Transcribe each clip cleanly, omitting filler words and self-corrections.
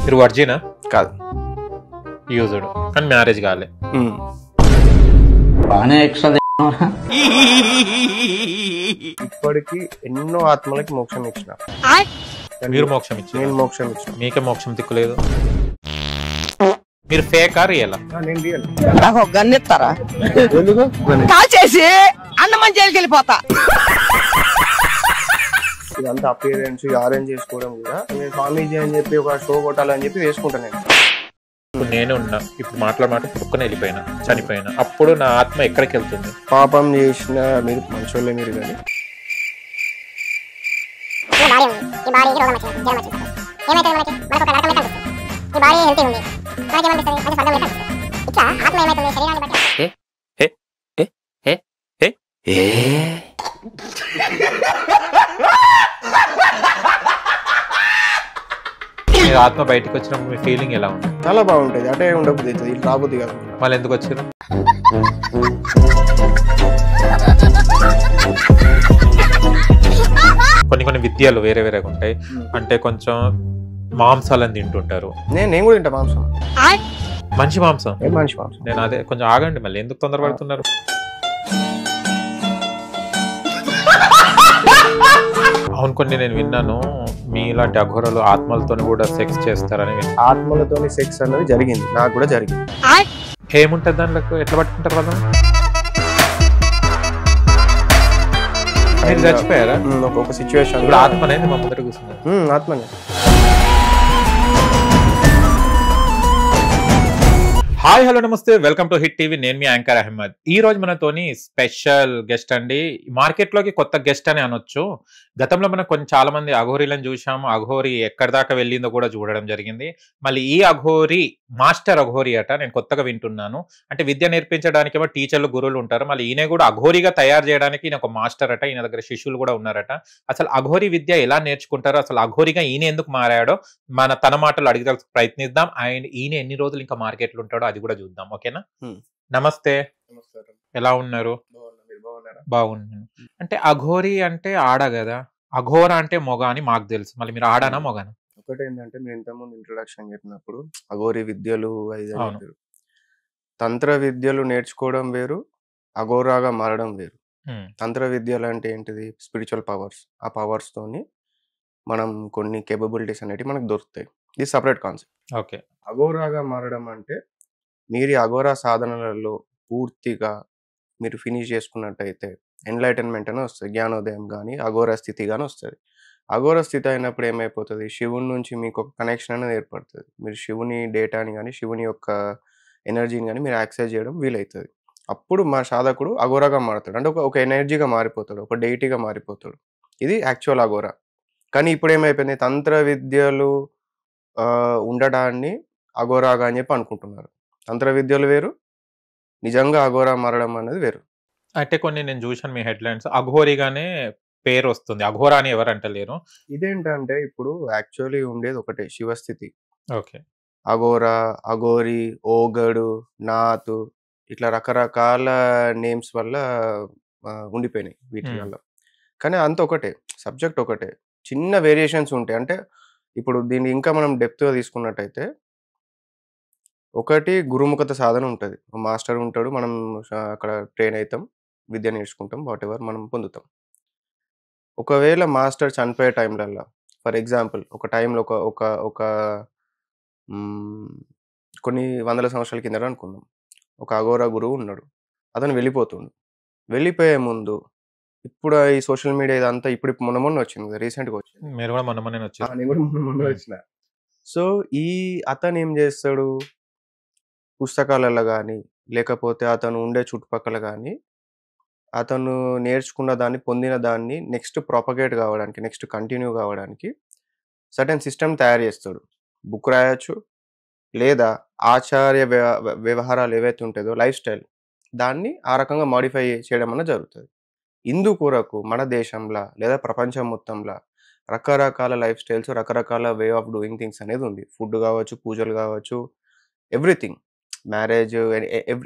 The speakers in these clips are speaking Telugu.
మీరు వర్జినా? కాదు. యూజ్డ్ కానీ మ్యారేజ్ కాలే. బాగానే ఎక్స్ట్రా. ఇప్పటికి ఎన్నో ఆత్మలకి మోక్షం ఇచ్చిన. మీరు మోక్షం ఇచ్చారు? నేను మోక్షం ఇచ్చిన. మీకే మోక్షం దిక్కులేదు. మీరు ఫేకా రియలా? నేను రియల్. నాకు ఒక గన్ ఇస్తారా? ఎందుకు? కాల్చేసి అన్నమని జైలుకి వెళ్ళిపోతా. ఇదంతా అపియరెన్స్ అరేంజ్ చేసుకోవడం కూడా నేను స్వామీజీ అని చెప్పి ఒక షో కొట్టాలని చెప్పి వేసుకుంటాను నేను. ఇప్పుడు నేను ఉన్నా, ఇప్పుడు మాట్లాడమాట పుట్టుకొని వెళ్ళిపోయినా, చనిపోయినా, అప్పుడు నా ఆత్మ ఎక్కడికి వెళ్తుంది? పాపం చేసిన మీరు మంచోళ్ళే మీరు కానీ మీరు ఆత్మ బయటకు వచ్చినప్పుడు మీ ఫీలింగ్ ఎలా ఉంది? చాలా బాగుంటుంది. అటే ఉండబుద్ధి అవుతుంది, ఇటు రాబుద్ది కాదు. వాళ్ళు ఎందుకు వచ్చారు? కొన్ని విద్యలు వేరే వేరేగా ఉంటాయి. అంటే కొంచెం మాంసాలను తింటుంటారు. నేను కూడా తింటా మాంసం. మంచి మాంసం. మంచి మాంసం. నేను అదే కొంచెం ఆగండి, మళ్ళీ ఎందుకు తొందరపడుతున్నారు? అవును, కొన్ని నేను విన్నాను మీలాంటి అఘోరాలు ఆత్మలతో కూడా సెక్స్ చేస్తారని. ఆత్మలతో సెక్స్ అనేది జరిగింది, నాకు కూడా జరిగింది. ఏముంటది దాంట్లో? ఎట్లా పట్టుకుంటారు వాళ్ళు? చచ్చిపోయారా? ఒక సిచ్యువేషన్ ఇప్పుడు ఆత్మనేది మా ముందర కూర్చున్నారు. ఆత్మనే. హాయ్, హలో, నమస్తే, వెల్కమ్ టు హిట్ టీవీ. నేను మీ యాంకర్ అహ్మద్. ఈ రోజు మనతోని స్పెషల్ గెస్ట్ అండి. మార్కెట్ లోకి కొత్త గెస్ట్ అని అనొచ్చు. గతంలో మనం చాలా మంది అఘోరీలను చూసాము. అఘోరి ఎక్కడి దాకా వెళ్ళిందో కూడా చూడడం జరిగింది. మళ్ళీ ఈ అఘోరి మాస్టర్ అఘోరి అట. నేను కొత్తగా వింటున్నాను. అంటే విద్య నేర్పించడానికి ఏమో టీచర్లు, గురువులు ఉంటారు. మళ్ళీ ఈయన కూడా అఘోరిగా తయారు చేయడానికి ఈయన ఒక మాస్టర్ అట. ఈయన దగ్గర శిష్యులు కూడా ఉన్నారట. అసలు అఘోరి విద్య ఎలా నేర్చుకుంటారో, అసలు అఘోరిగా ఈయన ఎందుకు మారాడో తన మాటలు అడిగే ప్రయత్నిద్దాం. అండ్ ఈయన ఎన్ని రోజులు ఇంకా మార్కెట్లో ఉంటాడో అది కూడా చూద్దాం. ఓకేనా? నమస్తే. ఎలా ఉన్నారు? బాగున్నాను. అంటే అఘోరి అంటే ఆడ కదా, అఘోర అంటే మొగ అని మాకు తెలుసు. మళ్ళీ మీరు ఆడానా మొగనా? ఒకటి ఏంటంటే మీరు ఇంతకుముందు ఇంట్రొడక్షన్ చెప్పినప్పుడు అఘోరి విద్యలు వేరు, తంత్ర విద్యలు నేర్చుకోవడం వేరు, అఘోరాగా మారడం వేరు. తంత్ర విద్యలు అంటే ఏంటిది? Spiritual powers. ఆ పవర్స్ తోని మనం కొన్ని కేపబిలిటీస్ అనేవి మనకు దొరుకుతాయి. ఇది సపరేట్ కాన్సెప్ట్. ఓకే. అఘోరాగా మారడం అంటే మీరు ఈ అఘోరా సాధనలలో పూర్తిగా మీరు ఫినిష్ చేసుకున్నట్టయితే ఎన్లైటన్మెంట్ అని వస్తుంది, జ్ఞానోదయం కానీ అఘోర స్థితి కానీ వస్తుంది. అఘోర స్థితి అయినప్పుడు ఏమైపోతుంది? శివుని నుంచి మీకు ఒక కనెక్షన్ అనేది ఏర్పడుతుంది. మీరు శివుని డేటాని కానీ శివుని యొక్క ఎనర్జీని కానీ మీరు యాక్సెస్ చేయడం వీలవుతుంది. అప్పుడు మా సాధకుడు అఘోరాగా మారుతాడు. అంటే ఒక ఎనర్జీగా మారిపోతాడు, ఒక డెయిటీగా మారిపోతాడు. ఇది యాక్చువల్ అఘోరా. కానీ ఇప్పుడు ఏమైపోయింది? తంత్ర విద్యలు ఉండడాన్ని అఘోరాగా అని చెప్పి అనుకుంటున్నారు. తంత్ర విద్యలు వేరు, నిజంగా అఘోరా మారడం అనేది వేరు. అంటే కొన్ని నేను చూసాను మీ హెడ్లైన్స్, అఘోరిగానే పేరు వస్తుంది, అఘోరా అని ఎవరు అంటలేరు. ఇదేంటంటే ఇప్పుడు యాక్చువల్లీ ఉండేది ఒకటే, శివస్థితి. ఓకే. అఘోరా, అఘోరి, ఓగడు, నాతు, ఇట్లా రకరకాల నేమ్స్ వల్ల ఉండిపోయినాయి వీటి వల్ల. కానీ అంత ఒకటే, సబ్జెక్ట్ ఒకటే, చిన్న వేరియేషన్స్ ఉంటాయి. అంటే ఇప్పుడు దీన్ని ఇంకా మనం డెప్త్గా తీసుకున్నట్టయితే ఒకటి గురుముఖత సాధన ఉంటుంది. మాస్టర్ ఉంటాడు, మనం అక్కడ ట్రైన్ అవుతాం, విద్య నేర్చుకుంటాం, వాట్ ఎవర్ మనం పొందుతాం. ఒకవేళ మాస్టర్ చనిపోయే టైంలల్లో, ఫర్ ఎగ్జాంపుల్ ఒక టైంలో ఒక కొన్ని వందల సంవత్సరాల కింద అనుకుందాం, ఒక అఘోరా గురువు ఉన్నాడు, అతను వెళ్ళిపోతుండు. వెళ్ళిపోయే ముందు ఇప్పుడు ఈ సోషల్ మీడియా ఇదంతా ఇప్పుడు మొన్న వచ్చింది కదా, రీసెంట్గా వచ్చింది. మీరు కూడా మొన్న వచ్చిన. సో ఈ అతను ఏం చేస్తాడు? పుస్తకాలలో కానీ లేకపోతే అతను ఉండే చుట్టుపక్కల కానీ అతను నేర్చుకున్న దాన్ని, పొందిన దాన్ని నెక్స్ట్ ప్రాపగేట్ కావడానికి, నెక్స్ట్ కంటిన్యూ కావడానికి సర్టెన్ సిస్టమ్ తయారు చేస్తాడు. బుక్ రాయొచ్చు, లేదా ఆచార్య వ్యవహారాలు ఏవైతే ఉంటుందో లైఫ్ స్టైల్, దాన్ని ఆ రకంగా మాడిఫై చేయడం అన్న జరుగుతుంది. ఇందుకొరకు మన దేశంలో లేదా ప్రపంచం మొత్తంలో రకరకాల లైఫ్ స్టైల్స్, రకరకాల వే ఆఫ్ డూయింగ్ థింగ్స్ అనేది ఉంది. ఫుడ్ కావచ్చు, పూజలు కావచ్చు, ఎవ్రీథింగ్, మ్యారేజ్,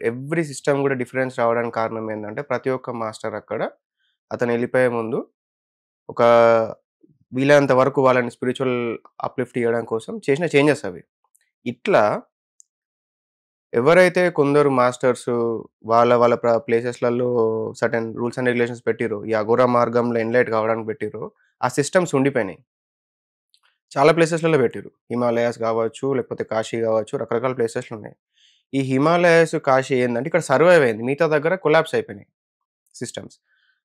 ఎవ్రీ సిస్టమ్ కూడా డిఫరెన్స్ రావడానికి కారణం ఏంటంటే ప్రతి ఒక్క మాస్టర్ అక్కడ అతను వెళ్ళిపోయే ముందు ఒక వీలైనంత వరకు వాళ్ళని స్పిరిచువల్ అప్లిఫ్ట్ చేయడం కోసం చేసిన చేంజెస్ అవి. ఇట్లా ఎవరైతే కొందరు మాస్టర్స్ వాళ్ళ ప్లేసెస్‌లలో సర్టెన్ రూల్స్ అండ్ రెగ్యులేషన్స్ పెట్టిర్రో, ఈ అఘోరా మార్గంలో ఎన్‌లైట్ కావడానికి పెట్టిర్రో, ఆ సిస్టమ్స్ ఉండిపోయినాయి. చాలా ప్లేసెస్‌లలో పెట్టిర్రు. హిమాలయాస్ కావచ్చు, లేకపోతే కాశీ కావచ్చు, రకరకాల ప్లేసెస్‌లో ఉన్నాయి. ఈ హిమాలయాస్, కాశీ ఏందంటే ఇక్కడ సర్వైవ్ అయింది. మిగతా దగ్గర కొలాప్స్ అయిపోయినాయి సిస్టమ్స్.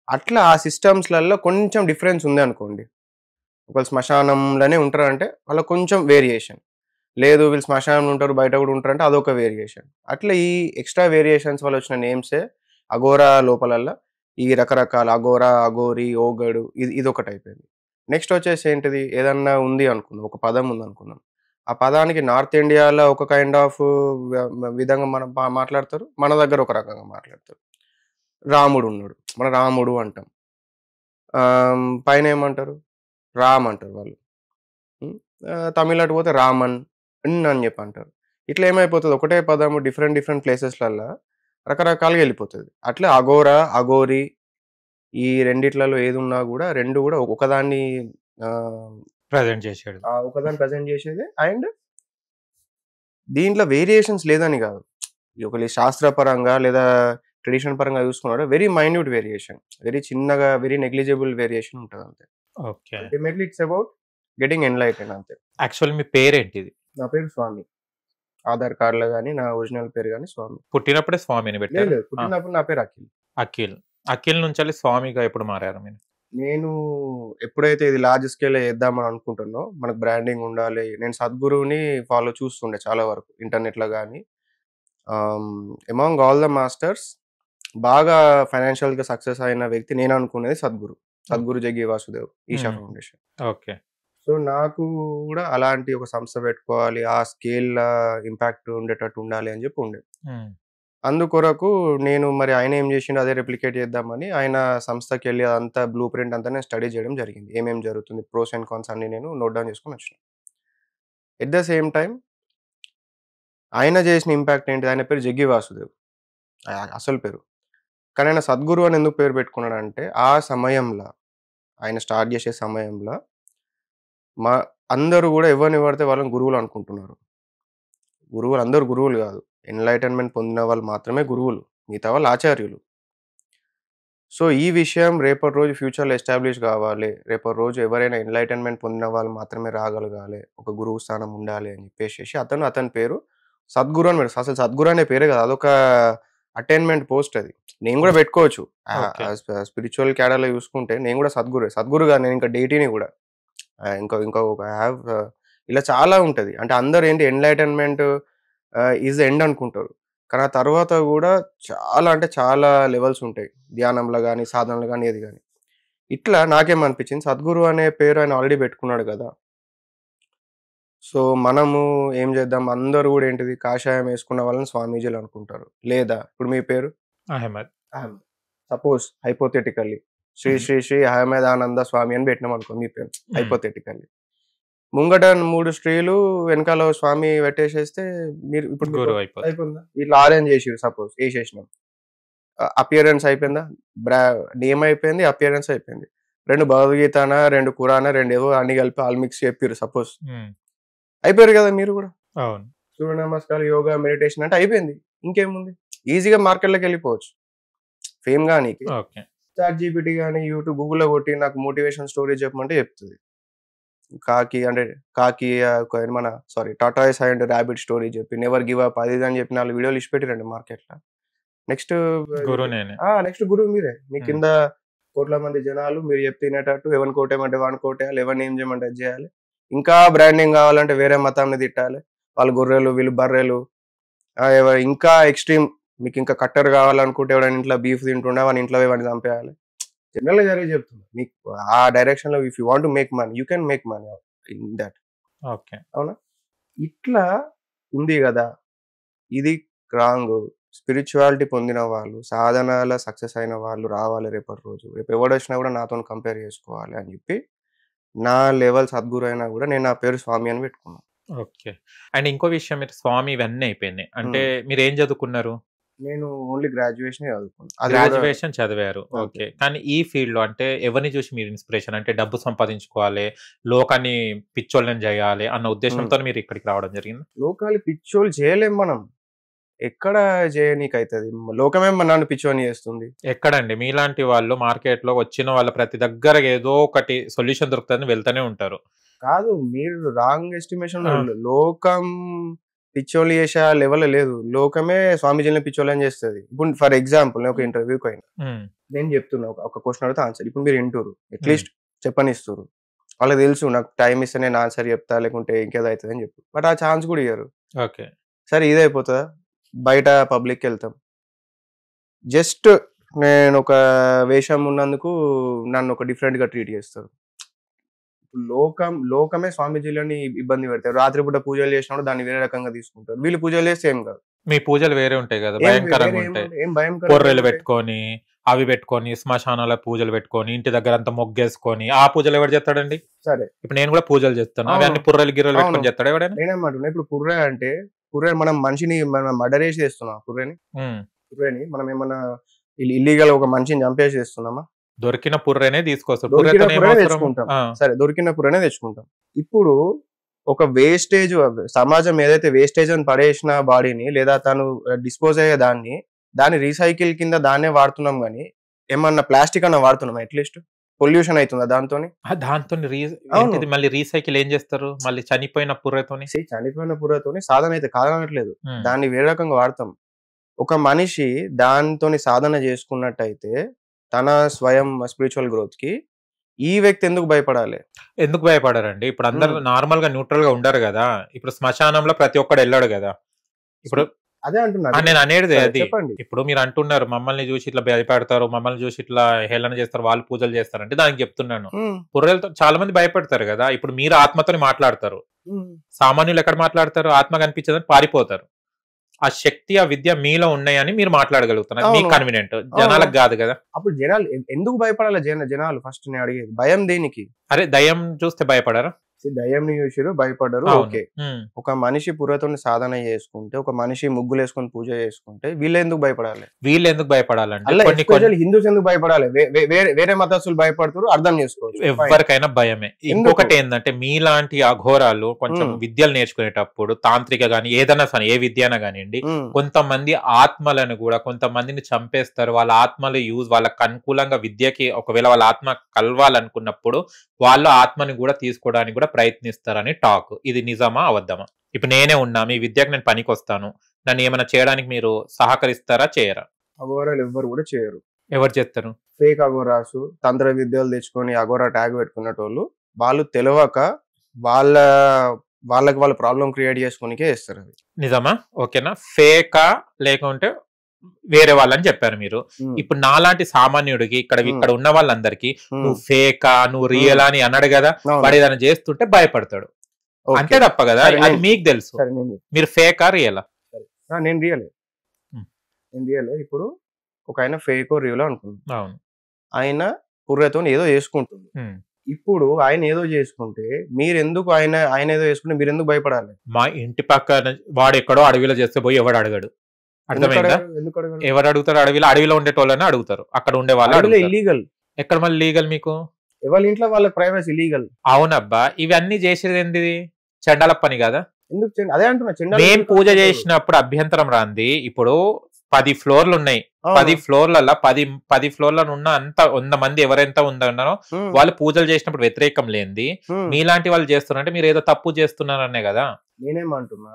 అట్లా ఆ సిస్టమ్స్‌లలో కొంచెం డిఫరెన్స్ ఉందనుకోండి. ఒకళ్ళు శ్మశానంలోనే ఉంటారంటే వాళ్ళకి కొంచెం వేరియేషన్. లేదు వీళ్ళు శ్మశానంలో ఉంటారు, బయట కూడా ఉంటారంటే అదొక వేరియేషన్. అట్లా ఈ ఎక్స్‌ట్రా వేరియేషన్స్ వల్ల వచ్చిన నేమ్సే అఘోరా లోపలల్ల ఈ రకరకాల అఘోరా, అఘోరి, ఓగడు ఇదొకటైపోయింది. నెక్స్ట్ వచ్చేసి ఏంటిది ఏదన్నా ఉంది అనుకుందాం. ఒక పదం ఉందనుకుందాం. ఆ పదానికి నార్త్ ఇండియాలో ఒక కైండ్ ఆఫ్ విధంగా మనం మాట్లాడతారు. మన దగ్గర ఒక రకంగా మాట్లాడతారు. రాముడు ఉన్నాడు. మనం రాముడు అంటాం. పైన ఏమంటారు? రామ్ అంటారు వాళ్ళు. హ్మ్. తమిళ్ అటు పోతే రామన్ అని చెప్పి అంటారు. ఇట్లా ఏమైపోతది ఒకటే పదము డిఫరెంట్ ప్లేసెస్‌లల్ల రకరకాలుగా వెళ్ళిపోతది. అట్లా అఘోరా, అఘోరి ఈ రెండిట్లలో ఏదున్నా గూడా 2 గూడా ఒకదాన్ని ఆహ్, ప్రెజెంట్ చేసాడు. ఒకదాన్ని ప్రెజెంట్ చేసేదే. అండ్ దీంట్లో వేరియేషన్స్ లేదని గాదు. ఒకవేళ శాస్త్రపరంగా లేదా ట్రెడిషన్ పరంగా చూసుకున్నాడు వెరీ మైన్యూట్ వేరియేషన్. వెరీ చిన్నగా వెరీ నెగ్లిజిబుల్ వేరియేషన్ ఉంటదంతే. Okay. Ultimately it's about getting enlightened అంతే. యాక్చువల్ మీ పేరేంటిది? నా పేరు స్వామి. ఆధార్ కార్డ్‌లో గాని నా ఒరిజినల్ పేరు గాని స్వామి. పుట్టినప్పుడే స్వామి అని లేదు పెట్టారా? లేదు. పుట్టినప్పుడు నా పేరు అఖిల్. అఖిల్. అఖిల్ నుంచెల్లి స్వామిగా ఎప్పుడు మారారు మీరు? నేను ఎప్పుడైతే ఇది లార్జ్ స్కేల్‌లో చేద్దామని అనుకుంటున్నో, మనకు బ్రాండింగ్ ఉండాలి. నేను సద్గురువుని ఫాలో చూస్తుండే చాలా వరకు ఇంటర్నెట్‌లో గాని. అమాంగ్ ఆల్ ద మాస్టర్స్ బాగా ఫైనాన్షియల్‌గా సక్సెస్ అయిన వ్యక్తి నేను అనుకునేది Sadhguru. Sadhguru Jaggi Vasudev Isha foundation. Okay. So, నాకు కూడా అలాంటి ఒక సంస్థ పెట్టుకోవాలి. ఆ స్కేల్‌లా ఇంపాక్ట్ ఉండేటట్టు ఉండాలి అని చెప్పి ఉండే. అందుకొరకు నేను మరి ఆయన ఏం చేసిండో అదే రెప్లికేట్ చేద్దామని ఆయన సంస్థకెళ్ళి అదంతా బ్లూ ప్రింట్ అంతా నేను స్టడీ చేయడం జరిగింది. ఏమేం జరుగుతుంది ప్రోస్ అండ్ కాన్స్ అన్నీ నేను నోట్ డౌన్ చేసుకొని వచ్చిన. ఎట్ ద సేమ్ టైమ్ ఆయన చేసిన ఇంపాక్ట్ ఏంటిది? ఆయన పేరు జగ్గి వాసుదేవ్. అసలు పేరు. కానీ ఆయన సద్గురు అని ఎందుకు పేరు పెట్టుకున్నాడంటే ఆ సమయంలో ఆయన స్టార్ట్ చేసే సమయంలో మా అందరూ కూడా ఎవరిని పడితే వాళ్ళని గురువులు అనుకుంటున్నారు. గురువులు అందరూ గురువులు కాదు. ఎన్‌లైటన్‌మెంట్ పొందిన వాళ్ళు మాత్రమే గురువులు. మిగతా వాళ్ళు ఆచార్యులు. సో, ఈ విషయం రేపటి రోజు ఫ్యూచర్‌లో ఎస్టాబ్లిష్ కావాలి. రేపటి రోజు ఎవరైనా ఎన్‌లైటన్‌మెంట్ పొందిన వాళ్ళు మాత్రమే రాగలగాలి. ఒక గురువు స్థానం ఉండాలి అని చెప్పేసేసి అతని పేరు సద్గురు అని పెడతారు. అసలు సద్గురు అనే పేరే కాదు. అదొక అటైన్‌మెంట్ పోస్ట్ అది. నేను కూడా పెట్టుకోవచ్చు. ఓకే. స్పిరిచువల్ క్యాడర్‌లో చూసుకుంటే నేను కూడా సద్గురే. సద్గురు కాదు నేను ఇంకా డెయిటీని కూడా. ఇంకా ఒక ఇలా చాలా ఉంటది. అంటే అందరూ ఏంటి ఎన్‌లైటన్‌మెంట్ ఈజ్ ద ఎండ్ అనుకుంటారు. కానీ ఆ తర్వాత గూడా చాలా అంటే చాలా లెవెల్స్ ఉంటాయి. ధ్యానంలో గాని, సాధనలో గాని, ఏది గాని. ఇట్లా నాకేమనిపించింది సద్గురు అనే పేరు ఆయన ఆల్రెడీ పెట్టుకున్నాడు గదా! సో, మనము ఏం చేద్దాం అందరూ గూడా ఏంటిది కాషాయం యేసుకున్న వాళ్ళని స్వామీజీలు అనుకుంటారు. లేదా ఇప్పుడు మీ పేరు? అహ్మద్. అహ్మద్. సపోజ్ హైపోథెటికల్లీ శ్రీ అహ్మదానంద స్వామి అని పెట్టినామనుకో మీ పేరు. హైపోథెటికల్లీ. ముంగట 3 స్త్రీలు వెనకాల ఓ స్వామి పెట్టేసేస్తే మీరు ఇప్పుడు మీకు గురువు అయిపోతుంది. అయిపోయిందా? ఇట్లా అరేంజ్ చేసిర్రు సపోజ్ ఏసేసినాం. అపియరెన్స్ అయిపోయిందా? నేమ్ అయిపోయింది. అపియరెన్స్ అయిపోయింది. 2 భగవద్గీతనా, 2 ఖురానా, 2 ఏవో అన్ని కలిపి ఆల్ మిక్స్ చెప్పిర్రు సపోజ్. అయిపోయారు కదా మీరు కూడా. అవును. సూర్య నమస్కారాలు, యోగా, మెడిటేషన్ అంటే అయిపోయింది. ఇంకేముంది? ఈజీగా మార్కెట్‌లోకి వెళ్ళిపోవచ్చు. ఫేమ్ గానీకి. ఓకే. చాట్ జీపీటీ గాని, యూట్యూబ్, గూగుల్‌లో కొట్టి నాకు మోటివేషన్ స్టోరీ చెప్పమంటే చెప్తది. టాటాయిస్ అండ్ రాబిట్ స్టోరీ చెప్పి, నెవర్ గివ్ అప్ అది ఇది అని చెప్పి 4 వీడియోలు ఇచ్చిపెట్టిరండి మార్కెట్‌లో. నెక్స్ట్ గురువు నేనే. నెక్స్ట్ గురువు మీరే. మీ కింద కోట్ల మంది జనాలు మీరు చెప్తే వినేటట్టు ఎవరిని కోటేయమంటే వాడిని కోటేయాలి. ఎవరిని ఏం చేయమంటే అది చేయాలి. ఇంకా బ్రాండింగ్ కావాలంటే వేరే మతాన్ని తిట్టాలి. వాళ్ళు గొర్రెలు, వీళ్ళు బర్రెలు. ఇంకా ఎక్స్‌ట్రీమ్ మీకు ఇంకా కట్టర్ కావాలనుకుంటే ఎవడైనా ఇంట్లో బీఫ్ తింటుండే వాని ఇంట్లో పోయి వాడిని చంపేయాలి. జనరల్‌గా జరిగేది చెప్తున్నా. మీకు ఆ డైరెక్షన్‌లో if you want to make money you can make money in that. Okay. అవునా? ఇట్లా ఉంది గదా! ఇది రాంగు. స్పిరిచువాలిటీ పొందిన వాళ్ళు, సాధనల సక్సెస్ అయిన వాళ్ళు రావాలి రేపటి రోజు. రేపు ఎవడొచ్చినా గూడా నాతోని కంపేర్ చేసుకోవాలి అని జెప్పి, నా లెవెల్ సద్గురు అయినా గూడా నేను నా పేరు స్వామి అని పెట్టుకున్నా. ఓకే. అండ్ ఇంకో విషయం మీరు స్వామి ఇవన్నీ అయిపోయినాయి. అంటే మీరేం చదువుకున్నారు? నేను ఓన్లీ గ్రాడ్యుయేషన్ చదువుకున్నాను. అది కూడా గ్రాడ్యుయేషన్ చదివారు. అంతే. ఓకే. కానీ ఈ ఫీల్డ్‌లో అంటే ఎవరిని చూసి మీరు ఇన్‌స్పిరేషన్? అంటే డబ్బు సంపాదించుకోవాలి, లోకాన్ని పిచ్చోళ్ళని చేయాలి అన్న ఉద్దేశంతోని మీరు ఇక్కడికి రావడం జరిగిందా? లోకాలు పిచ్చోళ్ళు చేయలేం మనం. ఎక్కడ చేయనీకైతది? లోకమే నన్ను పిచ్చోని చేస్తుంది. ఎక్కడండి మీలాంటి వాళ్ళు మార్కెట్‌లో వచ్చిన వాళ్ళ ప్రతి దగ్గర ఏదో ఒకటి సొల్యూషన్ దొరుకుతదని వెళ్తూనే ఉంటారు. కాదు, మీరు రాంగ్ ఎస్టిమేషన్. ఆ! లోకం పిచ్చోళ్ళు చేసే లెవెల్ లేదు. లోకమే స్వామీజీలని పిచ్చోళ్ళని చేస్తది. ఇప్పుడు ఫర్ ఎగ్జాంపుల్ నేను ఒక ఇంటర్వ్యూకి పోయినా. హ్మ్. నేను చెప్తున్నా ఒక క్వశ్చన్ అడిగితే ఆన్సర్. ఇప్పుడు మీరు ఇంటుర్రు. అట్లీస్ట్ చెప్పనిస్తుర్రు. వాళ్ళకి తెలుసు నాకు టైం ఇస్తే నేను ఆన్సర్ చెప్తా, లేకుంటే ఇంకేదో అవుతదని చెప్పు. బట్ ఆ ఛాన్స్ కూడా ఇయ్యరు. ఓకే. సరే ఇదే అయిపోతదా? బయట పబ్లిక్‌కి వెళ్తాం. జస్ట్ నేను ఒక వేషం ఉన్నందుకు నన్ను ఒక డిఫరెంట్‌గా ట్రీట్ చేస్తారు. లోకమే స్వామీజీలని ఇబ్బంది పెడతారు. రాత్రిపూట పూజలు చేసినప్పుడు దాన్ని వేరే రకంగా తీసుకుంటారు. వీళ్ళు పూజలు చేస్తే ఏం కాదు. మీ పూజలు వేరే ఉంటాయి కదా! వేరే భయంకరంగా ఉంటాయి. ఏం భయంకరంగా పొర్రెలు ఉంటాయి? పెట్టుకొని, అవి పెట్టుకొని, శ్మశానాల పూజలు పెట్టుకొని, ఇంటి దగ్గర అంతా మొగ్గేసుకొని, ఆ పూజలు ఎవరు చేస్తాడండి? సరే ఇప్పుడు నేను కూడా పూజలు చేస్తాను. అవి అవును. అన్ని పుర్రెలు గిర్రెలు అవును. పెట్టుకొని చేస్తాడా ఎవడైనా? నేనేమంటున్నా, ఇప్పుడు పుర్రె అంటే మనం మనిషిని మర్డర్ చేసి చేస్తున్నాం. హ్మ్. పుర్రెని మనం ఏమన్నా ఇల్లీగల్ ఒక మనిషిని చంపేసి చేస్తున్నామా? దొరికిన పుర్రెనే తీసుకొస్తాడు. దొరికిన పుర్రెతోనే ఏం పుర్రెనే అవసరం? తెచ్చుకుంటాం. ఆ! సరే దొరికిన పుర్రెనే తెచ్చుకుంటాం. ఇప్పుడు ఒక వేస్టేజ్, సమాజం ఏదైతే వేస్టేజ్ అని పడేసిన బాడీని లేదా తను డిస్పోజ్ అయ్యే దాన్ని రీసైకిల్ కింద దాన్నే వాడుతున్నాం గానీ ఏమన్నా ప్లాస్టిక్ అన్న వాడుతున్నాం? అట్లీస్ట్ పొల్యూషన్ అవుతుందా దాంతోని? దాంతోని అవును. ఏంటిది మళ్ళీ రీసైకిల్ ఏం చేస్తారు? మళ్ళీ చనిపోయిన పుర్రెతోని? చనిపోయిన పుర్రెతోని సాధన అయితే కాదనట్లేదు. హ్మ్. దాన్ని వేరే రకంగా వాడతాం. ఒక మనిషి దాంతోని సాధన చేసుకున్నట్టయితే తన స్వయం స్పిరిచువల్ గ్రోత్ కి ఈ వ్యక్తి ఎందుకు భయపడాలి? ఎందుకు భయపడరండి? ఇప్పుడు అందరూ నార్మల్ గా న్యూట్రల్ గా ఉండరు కదా! ఇప్పుడు శ్మశానంలో ప్రతి ఒక్కడు వెళ్ళాడు కదా! ఇప్పుడు అదే అంటున్నా. నేను అనేది సరే, అది. చెప్పండి. ఇప్పుడు మీరు అంటున్నారు మమ్మల్ని చూసి ఇట్లా భయపెడతారు, మమ్మల్ని చూసి ఇట్లా హేళన చేస్తారు, వాళ్ళు పూజలు చేస్తారంటే దానికి చెప్తున్నాను. ఉమ్, పుర్రెలతో చాలా మంది భయపడతారు కదా! ఇప్పుడు మీరు ఆత్మతోని మాట్లాడతారు. ఉమ్. సామాన్యులు ఎక్కడ మాట్లాడతారు? ఆత్మ కనిపించదని పారిపోతారు. ఆ శక్తి, ఆ విద్య మీలో ఉన్నాయని మీరు మాట్లాడగలుగుతున్నారు. మీకు అవును. కన్వీనియంట్. జనాలకు కాదు కదా! అప్పుడు జనాలు ఎందుకు భయపడాలి? జనాలు ఫస్ట్ నేను అడిగేది భయం దేనికి? అరే దయ్యం చూస్తే భయపడరా? దయ్యంని చూసిరు భయపడ్డారు. అవును. ఓకే, ఉమ్. ఒక మనిషి పుర్రతోని సాధన చేసుకుంటే, ఒక మనిషి ముగ్గులు వేసుకొని పూజ చేసుకుంటే వీళ్ళు ఎందుకు భయపడాలి? వీళ్ళు ఎందుకు భయపడాలంటే అలా కొన్ని ఎస్పెషల్లీ హిందూస్ ఎందుకు భయపడాలి? వేరే మతస్థులు భయపడుతారు, అర్థం చేసుకోవచ్చు. Fine. ఎవరికైనా భయమే. ఇంకొకటి ఏంటంటే మీలాంటి అఘోరాలు కొంచెం ఉమ్. విద్యలు నేర్చుకునేటప్పుడు తాంత్రిక గాని ఏదైనా సరే ఏ విద్య అయినా కానివ్వండి, ఉమ్, కొంతమంది ఆత్మలను కూడా కొంతమందిని చంపేస్తారు. వాళ్ళ ఆత్మలు వాళ్ళకి అనుకూలంగా విద్యకి ఒకవేళ వాళ్ళ ఆత్మ కలవాలనుకున్నప్పుడు వాళ్ళ ఆత్మని కూడా తీసుకోవడానికి కూడా ప్రయత్నిస్తారని టాక్. ఇది నిజమా అబద్ధమా? ఇప్పుడు నేనే ఉన్నా, మీ విద్యకు నేను పనికి వస్తాను, నన్ను ఏమైనా చేయడానికి మీరు సహకరిస్తారా చేయరా? అఘోరాలు ఎవ్వరు కూడా చేయరు. ఎవరు చేస్తారు? ఫేక్ అఘోరాసు తంత్ర విద్యలు తెచ్చుకొని అఘోరా ట్యాగ్ పెట్టుకునేటోళ్ళు, వాళ్ళు తెలియక వాళ్ళకి వాళ్ళు ప్రాబ్లం క్రియేట్ చేసుకోనికే చేస్తారు అది. నిజమా? ఓకేనా? ఫేకా లేకుంటే వేరే వాళ్ళని చెప్పారు మీరు. ఉమ్, ఇప్పుడు నాలాంటి సామాన్యుడికి ఇక్కడ ఉన్న వాళ్ళందరికీ ఉమ్, నువ్వు ఫేకా, నువ్వు రియలా అని అన్నాడు కదా, అవును. వాడు ఏదైనా చేస్తుంటే భయపడతాడు. ఓకే. అంతే తప్ప కదా, సరే, అది మీకు తెలుసు. సరే నేను చెప్తా. మీరు ఫేకా రియలా? నేను రియలే. ఉమ్. నేను రియలే. ఇప్పుడు ఒక ఆయన ఫేకో రియలో అనుకుంది. అవును. ఆయన పుర్రెతో ఏదో చేసుకుంటుంది. ఉమ్. ఇప్పుడు ఆయన ఏదో చేసుకుంటే మీరెందుకు ఆయన ఏదో చేసుకుంటే మీరు ఎందుకు భయపడాలి? మా ఇంటి పక్కన వాడు ఎక్కడో అడవిలో చేస్తే పోయి ఎవడు అడగడు. అర్థమైందా? ఎందుకు అడగరు? ఎవరు అడుగుతారు? అడవిలో ఉండేటోళ్ళని అడుగుతారు. అక్కడ ఉండే వాళ్ళు అడవిలో అడుగుతారు. ఇల్లీగల్. ఎక్కడ మళ్ళీ లీగల్ మీకు? ఎవరి ఇంట్లో వాళ్ళ ప్రైవసీ ఇల్లీగల్. అవునబ్బా, ఇవన్నీ చేసేది ఏంటిది? చెడ్డల పని కదా. ఎందుకు అదే అంటున్నా. చండాలు మేం ఎందుకు పూజ అనుకుంటారు? చేసినప్పుడు అభ్యంతరం రాంది. ఇప్పుడు 10 ఫ్లోర్లు ఉన్నాయి. అవును. 10 ఫ్లోర్లలో 10 ఫ్లోర్లను ఉన్న అంత 100 మంది ఎవరెంత ఉన్నారో ఉమ్, వాళ్ళు పూజలు చేసినప్పుడు వ్యతిరేకం లేనిది ఉమ్. మీలాంటి వాళ్ళు చేస్తున్నారంటే మీరు ఏదో తప్పు చేస్తున్నారనే కదా. నేనేమంటున్నా,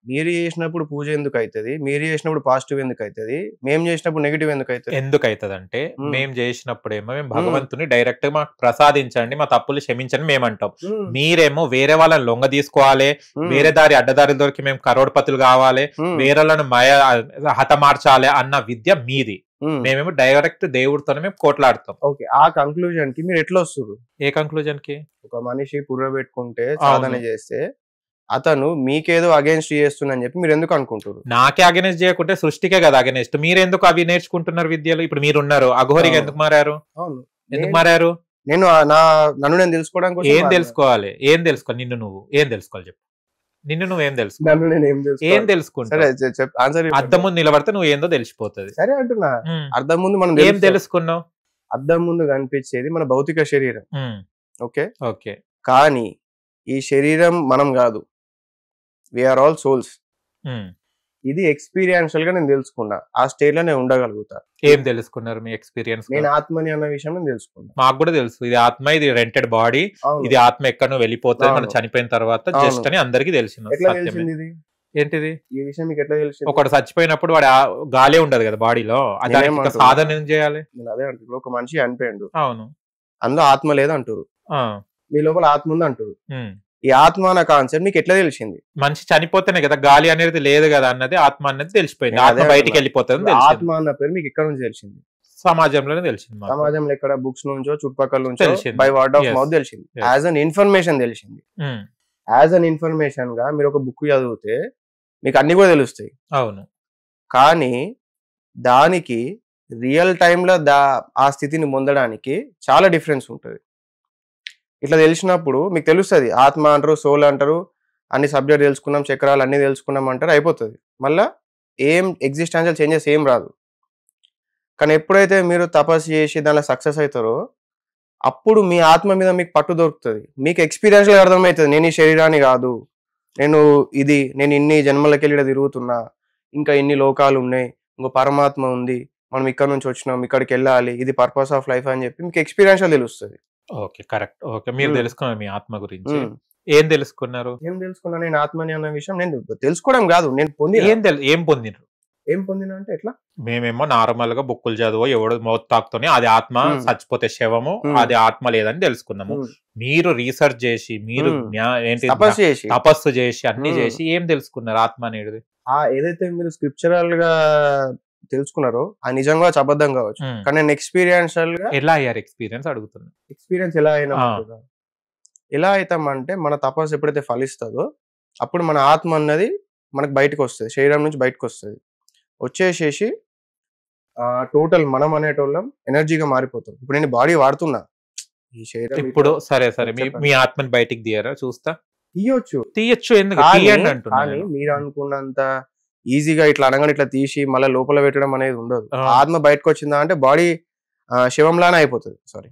మీరు చేసినప్పుడు పూజ ఎందుకు అవుతుంది? మీరు చేసినప్పుడు పాజిటివ్ ఎందుకు అవుతుంది? మేము చేసినప్పుడు నెగిటివ్ ఎందుకు అవుతుంది? ఎందుకు అవుతుందంటే ఉమ్. మేము చేసినప్పుడేమో మేము భగవంతుని డైరెక్ట్ మాకు ప్రసాదించండి, మా తప్పులు క్షమించండి మేము అంటాం. మీరేమో వేరే వాళ్ళని లొంగ తీసుకోవాలి, వేరే అడ్డదారి దొరికి మేము కరోడ్పతులు కావాలి, వేరే వాళ్ళని హతమార్చాలి అన్న విద్య మీది. మేమేమో డైరెక్ట్ దేవుడితోనే మేము కోట్లాడుతాం. ఓకే, ఆ కంక్లూజన్ కి మీరు ఎట్లా వస్తారు? ఏ కంక్లూజన్ కి? ఒక మనిషి పుర్ర పెట్టుకుంటే సాధన చేస్తే అతను మీకేదో అగేన్స్ట్ చేస్తుందని చెప్పి మీరు ఎందుకు అనుకుంటారు? నాకే అగెనెస్ట్ చేయకుంటే సృష్టికే కదా అగెనెస్ట్. మీరెందుకు అవి నేర్చుకుంటున్నారు విద్యలు? ఇప్పుడు మీరున్నారు, అఘోరిగా ఎందుకు మారారు? అవును. ఎందుకు మారారు? నేను నన్ను నేను తెలుసుకోవడానికి ఏం తెలుసుకోవాలి? నిన్ను నువ్వు ఏం తెలుసుకోవాలి చెప్పు. నిన్ను నువ్వేం తెలుసుకో నన్ను నేను ఏం ఏం తెలుసుకోవాలి? సరే తెలుసుకుంటావు ఆన్సర్ అద్దం ముందు నిలబడితే నువ్వు ఏందో తెలిసిపోతుంది సరే అంటున్నా. అద్దం ముందు మనం ఏం తెలుస్తాం. తెలుసుకున్నావు అద్దం ముందు కనిపించేది మన భౌతిక శరీరం. ఓకే, ఓకే కానీ ఈ శరీరం మనం కాదు, వీఆర్ ఆల్ సోల్స్. ఇది ఎక్స్పీరియన్షియల్ గా నేను తెలుసుకున్నా. ఆ స్టేట్ లో నేను ఉండగలుగుతా. ఏం తెలుసుకున్నారు మీ ఎక్స్పీరియన్స్ నేను ఆత్మని అన్న విషయం నేను తెలుసుకున్నా. మాకు కూడా తెలుసు ఇది ఆత్మ, ఇది రెంటెడ్ బాడీ, అవును. ఇది ఆత్మ ఎక్కడో వెళ్ళిపోతుంది మనం అవును. చనిపోయిన తర్వాత అవును. జస్ట్ అని అందరికి తెలిసింది ఎట్లా సత్యమే. తెలిసింది ఇది? ఏంటిది ఈ విషయం మీకు ఎట్లా తెలిసింది? ఒకడు చచ్చిపోయినప్పుడు వాడు గాలే ఉండదు కదా బాడీలో, దానికి ఇంకా నేనేమంటున్నా? సాధన ఏం చేయాలి? నేను అదే అంటున్నా. ఒక మనిషి చనిపోయిండు, అవును అందులో ఆత్మ లేదు అంటారు, ఆ, మీ లోపల ఆత్మ ఉంది అంటారు. ఉమ్. ఈ ఆత్మ అన్న కాన్సెప్ట్ మీకు ఎట్లా తెలిసింది? మనిషి చనిపోతేనే కదా గాలి అనేది లేదు కదా అన్నది, ఆత్మ అనేది తెలిసిపోయింది. నేను అదే ఆత్మ బయటికి అంటున్నా. వెళ్ళిపోతుంది ఇప్పుడు తెలిసింది. ఆత్మ అన్న పేరు మీకు ఎక్కడ నుంచి తెలిసింది? సమాజంలోనే తెలిసింది మాకు. సమాజంలో ఎక్కడ, బుక్స్ నుంచో చుట్టుపక్కల నుంచో, తెలిసింది. By word of Yes. Mouth తెలిసింది. Yes. యాజ్ అన్ ఇన్ఫర్మేషన్ తెలిసింది. ఉమ్, యాజ్ అన్ ఇన్ఫర్మేషన్ గా మీరు ఒక బుక్ చదివితే మీకు అన్ని కూడా తెలుస్తాయి. అవును కానీ దానికి రియల్ టైంలో ఆ స్థితిని పొందడానికి చాలా డిఫరెన్స్ ఉంటుంది. ఇట్లా తెలిసినప్పుడు మీకు తెలుస్తుంది. ఆత్మ అంటారు, సోల్ అంటారు, అన్ని సబ్జెక్ట్ తెలుసుకున్నాం, చక్రాలు అన్ని తెలుసుకున్నాం అంటారు, అయిపోతుంది. మళ్ళా ఏం ఎగ్జిస్టెన్షియల్ చేంజెస్ ఏం రాదు. కానీ ఎప్పుడైతే మీరు తపస్సు చేసి దానిలో సక్సెస్ అవుతారో అప్పుడు మీ ఆత్మ మీద మీకు పట్టు దొరుకుతుంది. మీకు ఎక్స్పీరియన్స్గా అర్థమవుతుంది, నేను ఈ శరీరాన్ని కాదు, నేను ఇన్ని జన్మలకి వెళ్ళి తిరుగుతున్నా, ఇంకా ఇన్ని లోకాలు ఉన్నాయి, ఇంకో పరమాత్మ ఉంది, మనం ఇక్కడ నుంచి వచ్చినాం, ఇక్కడికి వెళ్ళాలి, ఇది పర్పస్ ఆఫ్ లైఫ్ అని చెప్పి మీకు ఎక్స్పీరియన్స్గా తెలుస్తుంది. Okay correct. ఓకే మీరు ఉమ్. తెలుసుకున్నారు మీ ఆత్మ గురించి. ఉమ్. ఏం తెలుసుకున్నారు? ఏం తెలుసుకున్నా నేను ఆత్మని అన్న విషయం? నేను తెలుసుకోవడం కాదు, నేను పొందిన. ఏం పొందినారు? ఏం పొందిన అంటే ఎట్లా? మేమేమో నార్మల్ గా బుక్కులు చదువు ఎవడు మౌత్ తాకుతోనే అది ఆత్మ, చచ్చిపోతే శవము, అది ఆత్మ లేదని తెలుసుకున్నాము. మీరు రీసెర్చ్ చేసి మీరు ఏంటి తపస్సు చేసి అన్ని చేసి ఏం తెలుసుకున్నారు ఆత్మ అనేది? ఏదైతే మీరు స్క్రిప్చరల్ గా తెలుసుకున్నారో అది నిజంగా అబద్ధం కావచ్చు, కానీ నేను ఎక్స్పీరియన్షియల్ గా ఎలా అయ్యారు ఎక్స్పీరియన్స్ అడుగుతున్నా. ఎక్స్పీరియన్స్ ఎలా అయినా ఎలా అవుతామంటే మన తపస్సు ఎప్పుడైతే ఫలిస్తుందో అప్పుడు మన ఆత్మ అన్నది మనకు బయటకు వస్తుంది, శరీరం నుంచి బయటకు వస్తుంది. వచ్చేసేసి టోటల్ మనం అనేటోళ్ళం ఎనర్జీగా మారిపోతాం. ఇప్పుడు నేను బాడీ వాడుతున్నా, ఈ శరీరం ఇప్పుడు సరే మీ ఆత్మని బయటికి తీయరా? చూస్తా తీయొచ్చు ఎందుకు తీయండి అంటున్నా. కానీ మీరు అనుకున్నంత ఈజీగా ఇట్లా అనగానే ఇట్లా తీసి మళ్ళీ లోపల పెట్టడం అనేది ఉండదు. ఆత్మ బయటకు వచ్చిందా అంటే బాడీ శివంలానే అయిపోతుంది. సారీ,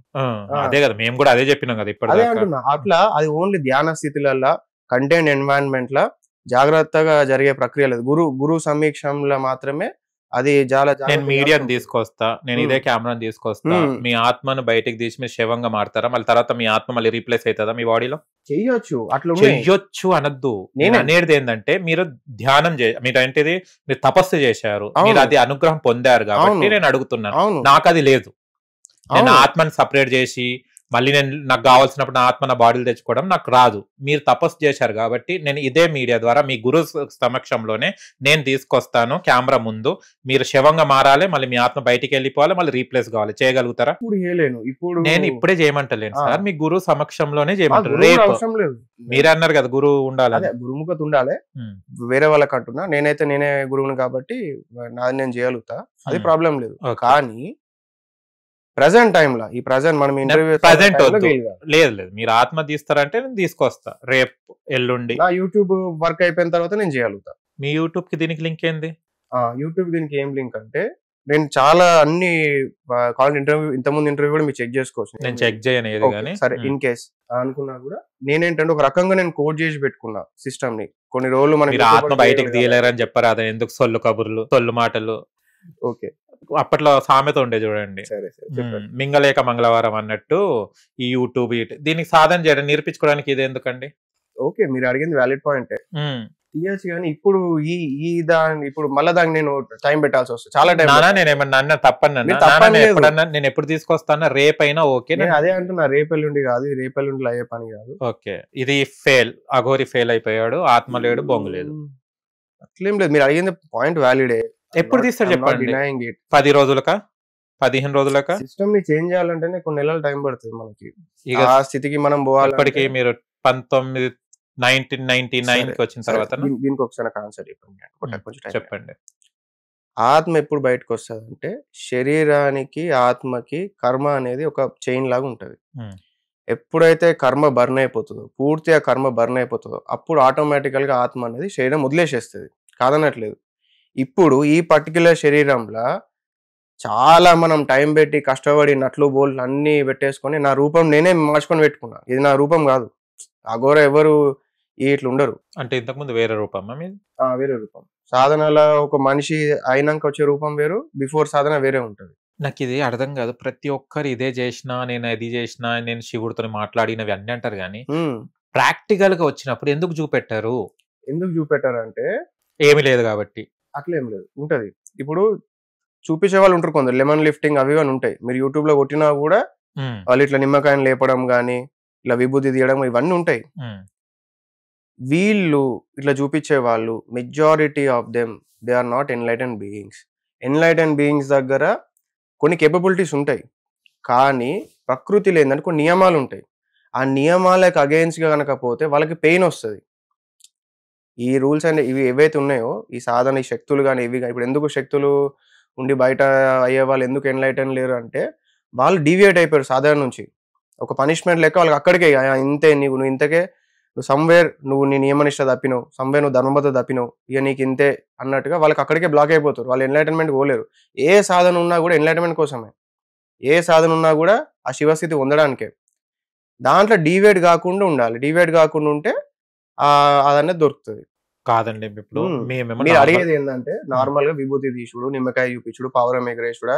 అదే కదా మేము కూడా అదే చెప్పినాం కదా ఇప్పుడు. అదే అంటున్నా. అట్లా అది ఓన్లీ ధ్యాన స్థితిలలో కంటైన్ ఎన్వైరన్మెంట్ లా జాగ్రత్తగా జరిగే ప్రక్రియ లేదు. గురు సమీక్షంలో మాత్రమే అది చాలా. నేను మీడియాని తీసుకొస్తా, నేను ఇదే కెమెరాని తీసుకొస్తా, మీ ఆత్మను బయటికి తీసి మీరు శవంగా మారుతారా? మళ్ళీ తర్వాత మీ ఆత్మ మళ్ళీ రీప్లేస్ అవుతుందా మీ బాడీలో? చెయ్యొచ్చు. అట్లా చెయ్యొచ్చు అనద్దు. నేను అనేది ఏంటంటే మీరు ధ్యానం మీరు ఏంటిది, మీరు తపస్సు చేశారు, మీరు అది అనుగ్రహం పొందారు కాబట్టి నేను అడుగుతున్నాను. నాకు అది లేదు. నేను ఆత్మని సపరేట్ చేసి మళ్ళీ నాకు కావాల్సినప్పుడు నా ఆత్మ నా బాడీలు తెచ్చుకోవడం నాకు రాదు. మీరు తపస్సు చేశారు కాబట్టి నేను ఇదే మీడియా ద్వారా మీ గురు సమక్షంలోనే నేను తీసుకొస్తాను కెమెరా ముందు. మీరు శవంగా మారాలి, మళ్ళీ మీ ఆత్మ బయటికి వెళ్ళిపోవాలి, మళ్ళీ రీప్లేస్ కావాలి. చేయగలుగుతారా? ఇప్పుడు నేను ఇప్పుడే చేయమంటలేను సార్, మీ గురు సమక్షంలోనే చేయమంటారు. రేపు మీరే అన్నారు కదా గురువు ఉండాలి, గురుముఖత ఉండాలి. వేరే వాళ్ళకి అంటున్నా, నేనే గురువుని కాబట్టి నాది నేను చేయగలుగుతా, అది ప్రాబ్లం లేదు. కానీ ప్రెసెంట్ టైంలో ఈ ప్రెసెంట్ మనం ఇంటర్వ్యూ లేదు మీరు ఆత్మ తీస్తారంటే నేను తీసుకొస్తా రేపు ఎల్లుండి. నా యూట్యూబ్ వర్క్ అయిపోయిన తర్వాత నేను చేయగలుగుతా. మీ యూట్యూబ్ కి దీనికి లింక్ ఏంది? యూట్యూబ్ దీనికి ఏం లింక్ అంటే నేను చాలా అన్ని ఇంటర్వ్యూ ఇంతకుముందు ఇంటర్వ్యూ కూడా మీరు చెక్ చేసుకోవచ్చు. నేను చెక్ చేయను ఏది కానీ. సరే ఇన్ కేస్ అనుకున్నా కూడా నేనేంటంటే ఒక రకంగా నేను కోడ్ చేసి పెట్టుకున్నా సిస్టమ్ ని. కొన్ని రోజులు మనం ఆత్మ బయటకు తీయలేరని చెప్పారు, అదే ఎందుకు సొల్లు కబుర్లు సొల్లు మాటలు. ఓకే, అప్పట్లో సామెత ఉండే చూడండి, మింగలేక మంగళవారం అన్నట్టు ఈ యూట్యూబ్ దీనికి సాధన చేయడం నేర్పించుకోవడానికి ఇది ఎందుకండి? ఓకే, మీరు అడిగింది వ్యాలిడ్ పాయింట్. తీయచ్చు కానీ ఇప్పుడు ఇప్పుడు మళ్ళీ దానికి నేను టైం పెట్టాల్సి వస్తుంది, చాలా టైం. నేను ఏమన్నా తప్పన్నా? నేను ఎప్పుడు తీసుకొస్తానా? రేపైనా ఓకే. నేను అదే అంటున్నా, రేపెల్లుండి కాదు, రేపెల్లుండి అయ్యే పని కాదు. ఓకే, ఇది ఫెయిల్, అఘోరి ఫెయిల్ అయిపోయాడు, ఆత్మ లేడు, బొంగు లేదు. అట్లేం లేదు, మీరు అడిగింది పాయింట్ వ్యాలిడే. ఎప్పుడు తీస్తారు చెప్పండి? 10 రోజులకా 15 రోజులకా? సిస్టమ్ ని చేంజ్ చేయాలంటేనే కొన్ని నెలలు టైం పడుతుంది మనకి. ఆ స్థితికి మనం పోవాలి. ఇప్పటికి మీరు 1999 కి వచ్చిన తర్వాత దీనికి ఒకసారి కాన్సెప్ట్ చెప్పండి. ఆత్మ ఎప్పుడు బయటకు వస్తుంది అంటే శరీరానికి ఆత్మకి కర్మ అనేది ఒక చైన్ లాగా ఉంటది. ఎప్పుడైతే కర్మ బర్న్ అయిపోతుందో, పూర్తిగా కర్మ బర్న్ అయిపోతుందో, అప్పుడు ఆటోమేటికల్గా ఆత్మ అనేది శరీరం వదిలేసేస్తుంది, కాదనట్లేదు. ఇప్పుడు ఈ పర్టిక్యులర్ శరీరంలో చాలా మనం టైం పెట్టి కష్టపడి నట్లు బోల్ట్లు అన్నీ పెట్టేసుకొని నా రూపం నేనే మార్చుకొని పెట్టుకున్నా. ఇది నా రూపం కాదు. అఘోర ఎవరు ఇట్లా ఉండరు. అంటే ఇంతకుముందు వేరే రూపమా మీది? వేరే రూపం. సాధనలో ఒక మనిషి అయినాక వచ్చే రూపం వేరు, బిఫోర్ సాధన వేరే ఉంటుంది. నాకు ఇది అర్థం కాదు. ప్రతి ఒక్కరు ఇదే చేసినా, నేను అది చేసినా, నేను శివుడితో మాట్లాడినవి అన్నీ అంటారు కానీ ప్రాక్టికల్ గా వచ్చినప్పుడు ఎందుకు చూపెట్టారు? ఎందుకు చూపెట్టారంటే ఏమీ లేదు కాబట్టి. అట్లేం లేదు, ఉంటది. ఇప్పుడు చూపించే వాళ్ళు ఉంటారు కొందరు, లెమన్ లిఫ్టింగ్ అవి అని ఉంటాయి. మీరు యూట్యూబ్ లో కొట్టినా కూడా వాళ్ళు ఇట్లా నిమ్మకాయని లేపడం కానీ, ఇట్లా విభూతి తీయడం, ఇవన్నీ ఉంటాయి. వీళ్ళు ఇట్లా చూపించే వాళ్ళు majority of them they are not enlighten beings. Enlighten beings దగ్గర కొన్ని కేపబిలిటీస్ ఉంటాయి, కానీ ప్రకృతిలో ఏంటంటే కొన్ని నియమాలు ఉంటాయి. ఆ నియమాలకు అగెయిన్స్ట్గా కనుకపోతే వాళ్ళకి పెయిన్ వస్తుంది. ఈ రూల్స్ అండ్ ఇవి ఏవైతే ఉన్నాయో, ఈ సాధన, ఈ శక్తులు కానీ ఇవి, ఇప్పుడు ఎందుకు శక్తులు ఉండి బయట అయ్యే వాళ్ళు ఎందుకు ఎన్లైటెన్ లేరు అంటే, వాళ్ళు డీవియేట్ అయిపోయారు సాధన నుంచి. ఒక పనిష్మెంట్ లెక్క వాళ్ళకి అక్కడికే, ఇంతే నువ్వు ఇంతకే, నువ్వు సమ్వేర్ నువ్వు నీ నియమనిష్ట తప్పినావు, సమ్వేర్ నువ్వు ధర్మబద్ధ తప్పినావు, ఇక నీకు ఇంతే అన్నట్టుగా వాళ్ళకి అక్కడికే బ్లాక్ అయిపోతారు. వాళ్ళు ఎన్లైటన్మెంట్ పోలేరు. ఏ సాధన ఉన్నా కూడా ఎన్లైటన్మెంట్ కోసమే. ఏ సాధన ఉన్నా కూడా ఆ శివస్థితి పొందడానికే. దాంట్లో డీవియేట్ కాకుండా ఉండాలి. డీవియేట్ కాకుండా ఉంటే అదనేది దొరుకుతుంది. కాదండి, ఇప్పుడు మీరు అడిగేది ఏంటంటే నార్మల్ గా విభూతి తీసుడు, నిమ్మకాయ చూపించుడు, పౌరం ఎగరేసుడా,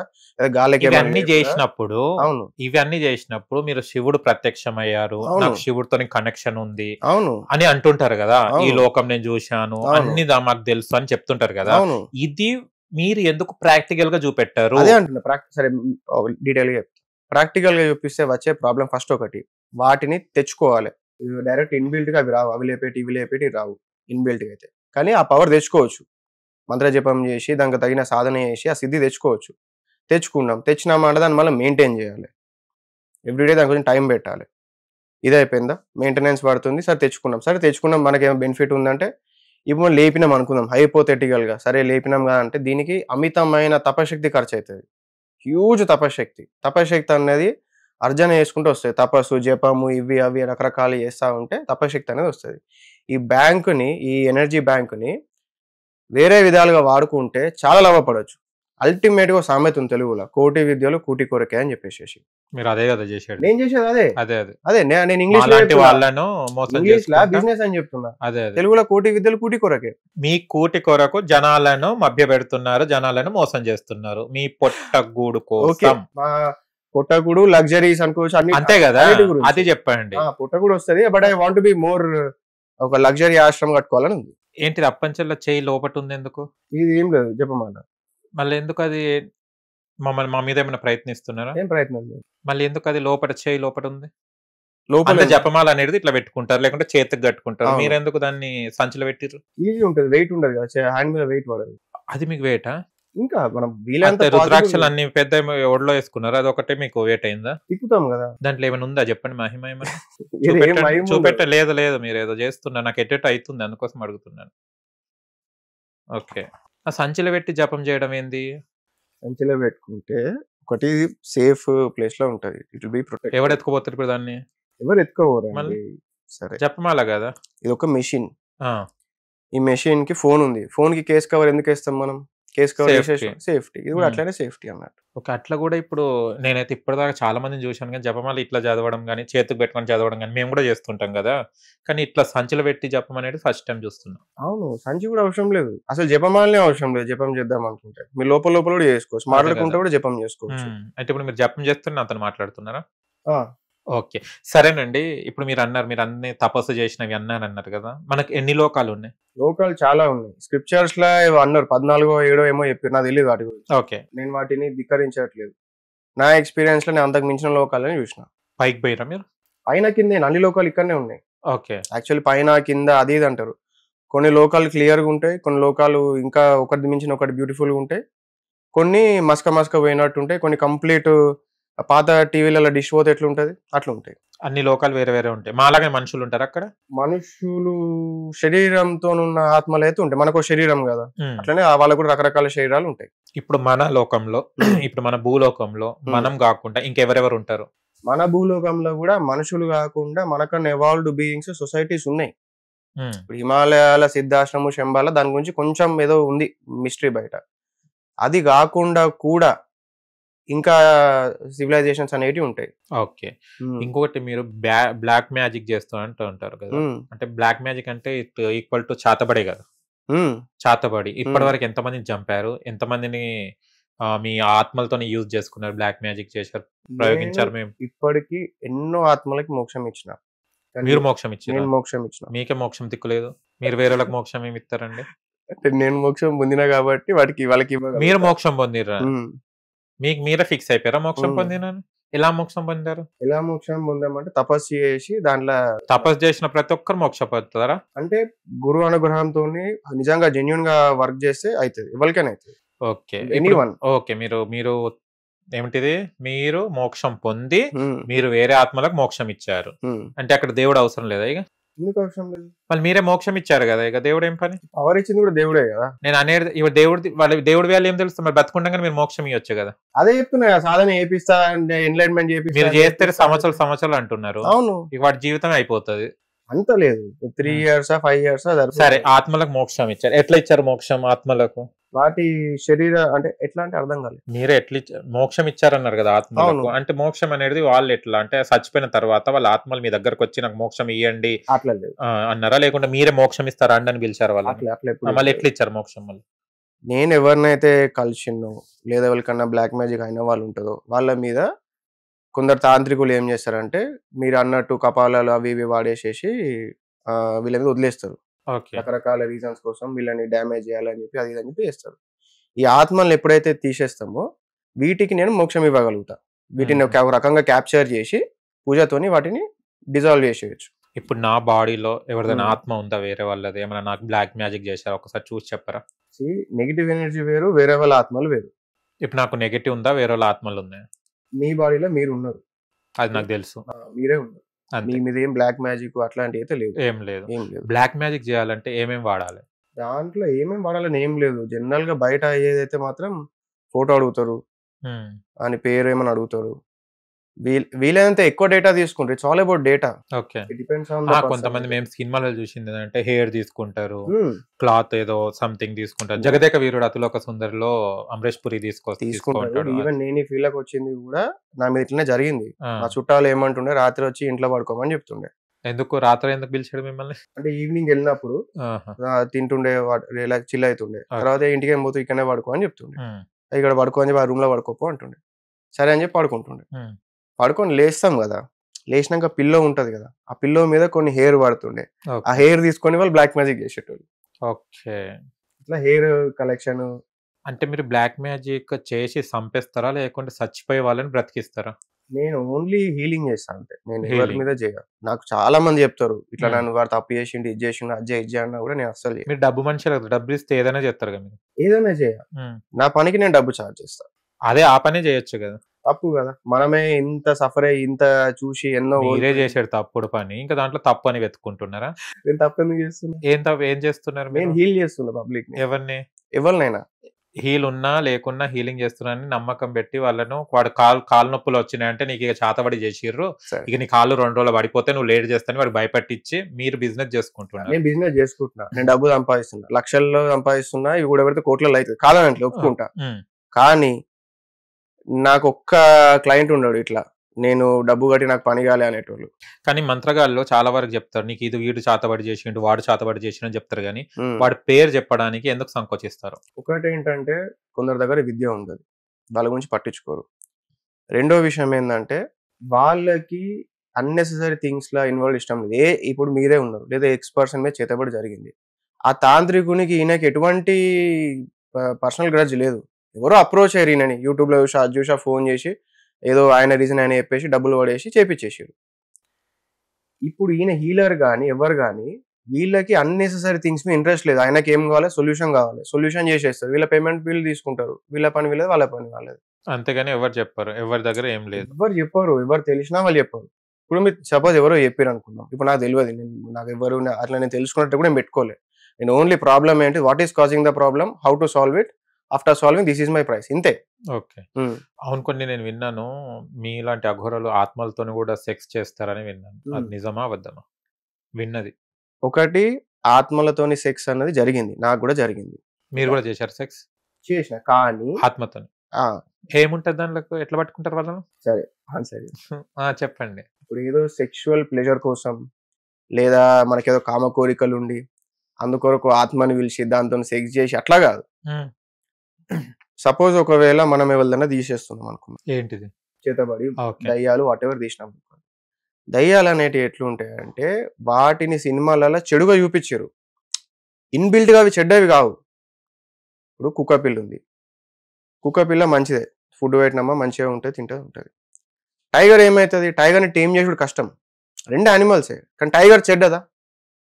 గాలికి ఇవన్నీ చేసినప్పుడు, అవును, ఇవన్నీ చేసినప్పుడు మీరు శివుడు ప్రత్యక్షమయ్యారు, నాకు శివుడితో కనెక్షన్ ఉంది అవును అని అంటుంటారు కదా. ఈ లోకం నేను చూశాను, అన్ని మాకు తెలుసు అని చెప్తుంటారు కదా. ఇది మీరు ఎందుకు ప్రాక్టికల్ గా చూపెట్టారు? అదే అంటున్నా. సరే, డీటెయిల్ గా ప్రాక్టికల్ గా చూపిస్తే వచ్చే ప్రాబ్లం ఫస్ట్ ఒకటి, వాటిని తెచ్చుకోవాలి. డైరెక్ట్ ఇన్బిల్ట్ గా అవి రావు. అవి లేపేటి ఇవి లేపేటి రావు ఇన్బిల్ట్ గా అయితే. కానీ ఆ పవర్ తెచ్చుకోవచ్చు. మంత్ర జపం చేసి దానికి తగిన సాధన చేసి ఆ సిద్ధి తెచ్చుకోవచ్చు. తెచ్చినామంటే దాన్ని మళ్ళీ మెయింటైన్ చేయాలి. ఎవ్రీడే దాని కొంచెం టైం పెట్టాలి. ఇది అయిపోయిందా, మెయింటెనెన్స్ పడుతుంది. సరే తెచ్చుకున్నాం, మనకేమో బెనిఫిట్ ఉందంటే, ఇప్పుడు లేపినాం అనుకుందాం హైపోథెటికల్ గా. సరే లేపినాం కదా అంటే దీనికి అమితమైన తపశక్తి ఖర్చు అవుతుంది. హ్యూజ్ తపశక్తి అనేది అర్జన చేసుకుంటూ వస్తుంది. తపస్సు, జపము, ఇవి అవి రకరకాలు చేస్తూ ఉంటే తపశక్తి అనేది వస్తుంది. ఈ బ్యాంకుని, ఈ ఎనర్జీ బ్యాంకుని వేరే విధాలుగా వాడుకుంటే చాలా లాభపడవచ్చు. అల్టిమేట్ గా సామెత ఉంది తెలుగులో, కోటి విద్యలు కూటి కొరకే అని చెప్పేసి. మీరు అదే కదా చేశాడు. నేను చేసేది అదే. నేను ఇంగ్లీష్ బిజినెస్ అని చెప్తున్నా. తెలుగులో కోటి విద్యలు కూటి కొరకే. మీ కూటి కొరకు జనాలను మభ్య పెడుతున్నారు, జనాలను మోసం చేస్తున్నారు మీ పొట్టగూడు కోసం. పొట్టగూడు లగ్జరీస్ అనుకోవచ్చు, అన్ని అంతే కదా. అది చెప్పండి. పొట్టగూడు వస్తుంది, but I want be more, ఒక లగ్జరీ ఆశ్రమం కట్టుకోవాలని ఉంది. ఏంటిది అప్పంచెల్లో చేయి లోపట ఉంది ఎందుకు? ఇది ఏం లేదు జపమాల. మళ్ళీ ఎందుకు అది మమ్మల్ని మా మీద ఏమైనా ప్రయత్నిస్తున్నారా? ఏం ప్రయత్నం లేదు. మళ్ళీ ఎందుకు అది లోపల చేయి లోపల ఉంది? లోపల జపమాల అనేది ఇట్లా పెట్టుకుంటారు, లేకుంటే చేతికి కట్టుకుంటారు. మీరు ఎందుకు దాన్ని సంచిలో పెట్టిర్రు? ఈజీ ఉంటుంది, వెయిట్ ఉండదు కదా, హ్యాండ్ మీద వెయిట్ పడదు. అది మీకు వెయిటా? ఇంకా మనం వీలైనంత రుద్రాక్షలు అన్ని పెద్ద ఒడిలో వేసుకున్నారు, అది ఒకటే మీకు వెయిట్ అయిందా? తిప్పుతాం కదా. దాంట్లో ఏమైనా ఉందా చెప్పండి, మహిమ ఏమైనా చూపెట్ట? లేదు మీరు ఏదో చేస్తున్నా, నాకు ఎట్టెట్ అవుతుంది, అందుకోసం అడుగుతున్నాను. ఓకే, ఆ సంచిలో పెట్టి జపం చేయడం ఏంది? సంచిలో పెట్టుకుంటే ఒకటి సేఫ్ ప్లేస్ లో ఉంటది. It will be protected. ఎవరు ఎత్తుకోపోతారు ఇప్పుడు దాన్ని? ఎవరు ఎత్తుకోపోరు. సరే, జపమాల కదా ఇది, ఒక మెషిన్. ఈ మెషిన్ కి ఫోన్ ఉంది. ఫోన్ కి కేస్ కవర్ ఎందుకు వేస్తాం మనం? Case cover safety. ఇది కూడా అట్లానే సేఫ్టీ అన్నట్టు. ఓకే, అట్లా కూడా ఇప్పుడు నేనైతే ఇప్పటిదాకా చాలా మందిని చూశాను కానీ జపమాల ఇట్లా చదవడం కానీ, చేతికి పెట్టుకొని చదవడం కానీ మేము కూడా చేస్తుంటాం కదా, కానీ ఇట్లా సంచిలో పెట్టి జపం అనేది ఫస్ట్ టైం చూస్తున్నాం. అవును, సంచి కూడా అవసరం లేదు అసలు, జపమాలనే అవసరం లేదు. జపం చేద్దాం అనుకుంటే మీరు లోపల కూడా చేసుకోవచ్చు, మాట్లాడుకుంటే కూడా జపం చేసుకోవచ్చు. అయితే ఇప్పుడు మీరు జపం చేస్తున్న అతను మాట్లాడుతున్నారా? ఓకే, సరేనండి. ఇప్పుడు మీరు అన్నారు, మీరు అన్ని తపస్సు చేసినవి అన్నారు కదా, మనకి ఎన్ని లోకాలు ఉన్నాయి? లోకాలు చాలా ఉన్నాయి. స్క్రిప్చర్స్ లో అన్నారు 14 7 ఏమో చెప్పారు, నాకు తెలియదు వాటి గురించి. ఓకే, నేను వాటిని ధిక్కరించట్లేదు. నా ఎక్స్పీరియన్స్ లో నేను అంతకు మించిన లోకాలని చూసిన. పైకి పోయినా మీరు? పైన కింద అన్ని లోకాలు ఇక్కడనే ఉన్నాయి. ఓకే, యాక్చువల్లీ పైన కింద అది ఇది అంటారు. కొన్ని లోకాలు క్లియర్ గా ఉంటాయి, కొన్ని లోకాలు ఇంకా ఒకటి మించిన ఒకటి బ్యూటిఫుల్ గా ఉంటాయి, కొన్ని మస్క పోయినట్టు ఉంటాయి, కొన్ని కంప్లీట్ పాత టీవీలలో డిష్ పోతే ఎట్లా ఉంటది అట్లా ఉంటాయి. అన్ని లోకాలు వేరే వేరే ఉంటాయి. మాలాగే మనుషులు ఉంటారు అక్కడ? మనుషులు శరీరంతో ఉన్న ఆత్మలు అయితే ఉంటాయి, మనకు శరీరం కదా, అట్లనే వాళ్ళకు కూడా రకరకాల శరీరాలు ఉంటాయి. ఇప్పుడు మన లోకంలో, ఇప్పుడు మన భూలోకంలో మనం కాకుండా ఇంకెవరెవరు ఉంటారు? మన భూలోకంలో కూడా మనుషులు కాకుండా మనకన్నా ఎవాల్వ్డ్ బీయింగ్స్ సొసైటీస్ ఉన్నాయి. ఇప్పుడు హిమాలయాల సిద్ధాశ్రము శంబాల దాని గురించి కొంచెం ఏదో ఉంది మిస్టరీ బయట. అది కాకుండా కూడా ఇంకా సివిలైజేషన్స్ అనేటివి ఉంటాయి. ఓకే. ఇంకొకటి మీరు బ్లాక్ మ్యాజిక్ చేస్తూ అంటూ ఉంటారు కదా, అంటే బ్లాక్ మ్యాజిక్ అంటే ఈక్వల్ టు చాతబడే కదా. చాతబడి ఇప్పటి వరకు ఎంతమందిని చంపారు, ఎంతమందిని మీ ఆత్మలతో యూజ్ చేసుకున్నారు, బ్లాక్ మ్యాజిక్ చేశారు, ప్రయోగించారు? మేము ఇప్పటికి ఎన్నో ఆత్మలకి మోక్షం ఇచ్చిన. మీరు మోక్షం ఇచ్చారు? నేను మోక్షం ఇచ్చిన. మీకే మోక్షం దిక్కులేదు, మీరు వేరే వాళ్ళకి మోక్షం ఏమి ఇస్తారండి? అంటే నేను మోక్షం పొందినా కాబట్టి వాళ్ళకి మీరు మోక్షం పొందిరా? మీకు మీరే ఫిక్స్ అయిపోయారా మోక్షం పొందినని? ఎలా మోక్షం పొందారు? ఎలా మోక్షం పొందామంటే తపస్సు చేసి దాంట్లో తపస్సు చేసిన ప్రతి ఒక్కరు మోక్ష పొందుతారా? అంటే గురువు అనుగ్రహంతో నిజంగా జెన్యున్ గా వర్క్ చేస్తే అవుతుంది, ఎవరికైనా అవుతుంది. ఓకే. ఓకే, మీరు ఏమిటిది, మీరు మోక్షం పొంది మీరు వేరే ఆత్మలకు మోక్షం ఇచ్చారు అంటే అక్కడ దేవుడు అవసరం లేదా? ఇక ఎందుకు అవసరం లేదు, వాళ్ళు మీరే మోక్షం ఇచ్చారు కదా, ఇక దేవుడు ఏం పని? పవర్ ఇచ్చింది కూడా దేవుడే కదా. నేను అనేది ఇవి దేవుడి వేళ ఏం తెలుస్తుంది, మరి బతుకుండగానే మీరు మోక్షం ఇవ్వచ్చు కదా. అదే చెప్తున్నా, సాధన చేపిస్తా అంటే ఎన్లైట్మెంట్ చేపిస్తా, మీరు చేస్తే సంవత్సరాలు అంటున్నారు. అవును, ఇక వాటి జీవితం అయిపోతుంది. అంత లేదు, 3 years 5 years. సరే, ఆత్మలకు మోక్షం ఇచ్చారు, ఎట్లా ఇచ్చారు మోక్షం ఆత్మలకు? వాటి శరీర అంటే ఎట్లా అంటే అర్థం కాలేదు. మీరే ఎట్లా మోక్షం ఇచ్చారన్నారు కదా ఆత్మలకు, అంటే మోక్షం అనేది వాళ్ళు ఎట్లా అంటే చచ్చిపోయిన తర్వాత వాళ్ళ ఆత్మలు మీ దగ్గరకు వచ్చి నాకు మోక్షం ఇవ్వండి అట్లా లేదు అన్నారా, లేకుంటే మీరే మోక్షం ఇస్తారా అండి అని పిలిచారు వాళ్ళు? మళ్ళీ ఎట్లా ఇచ్చారు మోక్షం? మళ్ళీ నేను ఎవరినైతే కలిసినో లేదా ఎవరికన్నా బ్లాక్ మ్యాజిక్ అయిన వాళ్ళు ఉంటుందో వాళ్ళ మీద కొందరు తాంత్రికులు ఏం చేస్తారంటే మీరు అన్నట్టు కపాలాలు అవి ఇవి వాడేసేసి వీళ్ళ మీద వదిలేస్తారు. రకరకాల రీజన్స్ కోసం వీళ్ళని డ్యామేజ్ చేయాలని చెప్పి అది అని చెప్పి చేస్తారు. ఈ ఆత్మల్ని ఎప్పుడైతే తీసేస్తామో వీటికి నేను మోక్షం ఇవ్వగలుగుతా. వీటిని ఒక రకంగా క్యాప్చర్ చేసి పూజతోని వాటిని డిజాల్వ్ చేసేయచ్చు. ఇప్పుడు నా బాడీలో ఎవరిదైనా ఆత్మ ఉందా వేరే వాళ్ళది, ఏమైనా నాకు బ్లాక్ మ్యాజిక్ చేశారా ఒకసారి చూసి చెప్పరా? నెగిటివ్ ఎనర్జీ వేరు, వేరే వాళ్ళ ఆత్మలు వేరు. ఇప్పుడు నాకు నెగిటివ్ ఉందా, వేరే వాళ్ళ ఆత్మలు ఉన్నాయి? మీ బాడీలో మీరు ఉన్నారు, అది నాకు తెలుసు, మీరే ఉన్నారు. మీ మీద ఏం బ్లాక్ మ్యాజిక్ అట్లాంటివి అయితే లేదు, ఏం లేదు. బ్లాక్ మ్యాజిక్ చేయాలంటే ఏమేమి వాడాలి? దాంట్లో ఏమేమి వాడాలని ఏం లేదు. జనరల్ గా బయట అయ్యేదైతే మాత్రం ఫోటో అడుగుతారు అని పేరు ఏమని అడుగుతారు. వీలైనంత ఎక్కువ డేటా తీసుకుంటారు. It's all about data. Okay. కొంతమంది మేము సినిమాలో చూసింది అంటే హెయిర్ తీసుకుంటారు, క్లాత్ ఏదో సంథింగ్ తీసుకుంటారు. జగదేక వీరుడు అతిలోక సుందరిలో అమరేష్ పురి తీసుకుంటారు. ఈవెన్ నేను ఈ ఫీల్ లోకి వచ్చింది కూడా నా మీద ఇట్లనే జరిగింది. మా చుట్టాలు ఏమంటుండే, రాత్రి వచ్చి ఇంట్లో పడుకోమని చెప్తుండే. ఎందుకు రాత్రి ఎందుకు పిలిచాడు మిమ్మల్ని? అంటే ఈవినింగ్ వెళ్ళినప్పుడు తింటుండే, చిల్ అవుతుండే. తర్వాత ఇంటికి ఏం పోతూ ఇక్కడనే పడుకో అని చెప్తుండే. ఇక్కడ పడుకో అని చెప్పి ఆ రూమ్ లో పడుకోపో అంటుండే. సరే అని చెప్పి పడుకుంటుండే. పడుకొని లేస్తాం కదా, లేచినాక పిల్లో ఉంటది కదా, ఆ పిల్లో మీద కొన్ని హెయిర్ పడుతుండే. ఆ హెయిర్ తీసుకొని వాళ్ళు బ్లాక్ మ్యాజిక్ చేసేటోళ్ళు. ఓకే. ఇట్లా హెయిర్ కలెక్షన్. అంటే మీరు బ్లాక్ మ్యాజిక్ చేసి చంపేస్తారా లేకుంటే చచ్చిపోయే వాళ్ళని బ్రతికిస్తారా? నేను ఓన్లీ హీలింగ్ చేస్తాను అంతే, నేను ఎవరి మీద చేయను. నాకు చాలా మంది చెప్తారు ఇట్లా నన్ను వాడు తప్పు చేసిండు, ఇది చేసిండు, అది అన్నా కూడా నేను అస్సలు మీరు డబ్బు మనిషి, డబ్బు ఇస్తే ఏదైనా చేస్తారు కదా? ఏదైనా చేయాలి, నా పనికి నేను డబ్బు చార్జ్ చేస్తాను. అదే ఆ పనే చేయొచ్చు కదా. తప్పు కదా, మనమే ఇంత సఫర్ అయ్యి ఇంత చూసి ఎన్నో మీరే చేసాడు తప్పుడు పని, ఇంకా దాంట్లో తప్పు అని వెతుక్కుంటున్నారా? నేను తప్పు ఎందుకు చేస్తున్నా? ఏం చేస్తున్నారు? నేను హీల్ చేస్తున్నా పబ్లిక్. ఎవరినైనా హీల్ ఉన్నా లేకున్నా హీలింగ్ చేస్తున్నారని నమ్మకం పెట్టి వాళ్ళను, వాడు కాలు నొప్పులు వచ్చినాయంటే నీకు ఇక చాతబడి చేసిర్రు, ఇక నీ కాళ్ళు 2 రోజులు పడిపోతే నువ్వు లేట్ చేస్తాను వాడు భయపెట్టించి మీరు బిజినెస్ చేసుకుంటున్నారు. నేను బిజినెస్ చేసుకుంటున్నా, నేను డబ్బు సంపాదిస్తున్నా, లక్షల్లో సంపాదిస్తున్నా, ఇవి కూడా పెడితే కోట్లలో అవుతుంది కాదని ఒప్పుకుంటా. కానీ నాకు ఒక్క క్లయింట్ ఉన్నాడు ఇట్లా నేను డబ్బు కట్టి నాకు పని కాలే అనేటోళ్ళు. కానీ మంత్రగాళ్ళు చాలా వరకు చెప్తారు నీకు ఇది వీడు చాతబడి చేసిండు వాడు చాతబడి చేసిండు చెప్తారు, కానీ వాడి పేరు చెప్పడానికి ఎందుకు సంకోచిస్తారు? ఒకటి ఏంటంటే కొందరి దగ్గర విద్య ఉండదు, వాళ్ళ గురించి పట్టించుకోరు. రెండో విషయం ఏంటంటే వాళ్ళకి అన్నెసెసరీ థింగ్స్ లా ఇన్వాల్వ్ ఇష్టం లేదు. ఇప్పుడు మీరే ఉన్నారు లేదా ఎక్స్-పర్సన్ మీద చేతబడి జరిగింది, ఆ తాంత్రికునికి ఈయనకి ఎటువంటి పర్సనల్ గ్రడ్జ్ లేదు. ఎవరో అప్రోచ్ అయ్యారు ఈయనని, యూట్యూబ్లో చూసా ఫోన్ చేసి ఏదో ఆయన రీజన్ ఆయన చెప్పేసి డబ్బులు పడేసి చేపించేసారు. ఇప్పుడు ఈయన హీలర్ కానీ ఎవరు కానీ వీళ్ళకి అన్నెసెసరీ థింగ్స్ మీద ఇంట్రెస్ట్ లేదు. ఆయనకి ఏం కావాలి, సొల్యూషన్ కావాలి, సొల్యూషన్ చేసేస్తారు. వీళ్ళ పేమెంట్ వీళ్ళు తీసుకుంటారు, వీళ్ళ పని వీళ్ళది, వాళ్ళ పని వాళ్ళది. అంతేగాని ఎవరు చెప్పారు, ఎవరి దగ్గర ఏం లేదు, ఎవరు చెప్పారు, ఎవరు తెలిసినా వాళ్ళు చెప్పారు. ఇప్పుడు మీరు సపోజ్ ఎవరో చెప్పారు అనుకుందాం, ఇప్పుడు నాకు తెలియదు, నాకు ఎవరు అట్లా నేను తెలుసుకున్నట్టు కూడా నేను పెట్టుకోలేదు. నేను ఓన్లీ ప్రాబ్లమ్ ఏంటి, what is causing the problem, how to solve it, after solving this is my price, ఇంతే. ఓకే. అవును, కొన్ని నేను విన్నాను మీలాంటి అఘోరాలు ఆత్మలతోని కూడా సెక్స్ చేస్తారని విన్నాను. అది నిజమా అబద్ధమా? విన్నది ఒకటి, ఆత్మలతోని సెక్స్ అన్నది జరిగింది, నాకు కూడా జరిగింది. మీరు కూడా చేశారు సెక్స్? చేసిన, కానీ ఆత్మతోని ఏముంటది దాంట్లో? ఎట్లా పట్టుకుంటారు వాళ్ళను? సరే చెప్పండి. ఇప్పుడు ఏదో సెక్షువల్ ప్లెజర్ కోసం లేదా మనకేదో కామ కోరికలు ఉండి అందుకొరకు ఆత్మని పిలిచి దాంతో సెక్స్ చేసి అట్లా కాదు. సపోజ్ ఒకవేళ మనం ఎవరిదైనా తీసేస్తున్నాం అనుకున్నాం, ఏంటిది చేతబడి దయ్యాలు వాట్ ఎవర్ తీసినాం. దయ్యాలు అనేటివి ఎట్లుంటాయంటే వాటిని సినిమాలలో చెడుగా చూపించారు, ఇన్బిల్ట్ గా అవి చెడ్డవి కావు. ఇప్పుడు కుక్క పిల్ల ఉంది, కుక్క పిల్ల మంచిదే, ఫుడ్ పెట్టినమ్మా మంచిగా ఉంటుంది, తింటే ఉంటుంది. టైగర్ ఏమవుతుంది, టైగర్ని టేమ్ చేసుడు కష్టం, రెండు యానిమల్సే, కానీ టైగర్ చెడ్డదా?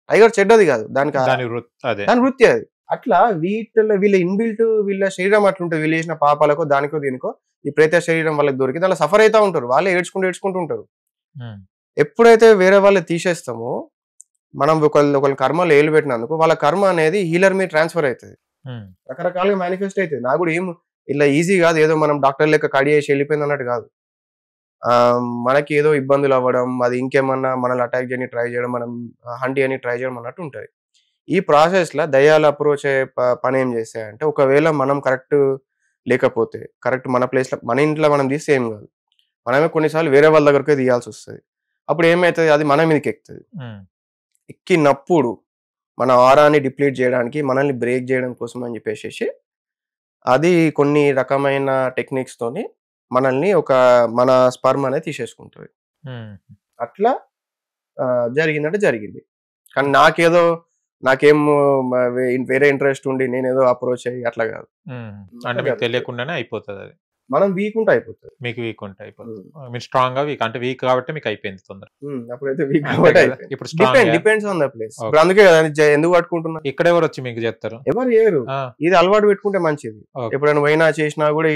టైగర్ చెడ్డది కాదు, దాని వృత్తి అది. అట్లా వీళ్ళ ఇన్బిల్ట్, వీళ్ళ శరీరం అట్లుంటుంది, వీళ్ళు చేసిన పాపాలకో దానికో దీనికో ఈ ప్రేత శరీరం వాళ్ళకి దొరికి దానిలో సఫర్ అవుతా ఉంటారు, వాళ్ళే ఏడ్చుకుంటూ ఉంటారు. ఎప్పుడైతే వేరే వాళ్ళు తీసేస్తామో మనం ఒకళ్ళ కర్మలో ఏలు పెట్టినందుకు వాళ్ళ కర్మ అనేది హీలర్ మీద ట్రాన్స్ఫర్ అవుతుంది, రకరకాలుగా మేనిఫెస్ట్ అవుతుంది. నాకు కూడా ఏం ఇట్లా ఈజీ కాదు, ఏదో మనం డాక్టర్ లెక్క కడి చేసి వెళ్ళిపోయింది అన్నట్టు కాదు. మనకి ఏదో ఇబ్బందులు అవ్వడం, అది ఇంకేమన్నా మనల్ని అటాక్ చేయని ట్రై చేయడం, మనం హంటి అని ట్రై చేయడం అన్నట్టు ఉంటుంది. ఈ ప్రాసెస్లో దయ్యాలు అప్రోచ్ అయ్యే పని ఏం చేస్తాయంటే, ఒకవేళ మనం కరెక్ట్ లేకపోతే, కరెక్ట్ మన ప్లేస్లో మన ఇంట్లో మనం తీస్తే ఏం కాదు, మనమే కొన్నిసార్లు వేరే వాళ్ళ దగ్గరకే తీయాల్సి వస్తుంది. అప్పుడు ఏమవుతుంది, అది మన మీదకి ఎక్కుతుంది. ఎక్కినప్పుడు మన ఆరాన్ని డిప్లీట్ చేయడానికి, మనల్ని బ్రేక్ చేయడం కోసం అని చెప్పేసి అది కొన్ని రకమైన టెక్నిక్స్ తోని మనల్ని మన స్పర్మ్ అనేది తీసేసుకుంటుంది. అట్లా జరిగిందంటే జరిగింది. కానీ నాకేం వేరే ఇంట్రెస్ట్ ఉండి నేనేదో అప్రోచ్ అయ్యి అట్లా కాదు. అంటే మీకు తెలియకుండానే అయిపోతుంది, అది మనం వీక్ ఉంటే అయిపోతుంది, మీకు వీక్ ఉంటే అయిపోతుంది. మీరు స్ట్రాంగ్ గా వీక్ అంటే వీక్ కాబట్టి మీకు అయిపోయింది తొందర. అప్పుడైతే వీక్ ఇప్పుడు డిపెండ్స్ ఆన్ ద ప్లేస్. అందుకే కదా ఎందుకు పట్టుకుంటున్నా. ఇక్కడ ఎవరు వచ్చి మీకు చెప్తారు? ఎవరు చేయరు, ఇది అలవాటు పెట్టుకుంటే మంచిది. ఎప్పుడైనా పోయినా చేసినా కూడా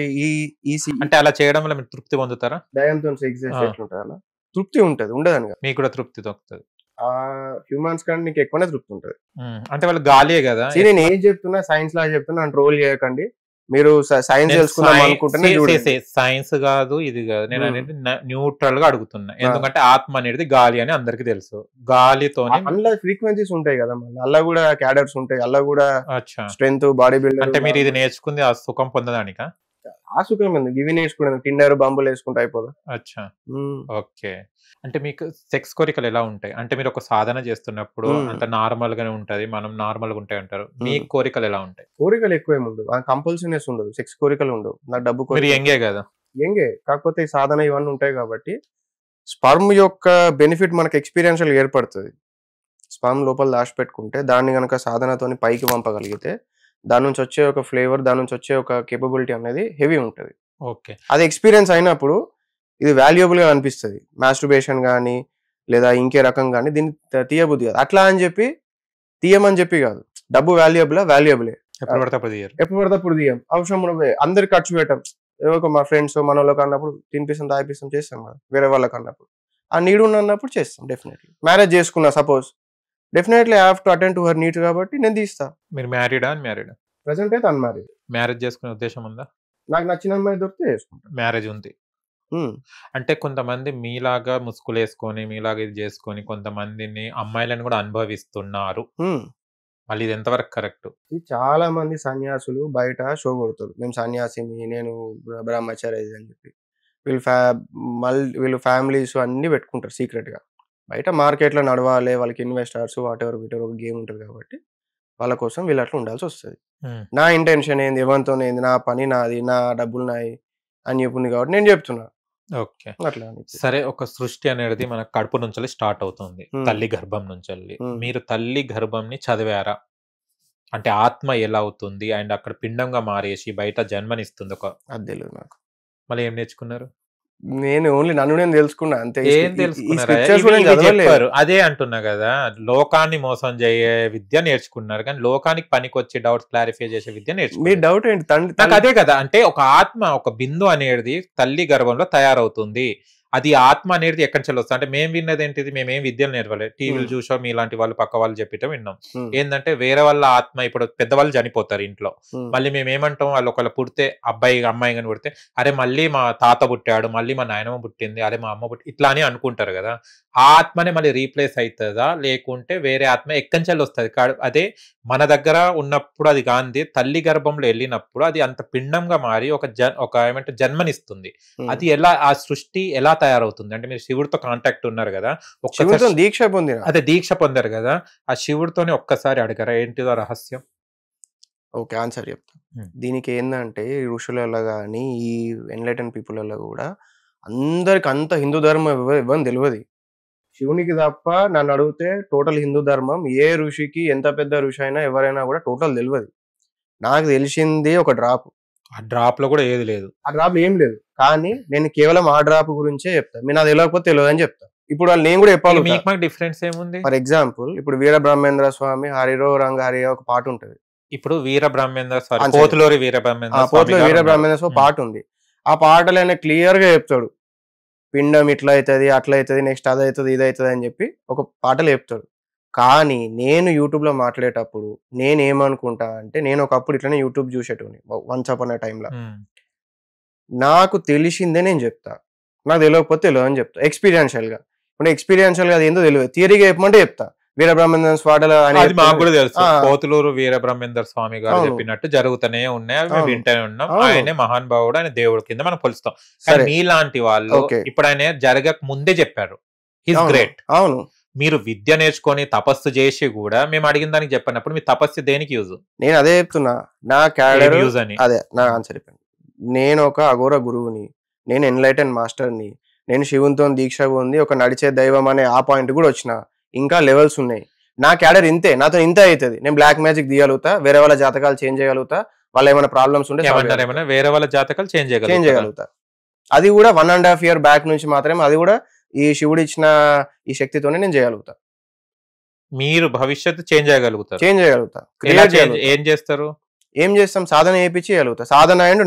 అంటే అలా చేయడం వల్ల మీరు తృప్తి పొందుతారా? దయంతో ఎట్లుంటుంది అలా తృప్తి ఉంటది, ఉండదని కదా, మీకు కూడా తృప్తి దొరుకుతుంది. హ్యూమన్స్ కంటే నీకు ఎక్కువనే తృప్తి ఉంటుంది. అంటే వాళ్ళు గాలియే కదా. నేను ఏం చెప్తున్నా సైన్స్ లా చెప్తున్నా, ట్రోల్ చేయకండి. మీరు సైన్స్ తెలుసుకుందాం అనుకుంటున్నా, సైన్స్ కాదు ఇది కాదు, నేను అనేది న్యూట్రల్ గా అడుగుతున్నా. ఎందుకంటే ఆత్మ అనేది గాలి అని అందరికి తెలుసు, గాలితో అందులో ఫ్రీక్వెన్సీస్ ఉంటాయి కదా, మళ్ళీ అలా కూడా క్యాడర్స్ ఉంటాయి, అలా కూడా స్ట్రెంత్, బాడీ బిల్డర్. అంటే మీరు ఇది నేర్చుకుంది ఆ సుఖం పొందడానిక? ఆ సుఖం ఎందుకు, ఇవి నేర్చుకున్నాను, టిండర్ బంబులు వేసుకుంటే అయిపోదా. అచ్చా, ఓకే. అంటే మీకు సెక్స్ కోరికలు ఎలా ఉంటాయి? అంటే మీరు ఒక సాధన చేస్తున్నప్పుడు అంత నార్మల్ గానే ఉంటది, మనం నార్మల్ గా ఉంటాయి అంటారు, మీ కోరికలు ఎలా ఉంటాయి? కోరికలు ఎక్కువ ఏమి ఉండదు, కంపల్సరీనెస్ ఉండదు, సెక్స్ కోరికలు ఉండవు. నాకు డబ్బు మీరు యంగే కదా, యంగే, కాకపోతే ఈ సాధన ఇవన్నీ ఉంటాయి కాబట్టి స్పర్మ్ యొక్క బెనిఫిట్ మనకు ఎక్స్పీరియన్షియల్ ఏర్పడుతుంది. స్పర్మ్ లోపల దాచిపెట్టుకుంటే దాన్ని కనుక సాధనతోని పైకి పంపగలిగితే దాని నుంచి వచ్చే ఒక ఫ్లేవర్, దాని నుంచి వచ్చే ఒక కేపబిలిటీ అనేది హెవీ ఉంటుంది. ఓకే, అది ఎక్స్పీరియన్స్ అయినప్పుడు ఇది వాల్యుయబుల్ గా అనిపిస్తుంది. మాస్టర్బేషన్ కానీ లేదా ఇంకే రకం కానీ దీన్ని తీయబుద్ధి కాదు. అట్లా అని చెప్పి తీయమని చెప్పి కాదు, డబ్బు వాల్యుయబులే, ఎప్పుడు పడితే అప్పుడు తీయం. అవసరం అందరికి ఖర్చు పెట్టాం, ఏవో మా ఫ్రెండ్స్ మన వాళ్ళకి అన్నప్పుడు తినిపిస్తాం, తాగిపిస్తాం, చేస్తాం కదా. వేరే వాళ్ళకి అన్నప్పుడు ఆ నీడు అన్నప్పుడు చేస్తాం. డెఫినెట్లీ మ్యారేజ్ చేసుకున్నా suppose, definitely I have to attend to her need కాబట్టి నేను తీస్తా. మీరు మ్యారీడా? ప్రెసెంట్ అయితే అన్మ్యారీడ్. మ్యారేజ్ చేసుకునే ఉద్దేశం ఉందా? నాకు నచ్చిన అమ్మాయి దొరికితే చేసుకుంటా. మ్యారేజ్ ఉంది అంటే కొంతమంది మీలాగా ముసుగులు వేసుకొని, మీలాగా ఇది చేసుకొని కొంతమందిని అమ్మాయిలను కూడా అనుభవిస్తున్నారు. మళ్ళీ ఇది ఎంతవరకు కరెక్ట్? చాలా మంది సన్యాసులు బయట షో కొడతారు, మేము సన్యాసిని, నేను బ్రహ్మచారి అని చెప్పి. వీళ్ళు ఫ్యామిలీస్ అన్ని పెట్టుకుంటారు సీక్రెట్ గా. బయట మార్కెట్లో నడవాలి, వాళ్ళకి ఇన్వెస్టర్స్ వాటెవర్ ఒక గేమ్ ఉంటుంది కాబట్టి వాళ్ళ కోసం వీళ్ళు అట్లా ఉండాల్సి వస్తుంది. నా ఇంటెన్షన్ ఏంది, ఎవరితోనేంది, నా పని నాది, నా డబ్బులు నాయి అని చెప్పింది కాబట్టి నేను చెప్తున్నా. ఓకే, సరే. ఒక సృష్టి అనేది మన కడుపు నుంచి స్టార్ట్ అవుతుంది, తల్లి గర్భం నుంచి. మీరు తల్లి గర్భంని చదివారా? అంటే ఆత్మ ఎలా అవుతుంది అండ్ అక్కడ పిండంగా మారేసి బయట జన్మనిస్తుంది ఒక, అది తెలియదు నాకు. మళ్ళీ ఏం నేర్చుకున్నారు? నేను ఓన్లీ నన్ను నేను తెలుసుకున్నా అంతే. ఏం తెలుసుకున్నారు? అదే అంటున్నా కదా, లోకాన్ని మోసం చేయే విద్య నేర్చుకున్నారు, కానీ లోకానికి పనికి వచ్చే డౌట్స్ క్లారిఫై చేసే విద్య నేర్చుకున్నారు. మీ డౌట్ ఏంటి? నాకు అదే కదా, అంటే ఒక ఆత్మ, ఒక బిందు అనేది తల్లి గర్భంలో తయారవుతుంది, అది ఆత్మ అనేది ఎక్కడి నుంచి వస్తుంది అంటే మేము విన్నది ఏంటిది, మేమేం విద్యలు నేర్వలేదు, టీవీలు చూసాం, మీలాంటి వాళ్ళు పక్క వాళ్ళు చెప్పిట విన్నాం. ఏంటంటే వేరే వాళ్ళ ఆత్మ, ఇప్పుడు పెద్దవాళ్ళు చనిపోతారు ఇంట్లో, మళ్ళీ మేము ఏమంటాం, వాళ్ళు ఒకళ్ళు పుడితే అబ్బాయి అమ్మాయి కానీ పుడితే, అరే మళ్ళీ మా తాత పుట్టాడు, మళ్ళీ మా నాయనమ్మ పుట్టింది, అరే మా అమ్మ పుట్టి, ఇట్లా అని అనుకుంటారు కదా. ఆ ఆత్మనే మళ్ళీ రీప్లేస్ అవుతుందా, లేకుంటే వేరే ఆత్మ ఎక్కడి నుంచి వస్తుంది? అదే మన దగ్గర ఉన్నప్పుడు అది గాంధీ తల్లి గర్భంలో వెళ్ళినప్పుడు అది అంత పిండంగా మారి ఒక ఏమంటే జన్మనిస్తుంది. అది ఎలా, ఆ సృష్టి ఎలా తయారవుతుంది అంటే, మీరు శివుడితో కాంటాక్ట్ ఉన్నారు కదా, దీక్ష పొందిన, అదే దీక్ష పొందారు కదా, ఆ శివుడితోనే ఒక్కసారి అడగరా ఏంటిదో రహస్యం? ఓకే, ఆన్సర్ చెప్తా. దీనికి ఏంటంటే ఋషులలో కానీ ఈ ఎన్లైటన్ పీపుల్లో కూడా అందరికి అంత హిందూ ధర్మం ఇవ్వని తెలియదు. శివునికి తప్ప నన్ను అడిగితే టోటల్ హిందూ ధర్మం ఏ ఋషికి, ఎంత పెద్ద ఋషి అయినా ఎవరైనా కూడా టోటల్ తెలియదు. నాకు తెలిసింది ఒక డ్రాప్. ఆ డ్రాప్ లో కూడా ఏది లేదు, ఆ డ్రాప్ ఏం లేదు. కానీ నేను కేవలం ఆ డ్రాప్ గురించే చెప్తా. మీరు నాకు తెలియకపోతే తెలియదు అని చెప్తా. ఇప్పుడు వాళ్ళు నేను కూడా చెప్పాలి. మీకు మాకు డిఫరెన్స్ ఏముంది? ఫర్ ఎగ్జాంపుల్ ఇప్పుడు వీర బ్రహ్మేంద్ర స్వామి హరిరో రంగ హరి ఒక పాట ఉంటది. ఇప్పుడు వీర బ్రహ్మేంద్ర పోతులూరి వీర బ్రహ్మేంద్ర స్వామి పాట ఉంది. ఆ పాటలో ఆయన క్లియర్ గా చెప్తాడు, పిండం ఇట్లా అవుతుంది, అట్లా అవుతుంది, నెక్స్ట్ అది అవుతుంది, ఇది అవుతుంది అని చెప్పి ఒక పాటలు చెప్తాడు. కానీ నేను యూట్యూబ్ లో మాట్లాడేటప్పుడు నేనేమనుకుంటా అంటే, నేను ఒకప్పుడు ఇట్లనే యూట్యూబ్ చూసేటోని వన్స్ అపాన్ ఎ టైంలో. నాకు తెలిసిందే నేను చెప్తా, నాకు తెలియకపోతే తెలియదు అని చెప్తా ఎక్స్పీరియన్షియల్ గా. ఇప్పుడు ఎక్స్పీరియన్షియల్ గా అది ఏందో తెలియదు, థియరీగా చెప్పమంటే చెప్తా. వీరబ్రహ్మేంద్ర స్వామిలో మాకు కూడా తెలుసు, పోతులూరు వీరబ్రహ్మేంద్ర స్వామి గారు చెప్పినట్టు జరుగుతూనే ఉన్నాయి, అవి మేము వింటూనే ఉన్నాం. ఆయనే మహానుభావుడు, ఆయన దేవుడి కింద మనం కొలుస్తాం. కానీ మీలాంటి వాళ్ళు ఇప్పుడు ఆయన జరగక ముందే చెప్పారు, హిస్ గ్రేట్. అవును, మీరు విద్య నేర్చుకొని తపస్సు చేసి కూడా మేము అడిగిన దానికి చెప్పినప్పుడు మీ తపస్సు దేనికి యూజ్? నేను అదే చెప్తున్నా, నా క్యాడర్ యూజ్ అని. అదే నా ఆన్సర్ చెప్పాను. నేను ఒక అఘోర గురువుని, నేను ఎన్లైటన్ మాస్టర్ని, నేను శివునితో దీక్ష ఉంది, ఒక నడిచే దైవం అనే ఆ పాయింట్ కూడా వచ్చిన. ఇంకా లెవెల్స్ ఉన్నాయి. నా క్యాడర్ ఇంతే, నాతో ఇంతే అవుతుంది. నేను బ్లాక్ మ్యాజిక్ తీయగలుగుతా, వేరే వాళ్ళ జాతకాలు చేంజ్ చేయగలుగుతా, వాళ్ళ ఏమైనా ప్రాబ్లమ్స్ ఉంటే వేరే వాళ్ళ జాతకాలు చేంజ్ చేయగలుగుతా. అది కూడా 1.5 year బ్యాక్ నుంచి మాత్రమే, అది కూడా ఈ శివుడు ఇచ్చిన ఈ శక్తితోనే నేను చేయగలుగుతా. మీరు భవిష్యత్తు చేంజ్ చేయగలుగుతా. ఏం చేస్తారు? ఏం చేస్తాం, సాధన చేయించి చేయగలుగుతా. సాధన అండ్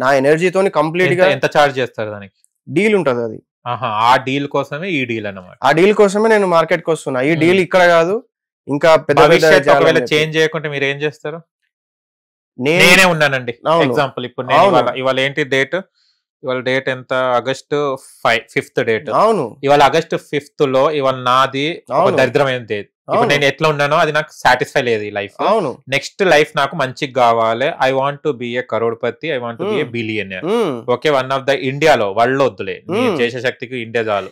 నా ఎనర్జీతో కంప్లీట్ గా. ఎంత చార్జ్ చేస్తారు దానికి? డీల్ ఉంటది అది. ఆ డీల్ కోసమే ఈ డీల్ అన్నమాట. ఆ డీల్ కోసమే నేను మార్కెట్ కి వస్తున్నా. ఈ డీల్ ఇక్కడ కాదు, ఇంకా ఒకవేళ చేంజ్ చేయకుంటే మీరు ఏం చేస్తారు? నేనే ఉన్నానండి ఎగ్జాంపుల్. ఇప్పుడు నేను ఇవాళ ఏంటి డేట్, ఇవాళ డేట్ ఎంత, August 5th డేట్. అవును, ఇవాళ August 5th లో ఇవాళ నాది దరిద్రమైన డేట్. ఇప్పుడు నేను ఎట్లా ఉన్నానో అది నాకు సాటిస్ఫై లేదు ఈ లైఫ్. అవును, నెక్స్ట్ లైఫ్ నాకు మంచిగా కావాలి. I want to be A crorepati, I want to be A billionaire. Okay, one of the ఇండియాలో, వరల్డ్ వద్దులే, చేసే శక్తికి ఇండియా చాలు.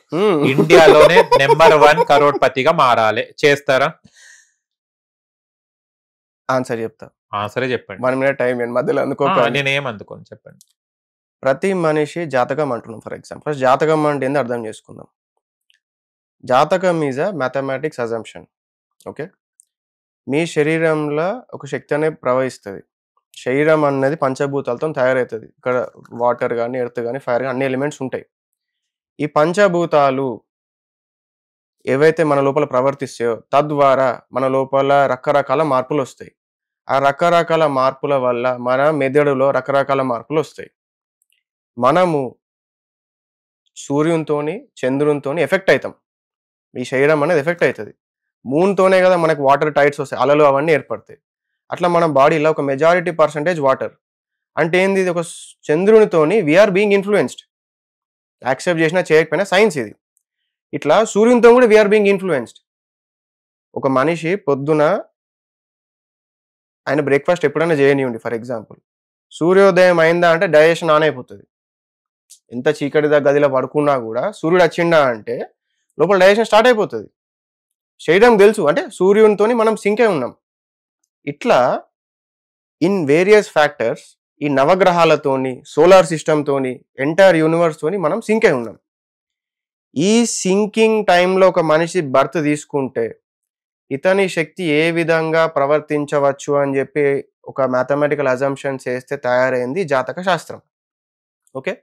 ఇండియాలోనే నెంబర్ 1 కరోడ్పతిగా మారాలి. చేస్తారా? ఆన్సర్ చెప్తా. ఆన్సరే చెప్పండి. మన మీద టైం మధ్యలో నేనేం అందుకోను, చెప్పండి. ప్రతి మనిషి జాతకం అంటున్నాం. ఫర్ ఎగ్జాంపుల్ ఫస్ట్ జాతకం అంటే ఏందో అర్థం చేసుకుందాం. జాతకం is a mathematics assumption. Okay, మీ శరీరంలో ఒక శక్తి అనేది ప్రవహిస్తుంది. శరీరం అనేది పంచభూతాలతో తయారవుతుంది. ఇక్కడ వాటర్ కానీ, ఎర్త్ కానీ, ఫైర్ కానీ అన్ని ఎలిమెంట్స్ ఉంటాయి. ఈ పంచభూతాలు ఏవైతే మన లోపల ప్రవర్తిస్తాయో తద్వారా మన లోపల రకరకాల మార్పులు వస్తాయి. ఆ రకరకాల మార్పుల వల్ల మన మెదడులో రకరకాల మార్పులు వస్తాయి. మనము సూర్యునితోని, చంద్రునితోని ఎఫెక్ట్ అవుతాం. ఈ శరీరం అనేది ఎఫెక్ట్ అవుతుంది. మూన్తోనే కదా మనకు వాటర్ టైడ్స్ వస్తాయి, అలలు అవన్నీ ఏర్పడతాయి. అట్లా మన బాడీలో ఒక మెజారిటీ పర్సంటేజ్ వాటర్. అంటే ఏంది, ఇది ఒక చంద్రునితోని వీఆర్ బీయింగ్ ఇన్ఫ్లుయెన్స్డ్. యాక్సెప్ట్ చేసినా చేయకపోయినా సైన్స్ ఇది. ఇట్లా సూర్యునితో కూడా వీఆర్ బీయింగ్ ఇన్ఫ్లుయెన్స్డ్. ఒక మనిషి పొద్దున ఆయన బ్రేక్ఫాస్ట్ ఎప్పుడైనా చేయనివ్వండి. ఫర్ ఎగ్జాంపుల్ సూర్యోదయం అయిందా అంటే డైజెషన్ ఆన్ అయిపోతుంది. ఎంత చీకటి గదిలో పడుకున్నా కూడా సూర్యుడు వచ్చిండా అంటే లోపల డైజెషన్ స్టార్ట్ అయిపోతుంది. శరీరం తెలుసు, అంటే సూర్యునితోని మనం సింకే ఉన్నాం. ఇట్లా ఇన్ వేరియస్ ఫ్యాక్టర్స్ ఈ నవగ్రహాలతోని, సోలార్ సిస్టమ్తోని, ఎంటైర్ యూనివర్స్తోని మనం సింక్ అయి ఉన్నాం. ఈ సింకింగ్ టైంలో ఒక మనిషి బర్త్ తీసుకుంటే ఇతని శక్తి ఏ విధంగా ప్రవర్తించవచ్చు అని చెప్పి ఒక మ్యాథమెటికల్ అజంప్షన్ చేస్తే తయారైంది జాతక శాస్త్రం. ఓకే,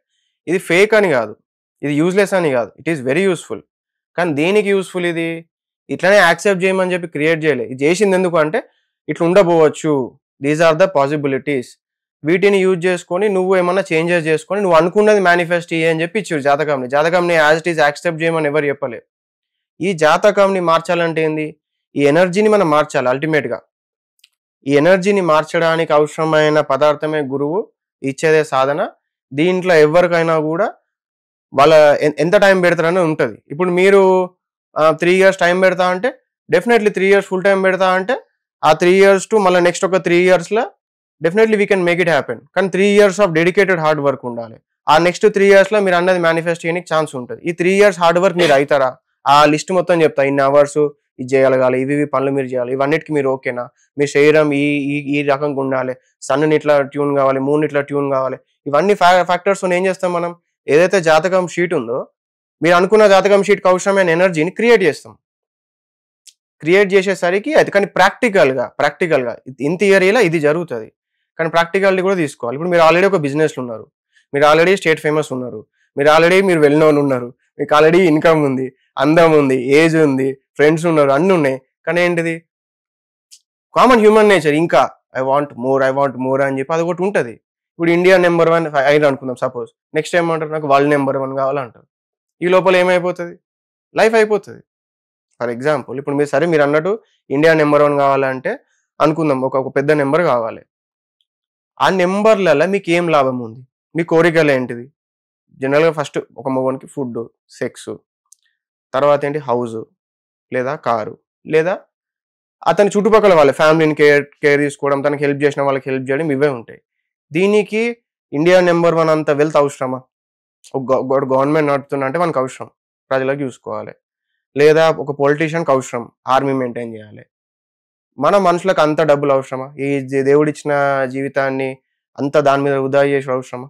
ఇది ఫేక్ అని కాదు, ఇది యూజ్లెస్ అని కాదు, ఇట్ ఈస్ వెరీ యూస్ఫుల్. కానీ దేనికి యూస్ఫుల్? ఇది ఇట్లనే యాక్సెప్ట్ చేయమని చెప్పి క్రియేట్ చేయలేదు. ఇది చేసింది ఎందుకు అంటే ఇట్లా ఉండబోవచ్చు, దీస్ ఆర్ ద పాసిబిలిటీస్. వీటిని యూజ్ చేసుకొని నువ్వు ఏమన్నా చేంజెస్ చేసుకొని నువ్వు అనుకున్నది మేనిఫెస్ట్ అని చెప్పి ఇచ్చారు జాతకంని యాజ్ ఇట్ ఈస్ యాక్సెప్ట్ చేయమని ఎవరు చెప్పలేదు. ఈ జాతకంని మార్చాలంటే ఏంది, ఈ ఎనర్జీని మనం మార్చాలి. అల్టిమేట్గా ఈ ఎనర్జీని మార్చడానికి అవసరమైన పదార్థమే గురువు ఇచ్చేదే సాధన. దీంట్లో ఎవరికైనా కూడా వాళ్ళ ఎంత టైం పెడతారని ఉంటుంది. ఇప్పుడు మీరు 3 years టైం పెడతా అంటే డెఫినెట్లీ 3 years ఫుల్ టైం పెడతా అంటే ఆ 3 years టు మళ్ళీ నెక్స్ట్ ఒక 3 yearsలో definitely we can make it happen. కానీ 3 years of dedicated hard work ఉండాలి. ఆ నెక్స్ట్ 3 yearsలో మీరు అన్నది మేనిఫెస్ట్ చేయడానికి ఛాన్స్ ఉంటుంది. ఈ 3 years హార్డ్ వర్క్ మీరు అవుతారా, ఆ లిస్ట్ మొత్తం చెప్తా, ఇన్ని అవర్స్ ఇది చేయగలగాలి, ఇవి పనులు మీరు చేయాలి, ఇవన్నిటికి మీరు ఓకేనా, మీ శరీరం ఈ రకంగా ఉండాలి, సన్ని ఇట్లా ట్యూన్ కావాలి, మూన్ ఇట్లా ట్యూన్ కావాలి, ఇవన్నీ ఫ్యాక్టర్స్ ఏం చేస్తాం మనం, ఏదైతే జాతకం షీట్ ఉందో మీరు అనుకున్న జాతకం షీట్కి అవసరమైన ఎనర్జీని క్రియేట్ చేస్తాం. క్రియేట్ చేసేసరికి అది కానీ ప్రాక్టికల్గా ఇన్ థియరీలో ఇది జరుగుతుంది, కానీ ప్రాక్టికాలిటీ కూడా తీసుకోవాలి. ఇప్పుడు మీరు ఆల్రెడీ ఒక బిజినెస్లో ఉన్నారు, మీరు ఆల్రెడీ స్టేట్ ఫేమస్ ఉన్నారు, మీరు ఆల్రెడీ మీరు వెల్ నోన్ ఉన్నారు, మీకు ఆల్రెడీ ఇన్కమ్ ఉంది, అందం ఉంది, ఏజ్ ఉంది, ఫ్రెండ్స్ ఉన్నారు, అన్నీ ఉన్నాయి. కానీ ఏంటిది కామన్ హ్యూమన్ నేచర్, ఇంకా ఐ వాంట్ మోర్ అని చెప్పి అది ఒకటి ఉంటుంది. ఇప్పుడు ఇండియా నెంబర్ 1 అయినా అనుకుందాం సపోజ్, నెక్స్ట్ ఏమంటారు నాకు వరల్డ్ నెంబర్ 1 కావాలంటారు. ఈ లోపల ఏమైపోతుంది, లైఫ్ అయిపోతుంది. ఫర్ ఎగ్జాంపుల్ ఇప్పుడు మీరు అన్నట్టు ఇండియా నెంబర్ 1 కావాలంటే అనుకుందాం ఒక పెద్ద నెంబర్ కావాలి. ఆ నెంబర్లలో మీకు ఏం లాభం ఉంది, మీ కోరికలు ఏంటిది? జనరల్గా ఫస్ట్ ఒక మగవానికి ఫుడ్, సెక్స్, తర్వాత ఏంటి హౌస్ లేదా కారు, లేదా అతని చుట్టుపక్కల వాళ్ళ ఫ్యామిలీని కేర్ తీసుకోవడం, తనకి హెల్ప్ చేసిన వాళ్ళకి హెల్ప్ చేయడం, ఇవే ఉంటాయి. దీనికి ఇండియా నెంబర్ 1 అంత వెల్త్ అవసరమా? ఒక గవర్నమెంట్ నడుపుతున్నా అంటే మనకు అవసరం, ప్రజలకు చూసుకోవాలి. లేదా ఒక పొలిటీషియన్కి అవసరం, ఆర్మీ మెయింటైన్ చేయాలి. మన మనుషులకు అంత డబ్బులు అవసరమా? ఈ దేవుడిచ్చిన జీవితాన్ని అంత దాని మీద వృధా చేసి అవసరమా?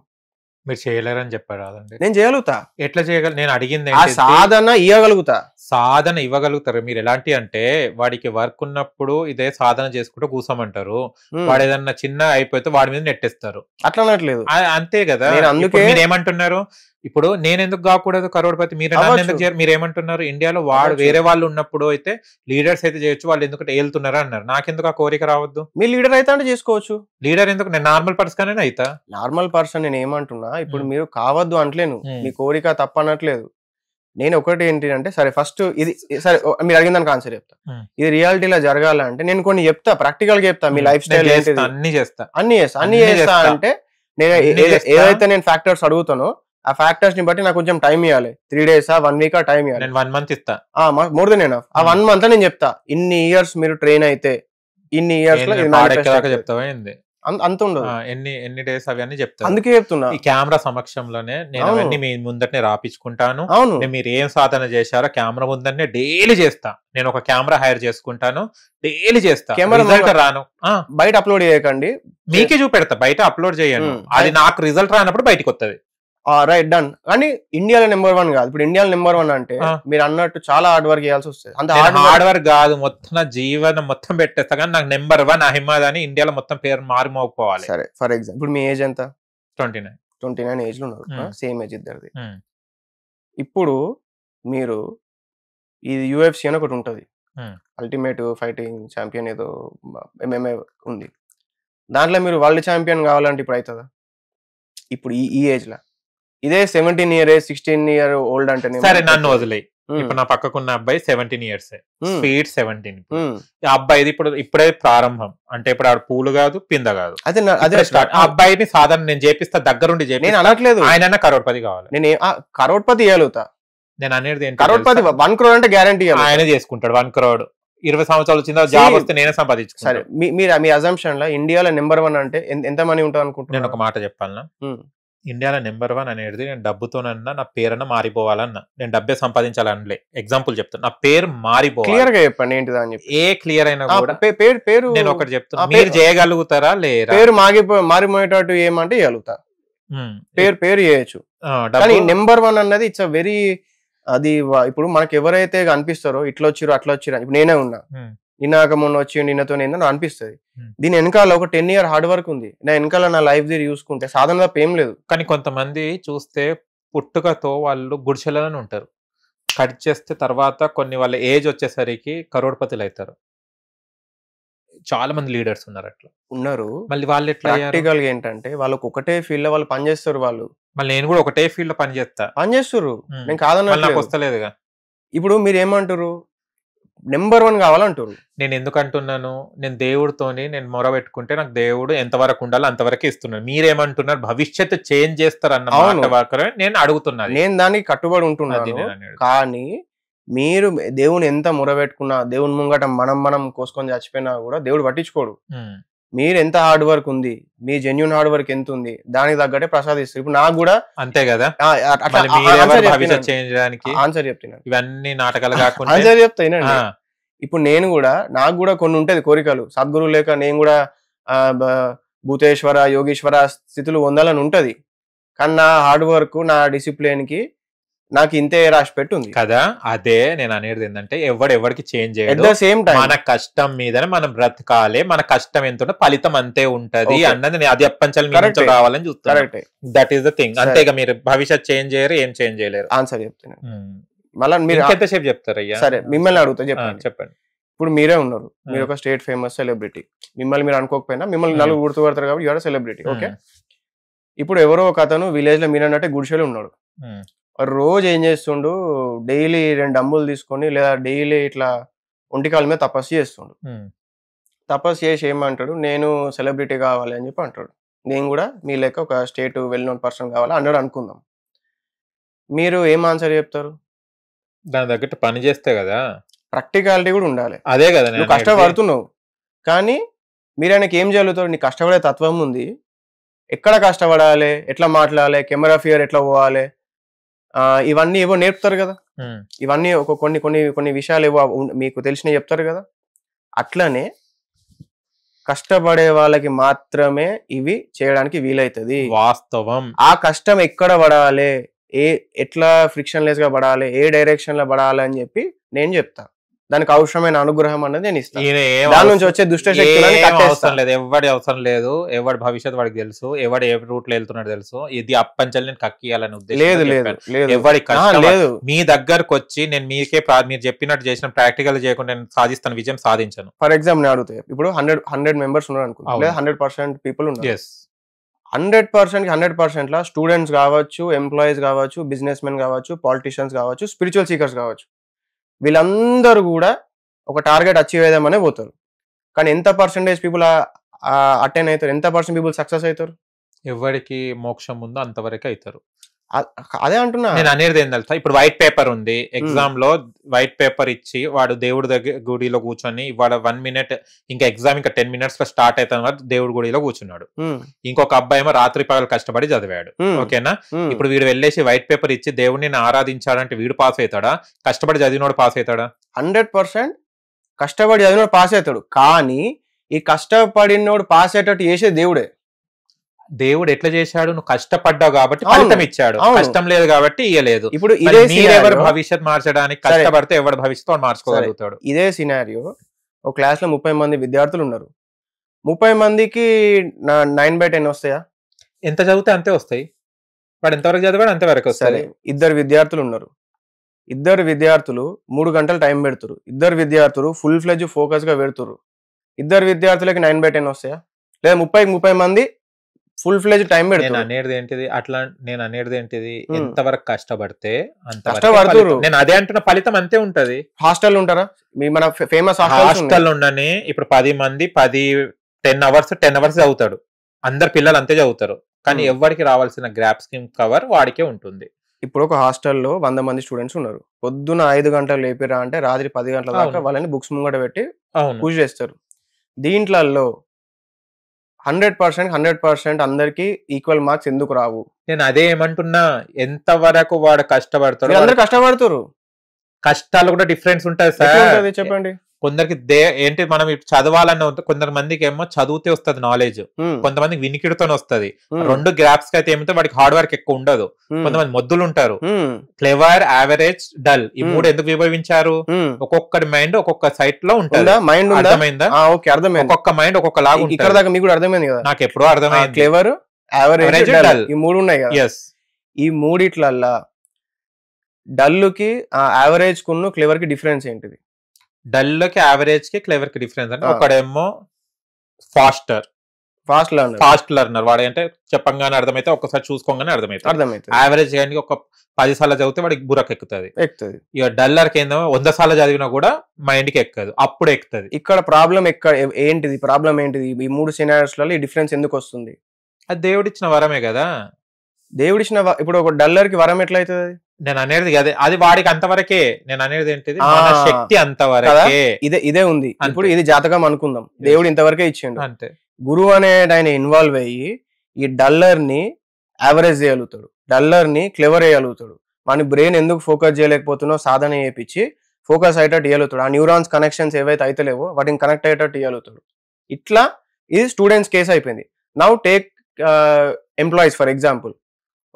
మీరు చేయలేరని చెప్పారు కాదండి, నేను చేయగలుగుతా. ఎట్లా చేయగల, నేను అడిగింది ఆ సాధన ఇవ్వగలుగుతా. సాధన ఇవ్వగలుగుతారు మీరు. ఎలాంటి అంటే వాడికి వర్క్ ఉన్నప్పుడు ఇదే సాధన చేసుకుంటూ కూసమంటారు, వాడు ఏదన్నా చిన్న అయిపోతే వాడి మీద నెట్టేస్తారు. అట్లా అనట్లేదు, అంతే కదా. అందుకే మీరు ఏమంటున్నారు, ఇప్పుడు నేను ఎందుకు కాకూడదు కరోడ్పతి, మీరు ఎందుకు చేయరు? మీరు ఏమంటున్నారు, ఇండియాలో వాడు వేరే వాళ్ళు ఉన్నప్పుడు అయితే లీడర్స్ అయితే చేయొచ్చు, వాళ్ళు ఎందుకంటే వెళ్తున్నారు అన్నారు. నాకెందుకు ఆ కోరిక రావద్దు? మీరు లీడర్ అయితే అంటే చేసుకోవచ్చు. లీడర్ ఎందుకు, నేను నార్మల్ పర్సన్ అయినా అయితా. నార్మల్ పర్సన్ నేను ఏమంటున్నా, ఇప్పుడు మీరు కావద్దు అంటలేను, మీ కోరిక తప్పనట్లేదు. నేను ఒకటి ఏంటి అంటే, సరే ఫస్ట్ ఇది సరే మీరు అడిగిన దానికి ఆన్సర్ చెప్తా. ఇది రియాలిటీలో జరగాలంటే నేను కొన్ని చెప్తా, ప్రాక్టికల్ గా చెప్తా. మీ లైఫ్ స్టైల్ అన్ని చేస్తా అంటే నేను ఏదైతే నేను ఫ్యాక్టర్స్ అడుగుతానో ఆ ఫ్యాక్టర్స్ ని బట్టి నాకు కొంచెం టైం ఇవ్వాలి. 3 days 1 week టైం ఇవ్వాలి. 1 month ఇస్తా, మోర్ దెన్ ఎనఫ్. ఆ 1 month నేను చెప్తా, ఇన్ని ఇయర్స్ మీరు ట్రైన్ అయితే ఇన్ని ఇయర్స్ లో చెప్తావా అంత ఉండదు, ఎన్ని డేస్ అవి అన్ని చెప్తాను. అందుకే చెప్తున్నా, ఈ కెమెరా సమక్షంలోనే నేను అవన్నీ మీ ముందటనే రాపించుకుంటాను. అవును, మీరు ఏం సాధన చేశారో కెమెరా ముందరనే డైలీ చేస్తా. నేను ఒక కెమెరా హైర్ చేసుకుంటాను, డైలీ చేస్తా. రిజల్ట్ రాను బయట అప్లోడ్ చేయకండి, మీకే చూపెడతా, బయట అప్లోడ్ చేయను. అది నాకు రిజల్ట్ రానప్పుడు బయటకు వస్తుంది. Right, done. కానీ ఇండియాలో నెంబర్ 1 కాదు. ఇప్పుడు ఇండియాలో నెంబర్ 1 అంటే మీరు అన్నట్టు చాలా హార్డ్ వర్క్ చేయాల్సి వస్తుంది. అంత హార్డ్ వర్క్ కాదు, మొత్తం జీవనం మొత్తం పెట్టేస్తా. కానీ నాకు నెంబర్ 1 అహిమద్ అని ఇండియాలో మొత్తం పేరు మారిమోపోవాలి. సరే ఫర్ ఎగ్జాంపుల్ ఇప్పుడు మీ ఏజ్ ఎంత? 29 ఏజ్ లో ఉన్నారు, సేమ్ ఏజ్ ఇద్దరిది. ఇప్పుడు మీరు ఇది UFC అని ఒకటి ఉంటుంది, అల్టిమేట్ ఫైటింగ్ ఛాంపియన్ ఏదో MMA ఉంది. దాంట్లో మీరు వరల్డ్ ఛాంపియన్ కావాలంటే ఇప్పుడు అవుతుందా? ఇప్పుడు ఈ ఏజ్ లో ఇదే 17 years 16 years ఓల్డ్ అంటే సరే నన్ను వదిలే. ఇప్పుడు నా పక్కకున్న అబ్బాయి 17 years, స్పీడ్ 17. అబ్బాయిది ఇప్పుడే ప్రారంభం అంటే ఇప్పుడు ఆడు పూలు కాదు పింద కాదు, అదే స్టార్ట్. ఆ అబ్బాయిని సాధారణ నేను చేపిస్తా, దగ్గరుండి నేను అనట్లేదు ఆయన కరోడ్పతి కావాలి. నేను కరోడ్పతి ఇవ్వగలుగుతా. నేను అనేది కరోడ్పతి 1 crore అంటే గ్యారంటీ ఆయన చేసుకుంటాడు. 1 crore 20 సంవత్సరాలు వచ్చిందా జాబ్ వస్తే నేనే సంపాదించుకుంటా. సరే మీ అజంప్షన్ లో ఇండియాలో నెంబర్ 1 అంటే ఎంత మనీ ఉంటుంది అనుకుంటున్నా? నేను ఒక మాట చెప్పాలన్నా, ఇండియాలో నెంబర్ 1 అనేది నేను డబ్బుతోనన్నా నా పేరన్నా మారిపోవాలన్నా, నేను డబ్బే సంపాదించాలనలే. ఎగ్జాంపుల్ చెప్తాను, నా పేరు మారిపోవాలి. క్లియర్ గా చెప్పండి ఏంటిదా అని చెప్పి. ఏ క్లియర్ అయినా కూడా పేరు నేను ఒకటి చెప్తాను, మీరు చేయగలుగుతారా లేరా? పేరు మారిపోయేటట్టు ఏమంటే చేయగలుగుతా, పేరు చేయొచ్చు. కానీ నెంబర్ 1 అన్నది ఇట్స్ అ వెరీ, అది ఇప్పుడు మనకి ఎవరైతే అనిపిస్తారో ఇట్లా వచ్చిరో అట్లా వచ్చిరా, ఇప్పుడు నేనే ఉన్నా, నిన్నాక మొన్న వచ్చి నిన్నతో ఏందో అనిపిస్తుంది. దీని వెనకాల ఒక 10 years హార్డ్ వర్క్ ఉంది. నా వెనకాల నా లైఫ్ ది చూసుకుంటే సాధన తప్ప ఏం లేదు. కానీ కొంతమంది చూస్తే పుట్టుకతో వాళ్ళు గుడిసెలలోనే ఉంటారు, కట్ చేస్తే తర్వాత కొన్ని వాళ్ళ ఏజ్ వచ్చేసరికి కరోడ్పతులు అవుతారు. చాలా మంది లీడర్స్ ఉన్నారు అట్లా. ఉన్నారు. మళ్ళీ వాళ్ళు ఎట్లా అయ్యారు? ప్రాక్టికల్ గా ఏంటంటే వాళ్ళకి ఒకటే ఫీల్డ్ లో వాళ్ళు పనిచేస్తారు. వాళ్ళు మళ్ళీ నేను కూడా ఒకటే ఫీల్డ్ లో పని చేస్తా. పనిచేస్తారు. ఉమ్. నేను మళ్ళీ నాకు కాదన్నట్లేదు. వస్తలేదుగా. ఇప్పుడు మీరు ఏమంటారు, నెంబర్ 1 కావాలంటారు. నేను ఎందుకు అంటున్నాను, నేను దేవుడితోని నేను మొర పెట్టుకుంటే నాకు దేవుడు ఎంతవరకు ఉండాలో అంతవరకే ఇస్తున్నాడు. మీరేమంటున్నారు భవిష్యత్తు చేంజ్ చేస్తారన్న అవును. మాట వరకు నేను అడుగుతున్నాను. నేను దానికి కట్టుబడి అది ఉంటున్నాను. నేను అనేది. కానీ మీరు దేవుని ఎంత మొరబెట్టుకున్నా, దేవుని ముంగట మనం కోసుకొని చచ్చిపోయినా కూడా దేవుడు పట్టించుకోడు. ఉమ్. మీరు ఎంత హార్డ్ వర్క్ ఉంది, మీ జెన్యున్ హార్డ్ వర్క్ ఎంత ఉంది, దానికి తగ్గట్టే ప్రసాదిస్తారు. ఇప్పుడు నాకు కూడా అంతే కదా. మళ్ళీ మీరెవరు భవిష్యత్ చేంజ్ చేయడానికి? ఆన్సర్ చెప్తున్నాను. ఇవన్నీ నాటకాలు కాకుండా ఆన్సర్ చెప్తానండి. ఇప్పుడు నేను కూడా, నాకు కూడా కొన్ని ఉంటది కోరికలు. సద్గురువు లేక నేను కూడా భూతేశ్వర యోగేశ్వర స్థితులు పొందాలని ఉంటది. కానీ నా హార్డ్ వర్క్, నా డిసిప్లిన్ కి నాకు ఇంతే రాసి పెట్టుంది కదా. అదే నేను అనేది ఏంటంటే ఎవరికి చేంజ్ ఎట్ చేయడు. ద సేమ్ టైం మన కష్టం మీదనే మనం బ్రతకాలి. మన కష్టం ఎంత ఉంటే ఫలితం అంతే ఉంటది Okay. అన్నది నేను అది అప్పంచాలి మీ Correct. నుంచి రావాలని చూస్తాను. Correct that is the thing. సరే. అంతేగా మీరు భవిష్యత్ చేంజ్ చేయరు, ఏం చేంజ్ చేయలేరు. ఆన్సర్ చెప్తున్నాను. మళ్ళీ మీరు ఎంతసేపు చెప్తారయ్యా? సరే మిమ్మల్ని అడుగుతా, చెప్పండి. చెప్పండి. ఇప్పుడు మీరే ఉన్నారు, మీరు ఒక స్టేట్ ఫేమస్ సెలబ్రిటీ. మిమ్మల్ని మీరు అనుకోకపోయినా మిమ్మల్ని నలుగురు గుర్తుపడతారు కాబట్టి యూఆర్ సెలబ్రిటీ. ఓకే. ఇప్పుడు ఎవరో ఒక అతను విలేజ్ లో మీరు అన్నట్టే గుడిసెలో ఉన్నాడు. రోజు ఏం చేస్తుండు, డైలీ 2 డంబులు తీసుకొని లేదా డైలీ ఇట్లా ఒంటికాల మీద తపస్సు చేస్తుండు. తపస్సు చేసి ఏమంటాడు, నేను సెలబ్రిటీ కావాలి అని చెప్పి అంటాడు. నేను కూడా మీ లెక్క ఒక స్టేట్ వెల్ నోన్ పర్సన్ కావాలి అన్నాడు అనుకుందాం. మీరు ఏం ఆన్సర్ చెప్తారు? దాని తగ్గట్టు పని చేస్తే కదా. ప్రాక్టికాలిటీ కూడా ఉండాలి. అదే కదా నువ్వు కష్టపడుతున్నావు, కానీ మీరు ఆయనకి ఏం చదువుతారు? నీ కష్టపడే తత్వం ఉంది. ఎక్కడ కష్టపడాలి, ఎట్లా మాట్లాడాలి, కెమెరా ఫియర్ ఎట్లా పోవాలి, ఇవన్నీ ఏవో నేర్పుతారు కదా. ఇవన్నీ ఒక కొన్ని విషయాలు ఏవో మీకు తెలిసినవి చెప్తారు కదా. అట్లనే కష్టపడే వాళ్ళకి మాత్రమే ఇవి చేయడానికి వీలైతుంది. వాస్తవం. ఆ కష్టం ఎక్కడ పడాలి, ఎట్లా ఫ్రిక్షన్ లెస్ గా పడాలి, ఏ డైరెక్షన్ లో పడాలి అని చెప్పి నేను చెప్తా. దానికి అవసరమైన అనుగ్రహం అన్నది నేను ఇస్తాను. దాని నుంచి వచ్చే దుష్ట శక్తులను అవసరం లేదు, ఎవడి అవసరం లేదు. ఎవడి భవిష్యత్తు వాడికి తెలుసు, ఎవడు ఏ రూట్ లో వెళ్తున్నాడు తెలుసు. ఇది అప్పంచల్ నేను కక్కియాలని ఉద్దేశం లేదు. ఎవడి లేదు. మీ దగ్గరకు వచ్చి నేను మీకే మీరు చెప్పినట్టు చేసిన ప్రాక్టికల్ చేయకుండా నేను సాధిస్తాను, విజయం సాధించను. ఫర్ ఎగ్జాంపుల్ నేను అడుగుతాయి, ఇప్పుడు 100 మెంబర్స్ ఉన్నారు అనుకో, లేదా 100% పీపుల్ ఉన్నారు. 100% లా స్టూడెంట్స్ కావచ్చు, ఎంప్లాయీస్ కావచ్చు, బిజినెస్ మెన్ కావచ్చు, పాలిటిషియన్స్ కావచ్చు, స్పిరిచువల్ సీకర్స్ కావచ్చు, వీళ్ళందరూ కూడా ఒక టార్గెట్ అచీవ్ అయ్యేదామనే పోతారు. కానీ ఎంత పర్సెంటేజ్ పీపుల్ అటెండ్ అవుతారు, ఎంత పర్సెంట్ పీపుల్ సక్సెస్ అవుతారు? ఎవరికి మోక్షం ఉందో అంతవరకు అవుతారు. అదే అంటున్నా. నేను అనేది ఏం తెలుసా, ఇప్పుడు వైట్ పేపర్ ఉంది, ఎగ్జామ్ లో వైట్ పేపర్ ఇచ్చి వాడు దేవుడి దగ్గర గుడిలో కూర్చొని ఇవాళ 1 minute ఇంకా ఎగ్జామ్ ఇంకా 10 minutes లో స్టార్ట్ అవుతాను వరకు దేవుడి గుడిలో కూర్చున్నాడు. ఇంకొక అబ్బాయి ఏమో రాత్రి పగలు కష్టపడి చదివాడు. ఓకేనా. ఇప్పుడు వీడు వెళ్ళేసి వైట్ పేపర్ ఇచ్చి దేవుడిని ఆరాధించాడంటే వీడు పాస్ అవుతాడా? కష్టపడి చదివినోడు పాస్ అవుతాడా? 100% కష్టపడి చదివినోడు పాస్ అవుతాడు. కానీ ఈ కష్టపడినోడు పాస్ అయ్యేటట్టు చేసే దేవుడే. దేవుడు ఎట్లా చేశాడు? నువ్వు కష్టపడ్డావు కాబట్టి ఫలితం ఇచ్చాడు, కష్టం లేదు కాబట్టి ఇయ్యలేదు. ఇప్పుడు ఎవరు భవిష్యత్ మార్చడానికి కష్టపడితే ఎవరు భవిష్యత్తు మార్చుకోగలుగుతాడు. ఇదే సినారియో ఒక క్లాస్ లో 30 మంది విద్యార్థులు ఉన్నారు. 30 మందికి 9/10 వస్తాయా? ఎంత చదివితే అంతే వస్తాయి. వాడు ఎంతవరకు చదివాడు అంతవరకు వస్తాయి. 2 విద్యార్థులు ఉన్నారు. 2 విద్యార్థులు 3 గంటలు టైం పెడుతురు. 2 విద్యార్థులు ఫుల్ ఫ్లెడ్జ్ ఫోకస్ గా పెడుతురు. 2 విద్యార్థులకి 9/10 వస్తాయా? లేదా 30 మంది ఫుల్ ఫ్లెజ్ టైం పెడతారు. నేను అనేది ఏంటిది, ఎంతవరకు కష్టపడితే కష్టపడుతురు. నేను అదే అంటున్న ఫలితం అంతే ఉంటది. హాస్టల్ ఉంటారా? మన ఫేమస్ హాస్టల్ ఉండని ఇప్పుడు 10 మంది 10 hours చదువుతాడు. అందరు పిల్లలు అంతే చదువుతారు. కానీ ఎవరికి రావాల్సిన గ్రాప్ స్కీమ్ కవర్ వాడికే ఉంటుంది. ఇప్పుడు ఒక హాస్టల్లో 100 మంది స్టూడెంట్స్ ఉన్నారు. పొద్దున 5 గంటలు లేపిరా అంటే రాత్రి 10 గంటల దాకా వాళ్ళని బుక్స్ ముంగట పెట్టి పూజ చేస్తారు. దీంట్లలో 100% అందరికి ఈక్వల్ మార్క్స్ ఎందుకు రావు? నేను అదే ఏమంటున్నా, ఎంత వరకు వాడు కష్టపడతాడు. అందరు కష్టపడుతారు. కష్టాలు కూడా డిఫరెన్స్ ఉంటాయి సార్. చెప్పండి. కొందరికి ఏంటి, మనం చదవాలన్న కొందరు మందికి ఏమో చదివితే వస్తుంది నాలెడ్జ్, కొంతమందికి వినికిడితో వస్తుంది. 2 గ్రాప్స్ అయితే ఏమిటో వాడికి హార్డ్ వర్క్ ఎక్కువ ఉండదు. కొంతమంది మొద్దులు ఉంటారు, క్లెవర్, యావరేజ్, డల్. ఈ 3 ఎందుకు విభజించారు? ఒక్కొక్కటి మైండ్ ఒక్కొక్క సైట్ లో ఉంటుంది. అర్థమైందా? ఒక్కొక్క మైండ్ ఒక్కొక్క లాగా ఉంటుంది. మీకు అర్థమైంది కదా? నాకు ఎప్పుడో అర్థమైంది. క్లెవర్, యావరేజ్, డల్, ఈ 3 ఉన్నాయి కదా. ఈ 3 డల్ కి, యావరేజ్ కును క్లెవర్ కి డిఫరెన్స్ ఏంటిది? డల్ కి యావరేజ్ కి క్లెవర్ కి డిఫరెన్స్ అంటే ఒకడేమో ఫాస్ట్ లెర్నర్ వాడు అంటే చెప్పంగానే అర్థమైతే ఒక్కసారి చూసుకోగానే అర్థమైతే యావరేజ్ కానీ ఒక 10 సార్లు చదివితే వాడికి బుర్రకు ఎక్కుతుంది. ఇక డల్లర్ కి ఏందో 100 సార్లు చదివినా కూడా మైండ్ కి ఎక్కదు, అప్పుడు ఎక్కుతుంది. ఇక్కడ ప్రాబ్లం ఏంటిది ఈ 3 సినారియోస్లలో ఈ డిఫరెన్స్ ఎందుకు వస్తుంది? అది దేవుడిచ్చిన వరమే కదా. దేవుడిచ్చిన ఇప్పుడు ఒక డల్లర్ కి వరం ఎట్లయితుంది? నేను అనేది అదే, అది వాడికి అంతవరకే. నేను అనేది ఏంటిది, మన శక్తి అంతవరకే. ఇదే ఉంది. ఇప్పుడు ఇది జాతకం అనుకుందాం, దేవుడు ఇంతవరకే ఇచ్చిండు అంతే. గురువు అనే ఆయన ఇన్వాల్వ్ అయ్యి ఈ డల్లర్ ని యావరేజ్ చేయగలుగుతాడు, డల్లర్ ని క్లెవర్ చేయగలుగుతాడు. మన బ్రెయిన్ ఎందుకు ఫోకస్ చేయలేకపోతున్నో సాధన చేయించి ఫోకస్ అయ్యేటట్టు ఇవ్వగలుగుతాడు. ఆ న్యూరాన్స్ కనెక్షన్స్ ఏవైతే అయితలేవో వాటిని కనెక్ట్ అయ్యేటట్టు ఇవ్వగలుగుతాడు. ఇట్లా ఇది స్టూడెంట్స్ కేసు అయిపోయింది. Now take employees for example.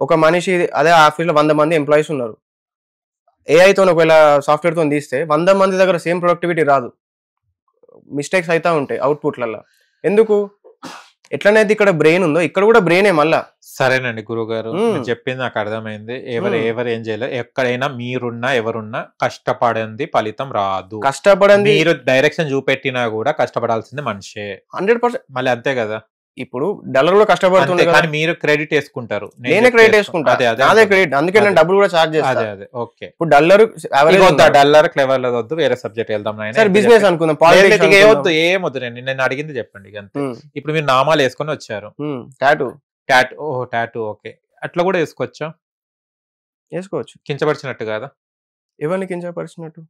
ఒక మనిషి అదే ఆఫీస్ లో 100 మంది ఎంప్లాయీస్ ఉన్నారు. ఏఐతో ఒకవేళ సాఫ్ట్వేర్ తో తీస్తే 100 మంది దగ్గర సేమ్ ప్రొడక్టివిటీ రాదు, మిస్టేక్స్ అయితే ఉంటాయి అవుట్పుట్లలో. ఎందుకు? ఎట్లనైతే ఇక్కడ బ్రెయిన్ ఉందో ఇక్కడ కూడా బ్రెయినే మళ్ళా. సరేనండి గురుగారు, చెప్పింది నాకు అర్థమైంది. ఎవరు ఏం చేయలేదు. ఎక్కడైనా మీరున్నా ఎవరున్నా కష్టపడింది ఫలితం రాదు. కష్టపడింది మీరు డైరెక్షన్ చూపెట్టినా కూడా కష్టపడాల్సింది మనిషే 100%. మళ్ళీ అంతే కదా. ఇప్పుడు డల్లర్ కూడా కష్టపడుతుంది కానీ మీరు క్రెడిట్ వేసుకుంటారు, నేనే క్రెడిట్ వేసుకుంటా, అదే క్రెడిట్. అందుకే నేను డబ్బులు కూడా చార్జ్ చేస్తాను. అదే ఓకే. ఇప్పుడు డల్లర్ క్లెవర్ వద్దు, వేరే సబ్జెక్ట్ వెళ్దాం. బిజినెస్ అనుకుందాం, ఏవద్దు, ఏమొద్దు. నేను అడిగింది చెప్పండి అంతే. ఇప్పుడు మీరు నామాలు వేసుకొని వచ్చారు, టాటూ ఓకే, అట్లా కూడా వేసుకోవచ్చు. కించపరిచినట్టు కాదా? ఎవరిని కించపరిచినట్టు?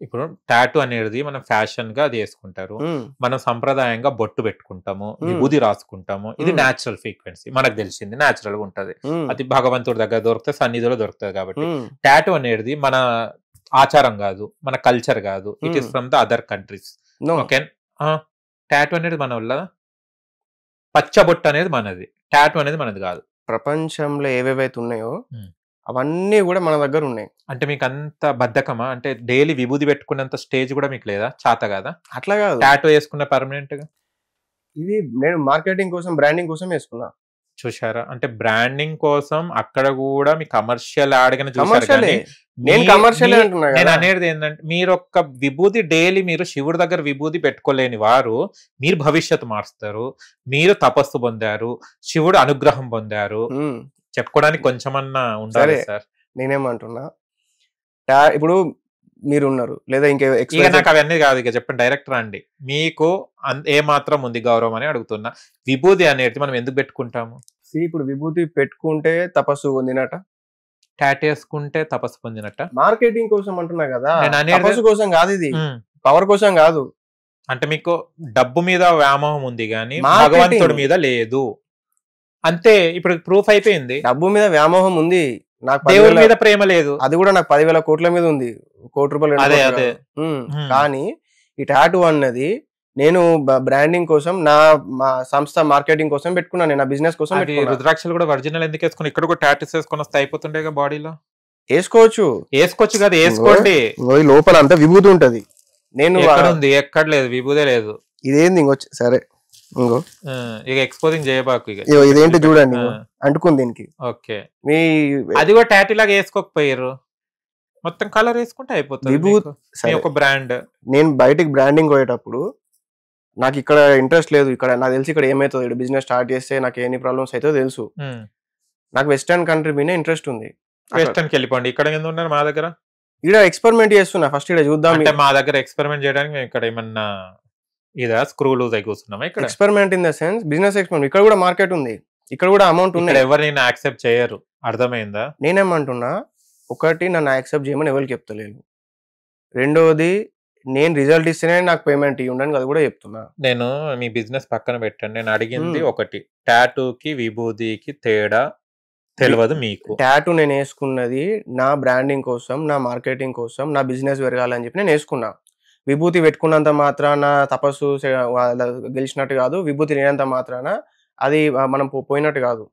ఇప్పుడు టాటూ అనేది మనం ఫ్యాషన్ గా అది వేసుకుంటారు, మనం సంప్రదాయంగా బొట్టు పెట్టుకుంటాము, విభూది రాసుకుంటాము. ఇది న్యాచురల్ ఫ్రీక్వెన్సీ, మనకు తెలిసింది న్యాచురల్ గా ఉంటది. అది భగవంతుడి దగ్గర దొరుకుతుంది, సన్నిధిలో దొరుకుతుంది. కాబట్టి టాటూ అనేది మన ఆచారం కాదు, మన కల్చర్ కాదు. It is from the other countries. Okay, tattoo అనేది మన వల్ల, పచ్చబొట్టు అనేది మనది, టాటూ అనేది మనది కాదు. ప్రపంచంలో ఏవేవైతే ఉన్నాయో అవన్నీ కూడా మన దగ్గర ఉన్నాయి. అంటే మీకు అంత బద్ధకమా? అంటే డైలీ విభూది పెట్టుకున్నంత స్టేజ్ కూడా మీకు లేదా? చాత కదా? అట్లా కాదు, టాటూ వేసుకున్న పర్మనెంట్ గా. ఇది నేను మార్కెటింగ్ కోసం, బ్రాండింగ్ కోసం వేసుకున్నా. చూసారా? అంటే బ్రాండింగ్ కోసం అక్కడ కూడా మీ కమర్షియల్ యాడ్గానే చూసారు. నేను అనేది ఏంటంటే, మీరు ఒక్క విభూది డైలీ మీరు శివుడి దగ్గర విభూది పెట్టుకోలేని వారు మీరు భవిష్యత్తు మారుస్తారు. మీరు తపస్సు పొందారు, శివుడు అనుగ్రహం పొందారు, చెప్పుకోవడానికి కొంచెమన్నా ఉండాలి సార్. నేనేమంటున్నా, ఇప్పుడు మీరు ఉన్నారు లేదా ఇంకా నాకు అవన్నీ కాదు, ఇక చెప్పండి డైరెక్టర్ అండి. మీకు ఏ మాత్రం ఉంది గౌరవం అని అడుగుతున్నా. విభూది అనేది మనం ఎందుకు పెట్టుకుంటాము? ఇప్పుడు విభూతి పెట్టుకుంటే తపస్సు పొందినట, టాటూ వేసుకుంటే తపస్సు పొందినట్ట. మార్కెటింగ్ కోసం అంటున్నా కదా, తపస్సు కోసం కాదు, ఇది పవర్ కోసం కాదు. అంటే మీకు డబ్బు మీద వ్యామోహం ఉంది కానీ భగవంతుడి మీద లేదు అంతే. ఇప్పుడు ప్రూఫ్ అయిపోయింది. డబ్బు మీద వ్యామోహం ఉంది, నాకు దేవుడి మీద ప్రేమ లేదు. అది కూడా నాకు 10,000 కోట్ల మీద ఉంది, ₹1,00,00,000. అదే కానీ ఈ టాటూ అన్నది నేను బ్రాండింగ్ కోసం, మా సంస్థ మార్కెటింగ్ కోసం పెట్టుకున్నాను, నేను నా బిజినెస్ కోసం. రుద్రాక్షలు కూడా ఒరిజినల్ ఎందుకు వేసుకుని, ఇక్కడ కూడా టాటూస్ వేసుకొని వస్తే అయిపోతుండే బాడీలో. వేసుకోవచ్చు కదా, వేసుకోండి. లోపల అంతా విభూతి ఉంటది. నేను ఎక్కడ లేదు, విభూదే లేదు. ఇదేంది ఇంకొచ్చి సరే ఇంకో ఇక ఎక్స్పోజింగ్ చేయబాకు. ఇక ఇదేంటి చూడండి, అంటుకుంది దీనికి. ఓకే, అది కూడా టాటూ లాగా వేసుకోకపోయారు, మొత్తం కలర్ వేసుకుంటే అయిపోతుంది. ఒక బ్రాండ్. నేను బయటికి బ్రాండింగ్ పోయేటప్పుడు నాకు ఇక్కడ ఇంట్రెస్ట్ లేదు. ఇక్కడ నాకు తెలిసి ఇక్కడ ఏమవుతుంది, బిజినెస్ స్టార్ట్ చేస్తే నాకు ఎన్ని ప్రాబ్లమ్స్ అవుతుందో తెలుసు. నాకు వెస్టర్న్ కంట్రీ మీద ఇంట్రెస్ట్ ఉంది. వెస్టర్న్ కి వెళ్ళిపోండి. ఇక్కడ ఎందుకు ఉన్నారు? మా దగ్గర ఇక్కడ ఎక్స్పెరిమెంట్ చేస్తున్నా, ఫస్ట్ ఇక్కడ చూద్దాం. అంటే మా దగ్గర ఎక్స్పెరిమెంట్ చేయడానికి మేము ఇక్కడ ఏమన్నా ఇదా స్క్రూ లూజ్ అయి కూర్చున్నామా? ఇక్కడ experiment in the sense business experiment. ఇక్కడ కూడా మార్కెట్ ఉంది, ఇక్కడ కూడా అమౌంట్ ఉంది. ఎవరిని యాక్సెప్ట్ చేయరు, అర్థమైందా? నేనేమంటున్నా, ఒకటి నన్ను యాక్సెప్ట్ చేయమని ఎవరికి చెప్తలేను. రెండోది, నేను రిజల్ట్ ఇస్తేనే నాకు పేమెంట్ ఇవ్వండి, అది కూడా చెప్తున్నా. నేను మీ బిజినెస్ పక్కన పెట్టండి, నేను అడిగింది ఒకటి, టాటూకి విభూదికి తేడా తెలియదు మీకు. టాటూ నేను వేసుకున్నది నా బ్రాండింగ్ కోసం, నా మార్కెటింగ్ కోసం, నా బిజినెస్ పెరగాలని చెప్పి నేను వేసుకున్నా. విభూతి పెట్టుకున్నంత మాత్రాన తపస్సు గెలిచినట్టు కాదు, విభూతి లేనంత మాత్రాన అది మనం పోయినట్టు కాదు.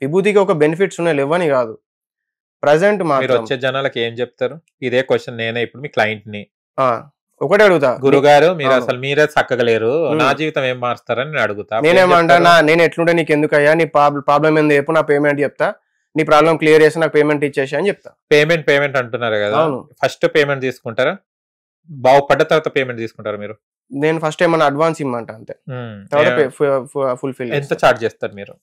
విభూతికి ఒక బెనిఫిట్స్ ఉన్నాయి, లేవని కాదు. ప్రజెంట్ మీరు వచ్చే జనాలకి ఏం చెప్తారు? ఇదే క్వశ్చన్ నేనే ఇప్పుడు మీ క్లయింట్ ని ఒకటే అడుగుతా, గురుగారు మీరు అసలు మీరే చక్కగలేరు, నా జీవితం ఏం మారుస్తారని నేను అడుగుతా. నేనేమంటా, నేను ఎట్లుంటే నీకు ఎందుకయ్యా, నీ ప్రాబ్లం ఏంది చెప్పు, నా పేమెంట్ చెప్తా, నీ ప్రాబ్లం క్లియర్ చేసి నాకు పేమెంట్ ఇచ్చేసి అని చెప్తా. పేమెంట్ అంటున్నారు కదా, ఫస్ట్ పేమెంట్ తీసుకుంటారా? బాగుపడ్డ తర్వాత పేమెంట్ తీసుకుంటారు మీరు? నేను ఫస్ట్ ఏమన్నా అడ్వాన్స్ ఇమ్మంట అంతే, ఉమ్. తర్వాత ఫుల్ఫిల్ ఎంత చార్జ్ చేస్తారు మీరు?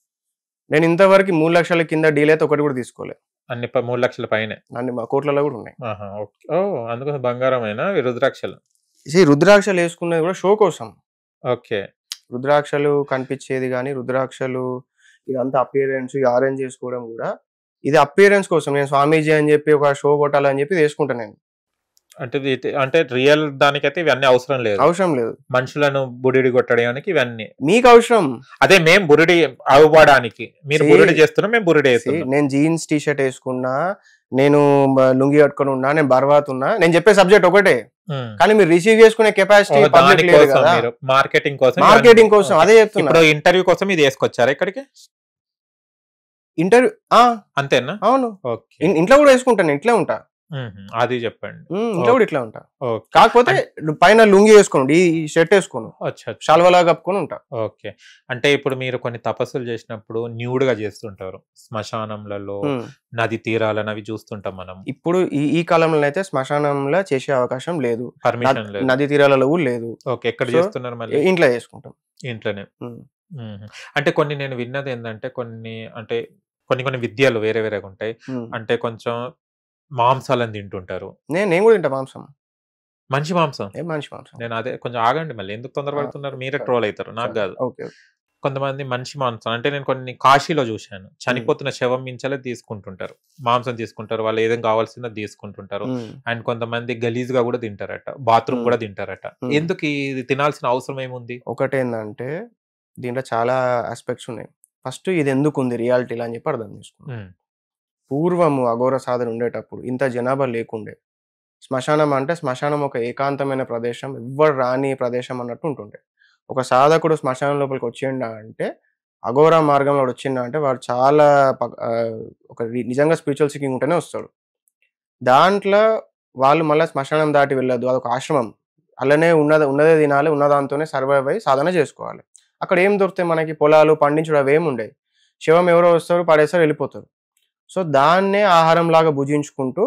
నేను ఇంతవరకు 3 లక్షల కింద డీల్ అయితే ఒకటి కూడా తీసుకోలేదు. అన్ని 3 లక్షల పైనే? అన్ని మా కోట్లలో కూడా ఉన్నాయి. ఓకే. ఓ, అందుకోసం బంగారమైన రుద్రాక్షలు? రుద్రాక్షలు వేసుకునేది కూడా షో కోసం. ఓకే. రుద్రాక్షలు కనిపించేది కానీ, రుద్రాక్షలు ఇదంతా అపియరెన్స్, ఆరెంజ్ చేసుకోవడం కూడా ఇది అపియరెన్స్ కోసం. నేను స్వామీజీ అని చెప్పి ఒక షో కొట్టాలని చెప్పి వేసుకుంటాను నేను. అంటే రియల్ దానికైతే ఇవన్నీ అవసరం లేదు. మనుషులను బురిడి కొట్టడానికి ఇవన్నీ మీకు అవసరం. అదే మేము బురిడి అవ్వడానికి మీరు బురిడి చేస్తున్నాం, మేము బురిడి వేస్తున్నాం. నేను జీన్స్ టీ షర్ట్ వేసుకున్నా, నేను లుంగి కట్టుకుని ఉన్నా, నేను బర్వాత్ ఉన్నా, నేను చెప్పే సబ్జెక్ట్ ఒకటే. కానీ మీరు రిసీవ్ చేసుకునే కెపాసిటీ మార్కెటింగ్ కోసం అదే చెప్తున్నా. ఇప్పుడు ఇంటర్వ్యూ కోసం ఇది వేసుకొచ్చారా ఇక్కడికి? ఇంటర్వ్యూ అంతేనా? అవును. ఇంట్లో కూడా వేసుకుంటాను, ఇట్లా ఉంటా. అది చెప్పండి. ఇంట్లో కూడా ఇట్లా ఉంటా, కాకపోతే పైన లుంగి వేసుకోండి, ఈ షర్ట్ వేసుకోను, షాల్వాలా కప్పుకొని ఉంటా. ఓకే. అంటే ఇప్పుడు మీరు కొన్ని తపస్సులు చేసినప్పుడు న్యూడ్ గా చేస్తుంటారు, శ్మశానంలలో, నది తీరాలని అవి చూస్తుంటాం మనం. ఇప్పుడు ఈ కాలంలో అయితే శ్మశానంలో చేసే అవకాశం లేదు, పర్మిషన్ లేదు, నది తీరాలలో లేదు. ఓకే. ఎక్కడ చేస్తున్నారు మళ్ళీ? ఇంట్లో చేసుకుంటాం. ఇంట్లోనే. అంటే కొన్ని నేను విన్నది ఏంటంటే కొన్ని విద్యలు వేరే వేరేగా ఉంటాయి. అంటే కొంచెం మాంసాలను తింటుంటారు. నేను కూడా తింటా మాంసం. మంచి మాంసం? మంచి మాంసం. నేను అదే కొంచెం ఆగండి, మళ్ళీ ఎందుకు తొందరపడుతున్నారు? మీరే ట్రోల్ అవుతారు, నాకు కాదు. కొంతమంది మంచి మాంసం అంటే నేను కొన్ని కాశీలో చూశాను, చనిపోతున్న శవం మించలే తీసుకుంటుంటారు, మాంసం తీసుకుంటారు, వాళ్ళు ఏదైనా కావాల్సిందో తీసుకుంటుంటారు. అండ్ కొంతమంది గలీజ్ గా కూడా తింటారట, బాత్రూమ్ కూడా తింటారట. ఎందుకు ఇది తినాల్సిన అవసరం ఏముంది? ఒకటేందంటే దీంట్లో చాలా ఆస్పెక్ట్స్ ఉన్నాయి. ఫస్ట్ ఇది ఎందుకు ఉంది రియాలిటీలో అని చెప్పి అర్థం చేసుకున్నాం. పూర్వము అఘోర సాధన ఉండేటప్పుడు ఇంత జనాభా లేకుండే. శ్మశానం అంటే శ్మశానం ఒక ఏకాంతమైన ప్రదేశం, ఎవ్వరు రాని ప్రదేశం అన్నట్టు ఉంటుండే. ఒక సాధకుడు శ్మశానం లోపలికి వచ్చిండా అంటే, అఘోర మార్గంలో వచ్చిండా అంటే వాడు చాలా ఒక నిజంగా స్పిరిచువల్ సీకింగ్ ఉంటేనే వస్తాడు. దాంట్లో వాళ్ళు మళ్ళీ శ్మశానం దాటి వెళ్ళదు, అదొక ఆశ్రమం. అలానే ఉన్నదే తినాలి, ఉన్న దాంతోనే సర్వైవ్ అయ్యి సాధన చేసుకోవాలి. అక్కడ ఏం దొరుకుతాయి మనకి? పొలాలు పండించడం అవేం ఉండేవి. శివం ఎవరో వస్తారు, పడేస్తారు, వెళ్ళిపోతారు. సో దాన్నే ఆహారం లాగా భుజించుకుంటూ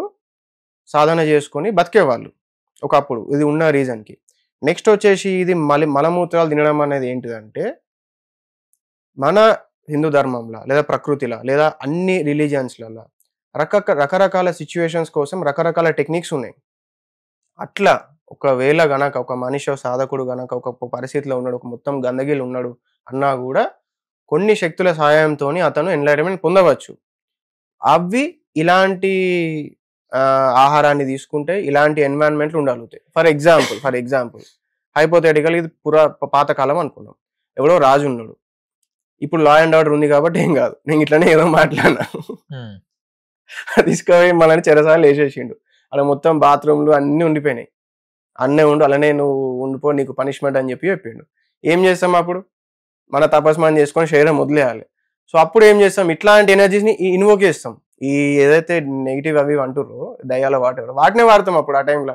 సాధన చేసుకొని బతికేవాళ్ళు ఒకప్పుడు, ఇది ఉన్న రీజన్కి. నెక్స్ట్ వచ్చేసి ఇది మలమూత్రాలు తినడం అనేది ఏంటిదంటే, మన హిందూ ధర్మంలో లేదా ప్రకృతిలో లేదా అన్ని రిలీజియన్స్లలో రకరకాల సిచ్యువేషన్స్ కోసం రకరకాల టెక్నిక్స్ ఉన్నాయి. అట్లా ఒకవేళ గనక ఒక మనిషి సాధకుడు గనక ఒక పరిస్థితిలో ఉన్నాడు, ఒక మొత్తం గందగిలు ఉన్నాడు అన్నా కూడా కొన్ని శక్తుల సహాయంతో అతను ఎన్లైట్మెంట్ పొందవచ్చు. అవి ఇలాంటి ఆహారాన్ని తీసుకుంటే ఇలాంటి ఎన్వైరన్మెంట్లు ఉండగలుగుతాయి. ఫర్ ఎగ్జాంపుల్ హైపోథెటికల్ ఇది పాతకాలం అనుకున్నాం, ఎవడో రాజు ఉన్నాడు, ఇప్పుడు లా అండ్ ఆర్డర్ ఉంది కాబట్టి ఏం కాదు, నేను ఇట్లనే ఏదో మాట్లాడినా, తీసుకుపోయి మనని చెరసాలు వేసేసిండు, అలా మొత్తం బాత్రూమ్లు అన్నీ ఉండిపోయినాయి, అన్నీ అలానే నువ్వు ఉండిపో, నీకు పనిష్మెంట్ అని చెప్పిండు. ఏం చేస్తాం అప్పుడు? మన తపస్మానం చేసుకొని శరీరం వదిలేయాలి. సో అప్పుడు ఏం చేస్తాం? ఇట్లాంటి ఎనర్జీస్ని ఇన్వోక్ చేస్తాం. ఈ ఏదైతే నెగిటివ్ అవి అంటుర్రో దయ్యాల వాటినే వాడతాం. అప్పుడు ఆ టైంలో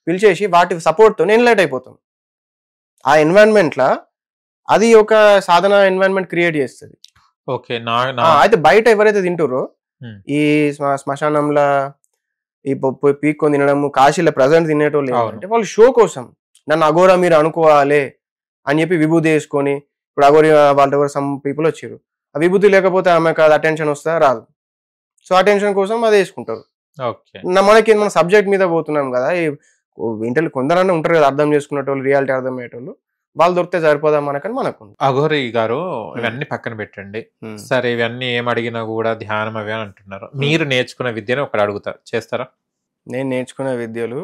పిలిచేసి వాటి సపోర్ట్తో ఎన్లైట్ అయిపోతాం. ఆ ఎన్వైరన్మెంట్లో అది ఒక సాధన ఎన్వైరన్మెంట్ క్రియేట్ చేస్తుంది. ఓకే. అయితే బయట ఎవరైతే తింటుర్రో ఈ శ్మశానంలో ఈ పీక్కొని తినడం, కాశీలో ప్రజెంట్ తినేటోళ్ళు ఏంటంటే వాళ్ళు షో కోసం నన్ను అఘోరా మీరు అనుకోవాలి అని చెప్పి విభూతి వేసుకొని, ఇప్పుడు అఘోరి వాళ్ళ ఎవరు సమ్ పీపుల్ వచ్చారు, ఆ విభూతి లేకపోతే ఆమెకు అది అటెన్షన్ వస్తా రాదు. సో అటెన్షన్ కోసం అది వేసుకుంటారు. మనకి మన సబ్జెక్ట్ మీద పోతున్నాం కదా, ఇంటర్లో కొందరన్నా ఉంటారు కదా అర్థం చేసుకునేటోళ్ళు, రియాలిటీ అర్థమయ్యేటోళ్ళు, వాళ్ళు దొరికితే సరిపోదా మనకని మనకు. అఘోరి గారు ఇవన్నీ పక్కన పెట్టండి, సరే ఇవన్నీ ఏం అడిగినా కూడా ధ్యానం అవి అని అంటున్నారు. మీరు నేర్చుకున్న విద్యను ఒకటి అడుగుతారు, చేస్తారా? నేను నేర్చుకున్న విద్యలు,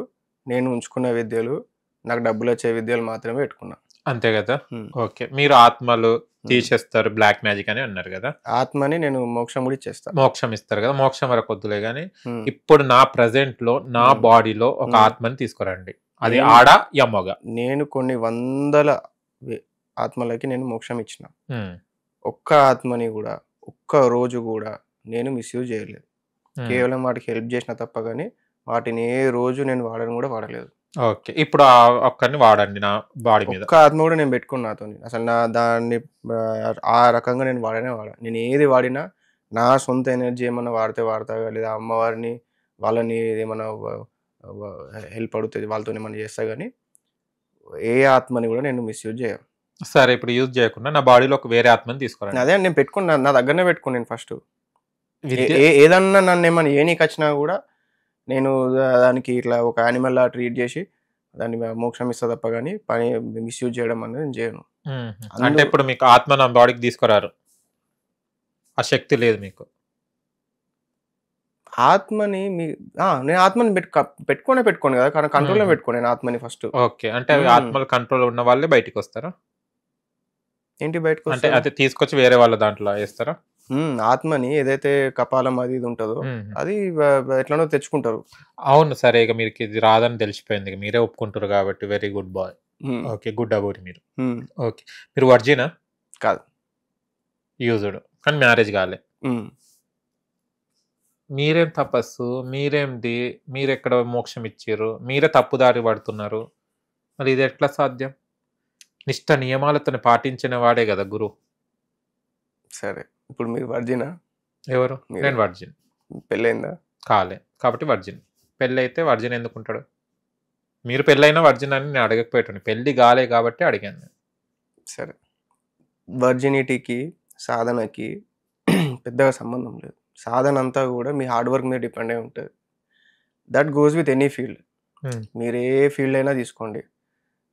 నేను ఉంచుకున్న విద్యలు, నాకు డబ్బులు వచ్చే విద్యలు మాత్రమే పెట్టుకున్నా. అంతే కదా? ఓకే. మీరు ఆత్మలు తీసేస్తారు, బ్లాక్ మ్యాజిక్ అని అన్నారు కదా. ఆత్మని నేను మోక్షం కూడా ఇచ్చేస్తాను. మోక్షం ఇస్తారు కదా, మోక్షం వరకు వద్దులే గానీ ఇప్పుడు నా ప్రెసెంట్ లో నా బాడీలో ఒక ఆత్మని తీసుకురండి, అది ఆడ యమ్మగా. నేను కొన్ని వందల ఆత్మలకి నేను మోక్షం ఇచ్చిన, ఒక్క ఆత్మని కూడా ఒక్క రోజు కూడా నేను మిస్యూజ్ చేయలేదు. కేవలం వాటికి హెల్ప్ చేసిన తప్ప కానీ వాటిని ఏ రోజు నేను వాడని కూడా వాడలేదు. ఓకే. ఇప్పుడు ఒక్కరిని వాడండి నా బాడీ మీద. ఒక్క ఆత్మ కూడా నేను పెట్టుకున్నా నాతో, అసలు నా దాన్ని ఆ రకంగా నేను వాడా. నేను ఏది వాడినా నా సొంత ఎనర్జీ ఏమన్నా వాడతా, లేదా అమ్మవారిని వాళ్ళని ఏమన్నా హెల్ప్ అడుగుతుంది, వాళ్ళతో ఏమైనా చేస్తా కానీ ఏ ఆత్మని కూడా నేను మిస్యూజ్ చేయను. సరే ఇప్పుడు యూజ్ చేయకుండా నా బాడీలో ఒక వేరే ఆత్మని తీసుకురండి. అదే నేను పెట్టుకున్నా, నా దగ్గరనే పెట్టుకుని నేను ఫస్ట్ విద్య ఏదన్నా నన్ను ఏమన్నా ఏ నీకు వచ్చినా కూడా నేను దానికి ఇట్లా ఒక యానిమల్ లా ట్రీట్ చేసి దాన్ని మోక్షం ఇస్తా తప్ప కానీ పని మిస్యూజ్ చేయడం అనేది నేను చేయను. అంటే ఇప్పుడు మీకు ఆత్మ నా బాడీకి తీసుకురారు, ఆ శక్తి లేదు మీకు. ఆత్మని నేను ఆత్మని పెట్టుకోను కదా, కానీ కంట్రోల్లో పెట్టుకోను నేను ఆత్మని ఫస్ట్. ఓకే, అంటే అవి ఆత్మల కంట్రోల్ ఉన్న వాళ్ళే బయటికి వస్తారా? ఏంటి బయటకు అంటే అది తీసుకొచ్చి వేరే వాళ్ళ దాంట్లో వేస్తారా? ఆత్మని ఏదైతే కపాలం అది ఇది ఉంటుందో అది ఎట్లనో తెచ్చుకుంటారు. అవును, సరే ఇక మీరు ఇది రాదని తెలిసిపోయింది, ఇక మీరే ఒప్పుకుంటారు కాబట్టి very good boy. Okay, good about మీరు. ఓకే, మీరు వర్జినా? కాదు, యూజ్డ్, కానీ మ్యారేజ్ కాలే. మీరేం తపస్సు, మీరేంది, మీరెక్కడ మోక్షం ఇచ్చారు, మీరే తప్పుదారి పడుతున్నారు, మరి ఇది ఎట్లా సాధ్యం? నిష్ట నియమాలతో పాటించిన వాడే కదా గురు. సరే, ఇప్పుడు మీరు వర్జినా? ఎవరు? నేను వర్జిన్. పెళ్ళైందా? కాలే, కాబట్టి వర్జిన్. పెళ్ళి అయితే వర్జిన్ ఎందుకుంటాడు? మీరు పెళ్ళైనా వర్జిన్ అని నేను అడగకపోయాను, పెళ్ళి కాలే కాబట్టి అడిగాను. సరే, వర్జినిటీకి సాధనకి పెద్దగా సంబంధం లేదు. సాధన అంతా కూడా మీ హార్డ్ వర్క్ మీద డిపెండ్ అయి ఉంటుంది. That goes with any field. మీరు ఏ ఫీల్డ్ అయినా తీసుకోండి,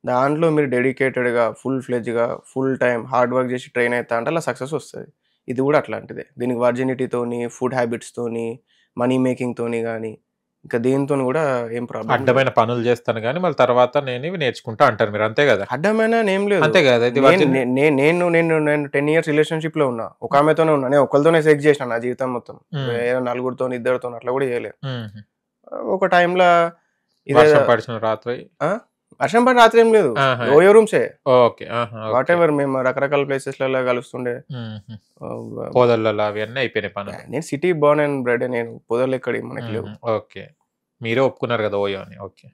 దాంట్లో మీరు డెడికేటెడ్గా ఫుల్ ఫ్లెడ్జ్గా ఫుల్ టైం హార్డ్ వర్క్ చేసి ట్రైన్ అవుతా అంటే అలా సక్సెస్ వస్తుంది. ఇది కూడా అట్లాంటిదే. దీనికి వర్జినిటీతోని, ఫుడ్ హ్యాబిట్స్తోని, మనీ మేకింగ్తోని కానీ ఇంకా దేనితో కూడా ఏం ప్రాబ్లం. అడ్డమైన పనులు చేస్తాను కానీ మళ్ళీ తర్వాత నేను ఇవి నేర్చుకుంటా అంటారు మీరు, అంతే కదా? అడ్డమైన ఏం లేదు, అంతే కదా? నేను 10 years రిలేషన్షిప్ లో ఉన్నా, ఒక ఆమెతోనే ఉన్నా, నేను ఒకరితోనే సెక్స్ చేసిన నా జీవితం మొత్తం. నలుగురితో, ఇద్దరితో అట్లా కూడా చేయలేదు. ఒక టైంలో పడిచిన రాత్రి వర్షం పడి రాత్రి ఏం లేదు, ఓయో రూమ్సే. ఓకే, వాట్ ఎవర్, మేము రకరకాల ప్లేసెస్ లలో కలుస్తుండే, పొదలలో అవన్నీ అయిపోయినాయి పని. నేను సిటీ బోర్న్ అండ్ బ్రెడ్, నేను పొదలు ఎక్కడి మనకి లేవు. ఓకే, మీరే ఒప్పుకున్నారు కదా ఓయో అని. ఓకే,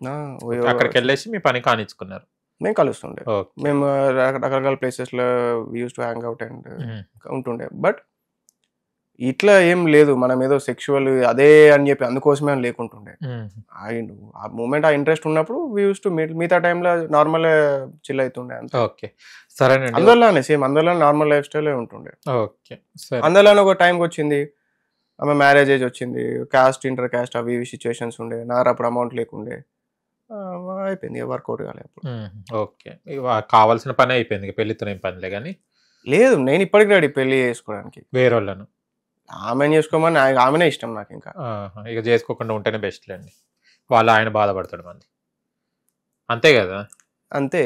అక్కడికి వెళ్ళేసి మీ పని కానిచ్చుకున్నారు. మేము కలుస్తుండే, మేము రకరకాల ప్లేసెస్ లో use to hang out and ఉంటుండే. బట్ ఇట్లా ఏం లేదు, మనం ఏదో సెక్షువల్ అదే అని చెప్పి అందుకోసమే అని లేకుంటుండే. ఆ మూమెంట్, ఆ ఇంట్రెస్ట్ ఉన్నప్పుడు వీ యూస్ టు మీట్. మిగతా టైంలో నార్మల్ చిల్ అవుతుండే. ఓకే, సరేనండి. అందువల్లనే సేమ్ అందువల్ల నార్మల్ లైఫ్ స్టైల్ ఉంటుండే. ఓకే, అందువల్ల ఒక టైంకి వచ్చింది, ఆమె మ్యారేజ్ ఏజ్ వచ్చింది, కాస్ట్ ఇంటర్ కాస్ట్ అవి ఇవి సిచ్యువేషన్స్ ఉండే, నాకు అప్పుడు అమౌంట్ లేకుండే, అయిపోయింది, వర్కౌట్ కాలే అప్పుడు. ఓకే, కావాల్సిన పని అయిపోయింది, పెళ్లితో ఏం పనిలే. కానీ లేదు, నేను ఇప్పటికి రెడీ పెళ్లి చేసుకోవడానికి. వేరే వాళ్ళను ఆమెను చేసుకోమని, ఆమెనే ఇష్టం నాకు. ఇంకా ఇక చేసుకోకుండా ఉంటేనే బెస్ట్ లేండి, వాళ్ళు ఆయన బాధపడతాడు మంది, అంతే కదా? అంతే.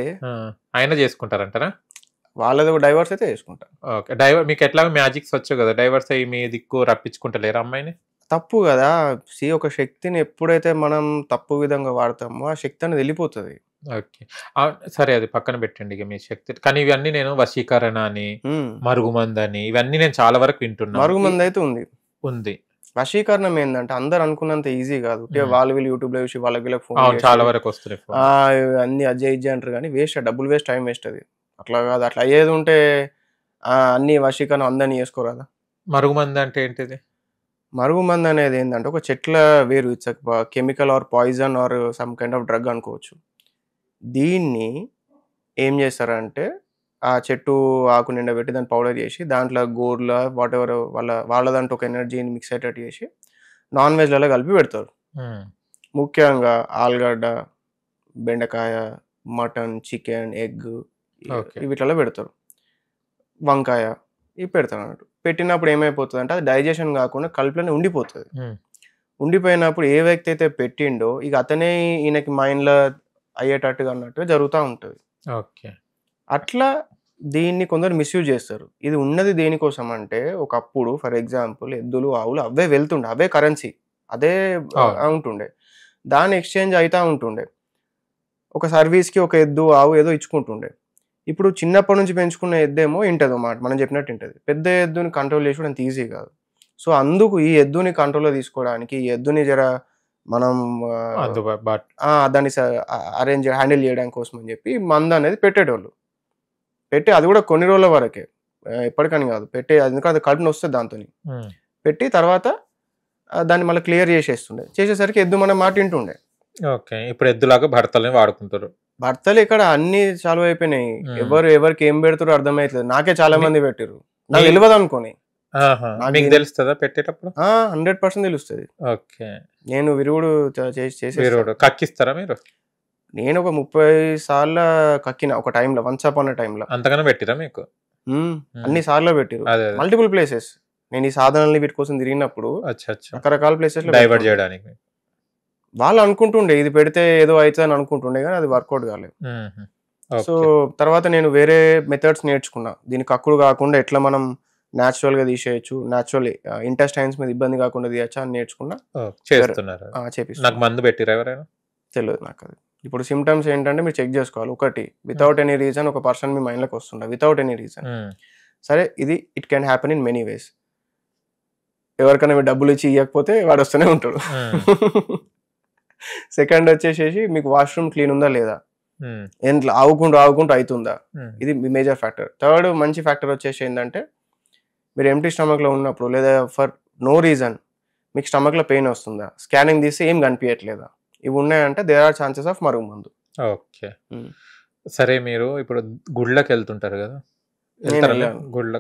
ఆయన చేసుకుంటారంటారా? వాళ్ళది ఒక డైవర్స్ అయితే చేసుకుంటారు. ఓకే, మీకు ఎట్లా మ్యాజిక్స్ వచ్చు కదా, డైవర్స్ అయ్యి మీ దిక్కు రప్పించుకుంటలేరు అమ్మాయిని? తప్పు కదా. ఒక శక్తిని ఎప్పుడైతే మనం తప్పు విధంగా వాడతామో ఆ శక్తి అనేది వెళ్ళిపోతుంది. ఓకే, సరే అది పక్కన పెట్టండి ఇక మీ శక్తి. కానీ ఇవన్నీ నేను వశీకరణ అని, మరుగుమంది అని, ఇవన్నీ నేను చాలా వరకు వింటున్నాను. మరుగుమంది అయితే ఉంది. వశీకరణం ఏంటంటే అందరు అనుకున్నంత ఈజీ కాదు. వాళ్ళు వీళ్ళు యూట్యూబ్ లో చూసి వాళ్ళకి ఫోన్ చాలా వరకు వస్తున్నాయి, అన్ని అజయ్ అంటారు కానీ వేస్ట్, డబ్బులు వేస్ట్, టైం వేస్ట్. అది అట్లా కాదు. అట్లా అయ్యేది ఉంటే అన్ని వశీకరణం అందరినీ చేసుకోరాదా? మరుగుమంది అంటే ఏంటిది? మరుగుమంది అనేది ఏంటంటే ఒక చెట్ల వేరు, it's chemical or poison or some kind of drug అనుకోవచ్చు. దీన్ని ఏం చేస్తారంటే ఆ చెట్టు ఆకు నిండా పెట్టి దాన్ని పౌడర్ చేసి దాంట్లో గోర్ల వాట్ ఎవర్ వాళ్ళదంటూ ఒక ఎనర్జీని మిక్స్ అయ్యేటట్టు చేసి నాన్ వెజ్లలో కలిపి పెడతారు. ముఖ్యంగా ఆలుగడ్డ, బెండకాయ, మటన్, చికెన్, ఎగ్ వీటిలో పెడతారు. వంకాయ ఇవి పెడతారు అన్నట్టు. పెట్టినప్పుడు ఏమైపోతుంది అంటే అది డైజెషన్ కాకుండా కడుపులోనే ఉండిపోతుంది. ఉండిపోయినప్పుడు ఏ వ్యక్తి అయితే పెట్టిండో ఇక అతనే ఈయనకి మైండ్లో అయ్యేటట్టుగా అన్నట్టుగా జరుగుతూ ఉంటుంది. ఓకే, అట్లా దీన్ని కొందరు మిస్యూజ్ చేస్తారు. ఇది ఉన్నది దేనికోసం అంటే ఒకప్పుడు ఫర్ ఎగ్జాంపుల్ ఎద్దులు, ఆవులు అవే వెళ్తుండే, అవే కరెన్సీ, అదే ఉంటుండే, దాని ఎక్స్చేంజ్ అవుతూ ఉంటుండే. ఒక సర్వీస్కి ఒక ఎద్దు, ఆవు ఏదో ఇచ్చుకుంటుండే. ఇప్పుడు చిన్నప్పటి నుంచి పెంచుకున్న ఎద్దేమో ఇంటది మాట, మనం చెప్పినట్టు ఇంటది. పెద్ద ఎద్దుని కంట్రోల్ చేసుకోవడం అంత ఈజీ కాదు. సో అందుకు ఈ ఎద్దుని కంట్రోల్లో తీసుకోవడానికి, ఈ ఎద్దుని జర మనం దాన్ని హ్యాండిల్ చేయడానికి కోసం అని చెప్పి మందు అనేది పెట్టేటోళ్ళు. పెట్టి అది కూడా కొన్ని రోజుల వరకే, ఎప్పటికని కాదు పెట్టే, ఎందుకంటే అది కడుపుని వస్తుంది దాంతో. పెట్టి తర్వాత దాన్ని మళ్ళీ క్లియర్ చేసేస్తుండే. చేసేసరికి ఎద్దు మన మాట వింటుండే. ఓకే. ఇప్పుడు ఎద్దులాగా భర్తల్ని వాడుకుంటారు. భర్తలు ఇక్కడ అన్ని చాలు అయిపోయినాయి. ఉమ్. ఎవరికి ఏం పెడతారో అర్థమైతలేదు. నాకే చాలా మంది పెట్టిరు. నాకు మీ- తెలియదు అనుకోని. ఆహా. నాకు మీకు దీని- తెలుస్తుందా పెట్టేటప్పుడు? 100% తెలుస్తుంది. ఓకే. నేను విరుగుడు చేసి మీరు కక్కిస్తారా మీరు? నేను ఒక 30 సార్లు కక్కిన ఒక టైంలో, వన్స్ అపాన్ టైంలో. అంతగానో పెట్టిరా మీకు? అన్ని సార్లు పెట్టిరు, అదే అదే. Multiple places. నేను ఈ సాధనల్ని వీటి కోసం తిరిగినప్పుడు అచ్చా అచ్చా. రకరకాల ప్లేసెస్ లో డైవర్ట్ చేయడానికి. వాళ్ళు అనుకుంటుండే ఇది పెడితే ఏదో అవుతుంది అని అనుకుంటుండే, కానీ అది వర్కౌట్ కాలేదు. మ్మ్. So okay. తర్వాత నేను వేరే మెథడ్స్ నేర్చుకున్నా. దీనికి కక్కుడు కాకుండా ఎట్లా మనం న్యాచురల్ గా తీసేయచ్చు, న్యాచురల్ ఇంటెస్టైన్స్ మీద ఇబ్బంది కాకుండా తీయచ్చా అని నేర్చుకున్నా. ఓ, చేస్తున్నారు. చేపిస్తున్నా. నాకు మందు పెట్టిరా ఎవరైనా? తెలియదు నాకు అది. ఇప్పుడు సిమ్టమ్స్ ఏంటంటే మీరు చెక్ చేసుకోవాలి. ఒకటి, వితౌట్ ఎనీ రీజన్ ఒక పర్సన్ మీ మైండ్లోకి వస్తుండే, వితౌట్ ఎనీ రీజన్. మ్మ్. సరే, ఇది it can happen in many ways. ఎవరికైనా మీరు డబ్బులు ఇచ్చి ఇవ్వకపోతే వాడు వస్తూనే ఉంటాడు. సెకండ్ వచ్చేసేసి మీకు వాష్రూమ్ క్లీన్ ఉందా లేదా, మ్మ్. ఎంత ఆవుకుంటూ అవుతుందా, మ్మ్. ఇది మేజర్ ఫ్యాక్టర్. థర్డ్ మంచి ఫ్యాక్టర్ వచ్చేసి ఏంటంటే మీరు ఎంటీ స్టమక్లో ఉన్నప్పుడు లేదా ఫర్ నో రీజన్ మీకు స్టమక్లో పెయిన్ వస్తుందా, స్కానింగ్ తీస్తే ఏం కనిపించట్లేదా, ఇవి ఉన్నాయంటే దేర్ ఆర్ ఛాన్సెస్ ఆఫ్ మరుగు మందు. ఓకే. సరే, మీరు ఇప్పుడు గుళ్ళకి వెళ్తుంటారు కదా, నేను వెళ్తారా వెళ్ళాను. గుళ్ళ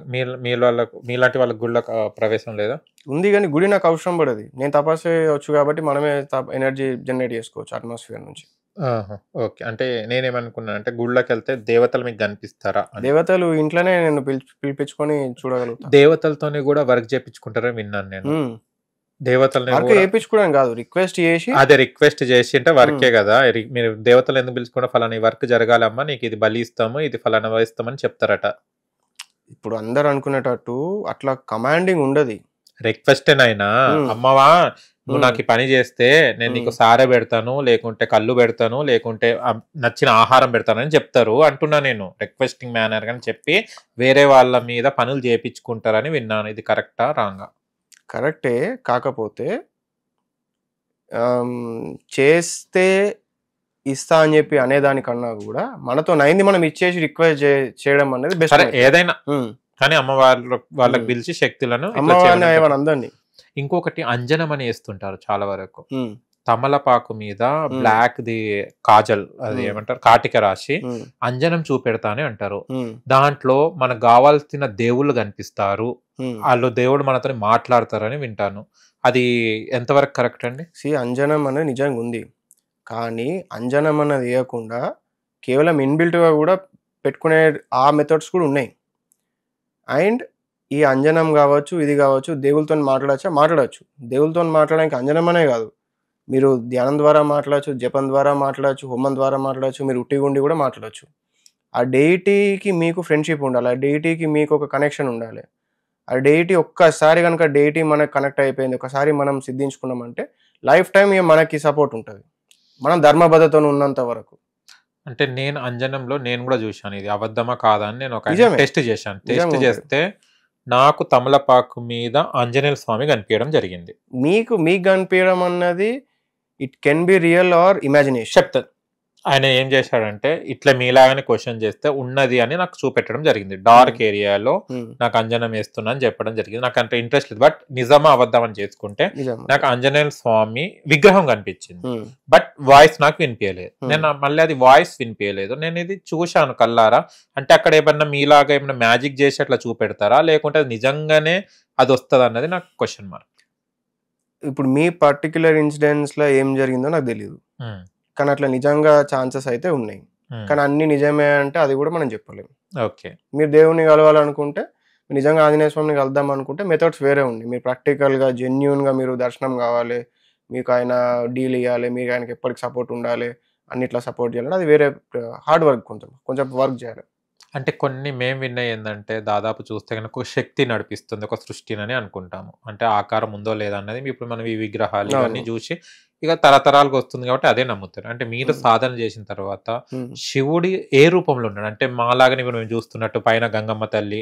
మీలాంటి వాళ్ళకి గుళ్ళకి ప్రవేశం లేదా? ఉంది, కానీ గుడి నాకు అవసరం పడదు. నేను తపస్సు వచ్చు కాబట్టి మనమే ఎనర్జీ జనరేట్ చేసుకోవచ్చు అట్మాస్ఫియర్ నుంచి. ఆహా. ఓకే. అంటే నేనేమనుకున్నా అంటే గుళ్ళకి వెళ్తే దేవతలు మీకు కనిపిస్తారా అని. దేవతలు ఇంట్లోనే నేను పిలిపించుకొని చూడగలుగుతాను. దేవతలతోనే కూడా వర్క్ చేయించుకుంటారని విన్నాను నేను. దేవతల్ని వర్క్ కూడా- చేయించుకోవడం కాదు, రిక్వెస్ట్ చేసి. అదే రిక్వెస్ట్ చేసి అంటే వర్కే కదా. మీరు దేవతలు ఎందుకు పిలుచుకుంటే ఫలానా వర్క్ జరగాలమ్మా, నీకు ఇది బలి ఇస్తాము, ఇది ఫలానా ఇస్తామని చెప్తారట. ఇప్పుడు అందరు అనుకునేటట్టు అట్లా కమాండింగ్ ఉండదు. రిక్వెస్టేనైనా అమ్మవా నువ్వు నాకు ఈ పని చేస్తే నేను నీకు సారే పెడతాను, లేకుంటే కళ్ళు పెడతాను, లేకుంటే నచ్చిన ఆహారం పెడతానని చెప్తారు అంటున్నా నేను. రిక్వెస్టింగ్ మేనర్ అని చెప్పి వేరే వాళ్ళ మీద పనులు చేయించుకుంటారని విన్నాను. ఇది కరెక్టా రాంగా? కరెక్టే, కాకపోతే చేస్తే ఇస్తా అని చెప్పి అనేదానికన్నా కూడా మనతో నైంది మనం ఇచ్చేసి రిక్వెస్ట్ చేయడం అనేది బెస్ట్. సరే, ఏదైనా కానీ అమ్మ వాళ్ళకి పిలిచి శక్తులను ఇట్లా అమ్మవారిని చేయమని ఏమని అందరినీ. ఇంకొకటి అంజనం అని వేస్తుంటారు చాలా వరకు. తమలపాకు మీద బ్లాక్ ది కాజల్, అది ఏమంటారు, కాటిక రాసి అంజనం చూపెడతానే అంటారు. దాంట్లో మనకు కావాల్సిన దేవుళ్ళు కనిపిస్తారు, వాళ్ళు దేవుడు మనతో మాట్లాడతారని వింటాను. అది ఎంతవరకు కరెక్ట్ అండి? అంజనం అనేది నిజంగా ఉంది, కానీ అంజనం అన్నది వేయకుండా కేవలం ఇన్బిల్ట్గా కూడా పెట్టుకునే ఆ మెథడ్స్ కూడా ఉన్నాయి. అండ్ ఈ అంజనం కావచ్చు, ఇది కావచ్చు, దేవులతో మాట్లాడచ్చు. దేవులతో మాట్లాడడానికి అంజనం అనే కాదు, మీరు ధ్యానం ద్వారా మాట్లాడచ్చు, జపం ద్వారా మాట్లాడచ్చు, హోమం ద్వారా మాట్లాడచ్చు, మీరు ఉట్టిగుండి కూడా మాట్లాడచ్చు. ఆ డెయిటీకి మీకు ఫ్రెండ్షిప్ ఉండాలి, ఆ డెయిటీకి మీకు ఒక కనెక్షన్ ఉండాలి. ఆ డెయిటీ ఒక్కసారి కనుక డెయిటీ మనకు కనెక్ట్ అయిపోయింది, ఒకసారి మనం సిద్ధించుకున్నామంటే లైఫ్ టైం మనకి సపోర్ట్ ఉంటుంది, మనం ధర్మబద్ధతో ఉన్నంత వరకు. అంటే నేను అంజనంలో నేను కూడా చూశాను, ఇది అబద్ధమా కాదా అని నేను ఒక నిజమే. టెస్ట్ చేశాను. టెస్ట్ నిజంగా చేస్తే నాకు తమలపాకు మీద ఆంజనేయ స్వామి కనిపించడం జరిగింది. మీకు కనిపించడం అన్నది it can be real are imagination. చెప్తాను. ఆయన ఏం చేశాడంటే ఇట్లా మీలాగానే క్వశ్చన్ చేస్తే ఉన్నది అని నాకు చూపెట్టడం జరిగింది. డార్క్ ఏరియాలో నాకు అంజనం వేస్తున్నా అని చెప్పడం జరిగింది. నాకు అంత ఇంట్రెస్ట్ లేదు, బట్ నిజమా అబద్ధం అని చేసుకుంటే నాకు ఆంజనేయ స్వామి విగ్రహం కనిపించింది, బట్ వాయిస్ నాకు వినిపించలేదు. నేను మళ్ళీ అది వాయిస్ వినిపించలేదు. నేను ఇది చూశాను కల్లారా. అంటే అక్కడ ఏమన్నా మీలాగా ఏమన్నా మ్యాజిక్ చేసి అట్లా చూపెడతారా, లేకుంటే అది నిజంగానే అది వస్తుంది అన్నది నాకు క్వశ్చన్ మార్క్. ఇప్పుడు మీ పర్టికులర్ ఇన్సిడెంట్స్ లో ఏం జరిగిందో నాకు తెలియదు, కానీ అట్లా నిజంగా ఛాన్సెస్ అయితే ఉన్నాయి. కానీ అన్ని నిజమే అంటే అది కూడా మనం చెప్పలేము. ఓకే, మీరు దేవుని కలవాలనుకుంటే, నిజంగా ఆంజనేయ స్వామిని కలుద్దాం అనుకుంటే మెథడ్స్ వేరే ఉన్నాయి. మీరు ప్రాక్టికల్గా జెన్యూన్గా మీరు దర్శనం కావాలి, మీకు ఆయన డీల్ ఇవ్వాలి, మీకు ఆయనకి ఎప్పటికి సపోర్ట్ ఉండాలి, అన్నిట్లా సపోర్ట్ చేయాలంటే అది వేరే హార్డ్ వర్క్, కొంచెం వర్క్ చేయాలి. అంటే కొన్ని మేము విన్నాయి ఏంటంటే దాదాపు చూస్తే కనుక ఒక శక్తి నడిపిస్తుంది, ఒక సృష్టిని అని అనుకుంటాము. అంటే ఆకారం ఉందో లేదా అన్నది ఇప్పుడు మనం ఈ విగ్రహాలు ఇవన్నీ చూసి ఇక తరతరాలకు వస్తుంది కాబట్టి అదే నమ్ముతారు. అంటే మీరు సాధన చేసిన తర్వాత శివుడి ఏ రూపంలో ఉన్నాడు? అంటే మాలాగానే ఇప్పుడు మేము చూస్తున్నట్టు పైన గంగమ్మ తల్లి,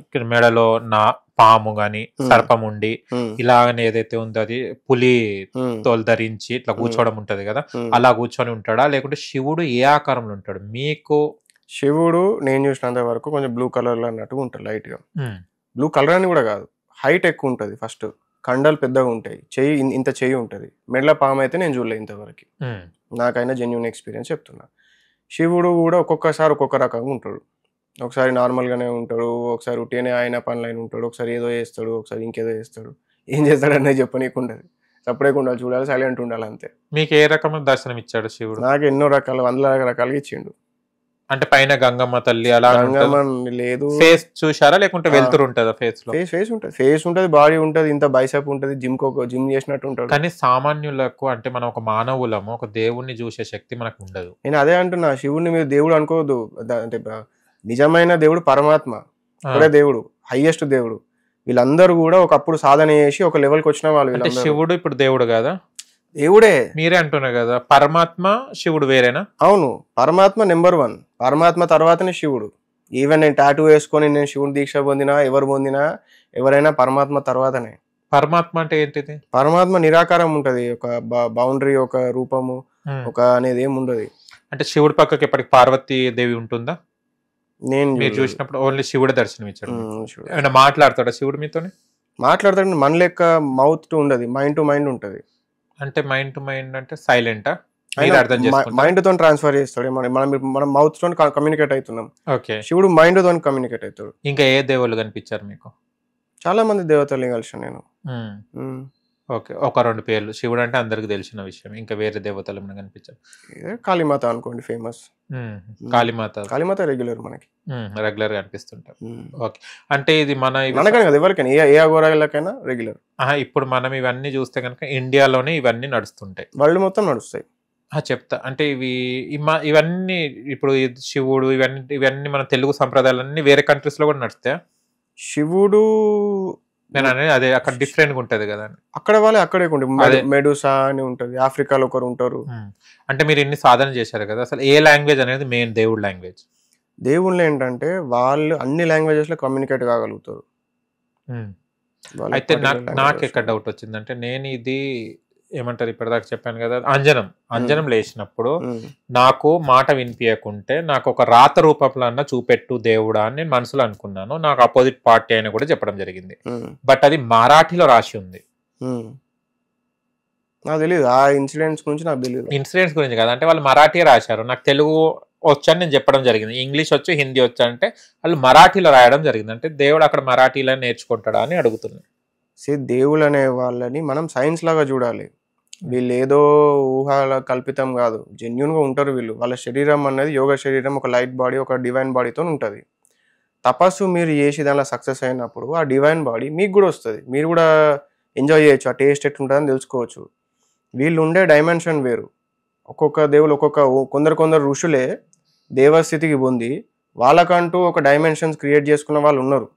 ఇక్కడ మెడలో నా పాము గాని సర్పం ఉండి ఇలాగనే ఏదైతే ఉందో అది పులి తోలు ధరించి ఇట్లా కూర్చోవడం ఉంటది కదా, అలా కూర్చొని ఉంటాడా, లేకుంటే శివుడు ఏ ఆకారంలో ఉంటాడు? మీకు శివుడు నేను చూసినంత వరకు కొంచెం బ్లూ కలర్ లో అన్నట్టుగా ఉంటాడు, లైట్ గా. బ్లూ కలర్ అని కూడా కాదు, హైట్ ఎక్కువ ఉంటుంది ఫస్ట్. కండలు పెద్దగా ఉంటాయి, చెయ్యి ఇంత చెయ్యి ఉంటుంది. మెడల పాము అయితే నేను చూడలేదు ఇంతవరకు, నాకైనా జెన్యున్ ఎక్స్పీరియన్స్ చెప్తున్నా. శివుడు కూడా ఒక్కొక్కసారి ఒక్కొక్క రకంగా ఉంటాడు. ఒకసారి నార్మల్గానే ఉంటాడు, ఒకసారి ఉట్టిగానే ఆయన పనులైన ఉంటాడు, ఒకసారి ఏదో చేస్తాడు, ఒకసారి ఇంకేదో చేస్తాడు. ఏం చేస్తాడు అనేది చెప్పనీకుండదు, సపరేట్గా ఉండాలి, చూడాలి, సైలెంట్ ఉండాలి అంతే. మీకు ఏ రకమైన దర్శనం ఇచ్చాడు శివుడు? నాకు ఎన్నో రకాల, వందల రకాలుగా ఇచ్చిండు. అంటే పైన గంగమ్మ తల్లి అలా గంగమ్మ లేదు, ఫేస్ చూసారా లేకుంటే వెళ్తురు ఉంటుందా? ఫేస్ ఉంటుంది, బాడీ ఉంటుంది, ఇంత బైసెప్ ఉంటుంది, జిమ్ చేసినట్టు ఉంటాడు. కానీ సామాన్యులకు అంటే మనం ఒక మానవులము, ఒక దేవుణ్ణి చూసే శక్తి మనకు ఉండదు. నేను అదే అంటున్నా, శివుడిని మీరు దేవుడు అనుకోవద్దు. అంటే నిజమైన దేవుడు పరమాత్మ, ఒకడే దేవుడు, హైయెస్ట్ దేవుడు. వీళ్ళందరూ కూడా ఒకప్పుడు సాధన చేసి ఒక లెవెల్కి వచ్చిన వాళ్ళు. శివుడు ఇప్పుడు దేవుడు కదా? దేవుడే, మీరే అంటున్నారు కదా. పరమాత్మ శివుడు వేరేనా? అవును, పరమాత్మ నెంబర్ 1, పరమాత్మ తర్వాతనే శివుడు. ఈవెన్ నేను టాటూ వేసుకొని నేను శివుని దీక్ష పొందినా, ఎవరు పొందినా, ఎవరైనా పరమాత్మ తర్వాతనే. పరమాత్మ అంటే ఏంటిది? పరమాత్మ నిరాకారం ఉంటది, ఒక బౌండరీ, ఒక రూపము, ఒక అనేది ఏమి ఉండదు. అంటే శివుడి పక్కకి ఎప్పటికి పార్వతీ దేవి ఉంటుందా? మీరు చూసినప్పుడు ఓన్లీ శివుడు దర్శనం ఇచ్చాడు. ఏమైనా మాట్లాడతాడా శివుడు మీతోనే? మాట్లాడతాడు, మన లెక్క మౌత్ టు ఉండదు, మైండ్ టు మైండ్ ఉంటది. అంటే మైండ్ టు మైండ్ అంటే సైలెంటా? మైండ్ తో ట్రాన్స్ఫర్ చేస్తాడు, మనం మౌత్ తో కమ్యూనికేట్ అవుతున్నాం. ఓకే, శివుడు మైండ్ తో కమ్యూనికేట్ అవుతాడు. ఇంకా ఏ దేవుళ్ళు కనిపించారు మీకు? చాలా మంది దేవతల్ని కలిసి నేను. ఓకే, ఒక 2 పేర్లు. శివుడు అంటే అందరికి తెలిసిన విషయం, ఇంకా వేరే దేవతలు ఏమైనా కనిపించారు? కాళీమాత అనుకోండి, ఫేమస్. కాళీమాత రెగ్యులర్ మనకి రెగ్యులర్ గా అనిపిస్తుంటారు. ఓకే, అంటే ఇది మనకైనా కదా, ఎవరికైనా, ఏ అఘోరాలకైనా రెగ్యులర్. ఇప్పుడు మనం ఇవన్నీ చూస్తే కనుక ఇండియాలోనే ఇవన్నీ నడుస్తుంటాయి, వరల్డ్ మొత్తం నడుస్తాయి. చెప్తా, అంటే ఇవన్నీ ఇప్పుడు శివుడు ఇవన్నీ మన తెలుగు సంప్రదాయాలన్నీ వేరే కంట్రీస్ లో కూడా నడుస్తాయా? శివుడు నేను అనేది అదే, అక్కడ డిఫరెంట్ గా ఉంటది కదా. అక్కడ వాళ్ళే అక్కడే ఉంటుంది, మెడూసా అని ఉంటది, ఆఫ్రికాలో ఒకరు ఉంటారు. అంటే మీరు ఇన్ని సాధన చేశారు కదా, అసలు ఏ లాంగ్వేజ్ అనేది మెయిన్ దేవుడు లాంగ్వేజ్? దేవుళ్ళు ఏంటంటే వాళ్ళు అన్ని లాంగ్వేజెస్ లో కమ్యూనికేట్ కాగలుగుతారు. అయితే నాకు ఎక్కడ డౌట్ వచ్చిందంటే, నేను ఇది ఏమంటారు ఇప్పటిదాకా చెప్పాను కదా, అంజనం లేచినప్పుడు నాకు మాట వినిపించకుంటే నాకు ఒక రాత రూపంలో అన్న చూపెట్టు దేవుడా అని నేను మనసులో అనుకున్నాను. నాకు అపోజిట్ పార్టీ అయినా కూడా చెప్పడం జరిగింది, బట్ అది మరాఠీలో రాసి ఉంది. నాకు తెలియదు ఆ ఇన్సిడెంట్స్ గురించి, నాకు తెలియదు. ఇన్సిడెంట్స్ గురించి కదా, అంటే వాళ్ళు మరాఠీ రాశారు, నాకు తెలుగు వచ్చని నేను చెప్పడం జరిగింది. ఇంగ్లీష్ వచ్చు, హిందీ వచ్చు అంటే వాళ్ళు మరాఠీలో రాయడం జరిగింది. అంటే దేవుడు అక్కడ మరాఠీలో నేర్చుకుంటాడా అని అడుగుతున్నాను. దేవుళ్ళు అనే వాళ్ళని మనం సైన్స్ లాగా చూడాలి. వీళ్ళు ఏదో ఊహల కల్పితం కాదు, జెన్యున్ గా ఉంటారు వీళ్ళు. వాళ్ళ శరీరం అనేది యోగ శరీరం, ఒక లైట్ బాడీ, ఒక డివైన్ బాడీతో ఉంటుంది. తపస్సు మీరు చేసి దానిలో సక్సెస్ అయినప్పుడు ఆ డివైన్ బాడీ మీకు కూడా వస్తుంది, మీరు కూడా ఎంజాయ్ చేయొచ్చు, ఆ టేస్ట్ ఎట్లుంటుందని తెలుసుకోవచ్చు. వీళ్ళు ఉండే డైమెన్షన్ వేరు. ఒక్కొక్క దేవులు కొందరు ఋషులే దేవస్థితికి పొంది వాళ్ళకంటూ ఒక డైమెన్షన్స్ క్రియేట్ చేసుకున్న వాళ్ళు ఉన్నారు.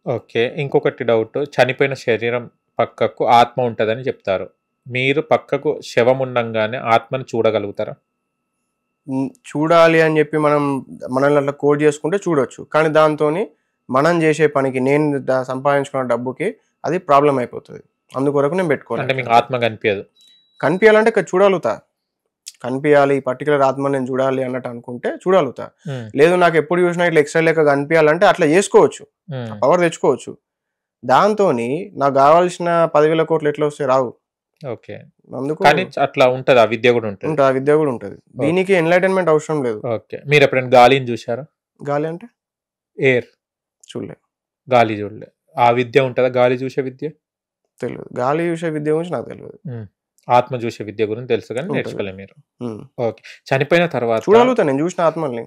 ఓకే, ఇంకొకటి డౌట్, చనిపోయిన శరీరం పక్కకు ఆత్మ ఉంటుందని చెప్తారు. మీరు పక్కకు శవం ఉండంగానే ఆత్మను చూడగలుగుతారా? చూడాలి అని చెప్పి మనల్ని అట్లా కోడ్ చేసుకుంటే చూడొచ్చు, కానీ దాంతో మనం చేసే పనికి, నేను సంపాదించుకున్న డబ్బుకి అది ప్రాబ్లం అయిపోతుంది. అందుకొరకు నేను పెట్టుకోవాలి. అంటే మీకు ఆత్మ కనిపించాలంటే ఇక్కడ చూడగలుగుతా, కనిపించాలి పర్టికులర్ ఆత్మ నేను చూడాలి అన్నట్టు అనుకుంటే చూడగలుగుతా. లేదు నాకు ఎప్పుడు చూసినా ఇట్లా ఎక్స్ట్రా లెక్క కనిపించాలంటే అట్లా చేసుకోవచ్చు, పవర్ తెచ్చుకోవచ్చు. దాంతో నాకు కావాల్సిన 10,000 కోట్లు ఎట్లా వస్తే రావు. ఓకే, అందుకు అట్లా ఉంటది, ఆ విద్య కూడా ఉంటుంది, ఆ విద్య కూడా ఉంటుంది. దీనికి ఎన్లైటన్మెంట్ అవసరం లేదు. ఓకే, మీరు ఎప్పుడైనా గాలిని చూసారా? గాలి అంటే ఎయిర్ చూడలే, గాలి చూడలే. ఆ విద్య ఉంటుందా, గాలి చూసే విద్య? తెలియదు, గాలి చూసే విద్య గురించి నాకు తెలియదు. ఆత్మ చూసే విద్య గురించి తెలుసు కానీ నేర్చుకోలే మీరు. ఓకే, చనిపోయిన తర్వాత చూడగలుగుతా, నేను చూసిన ఆత్మల్ని.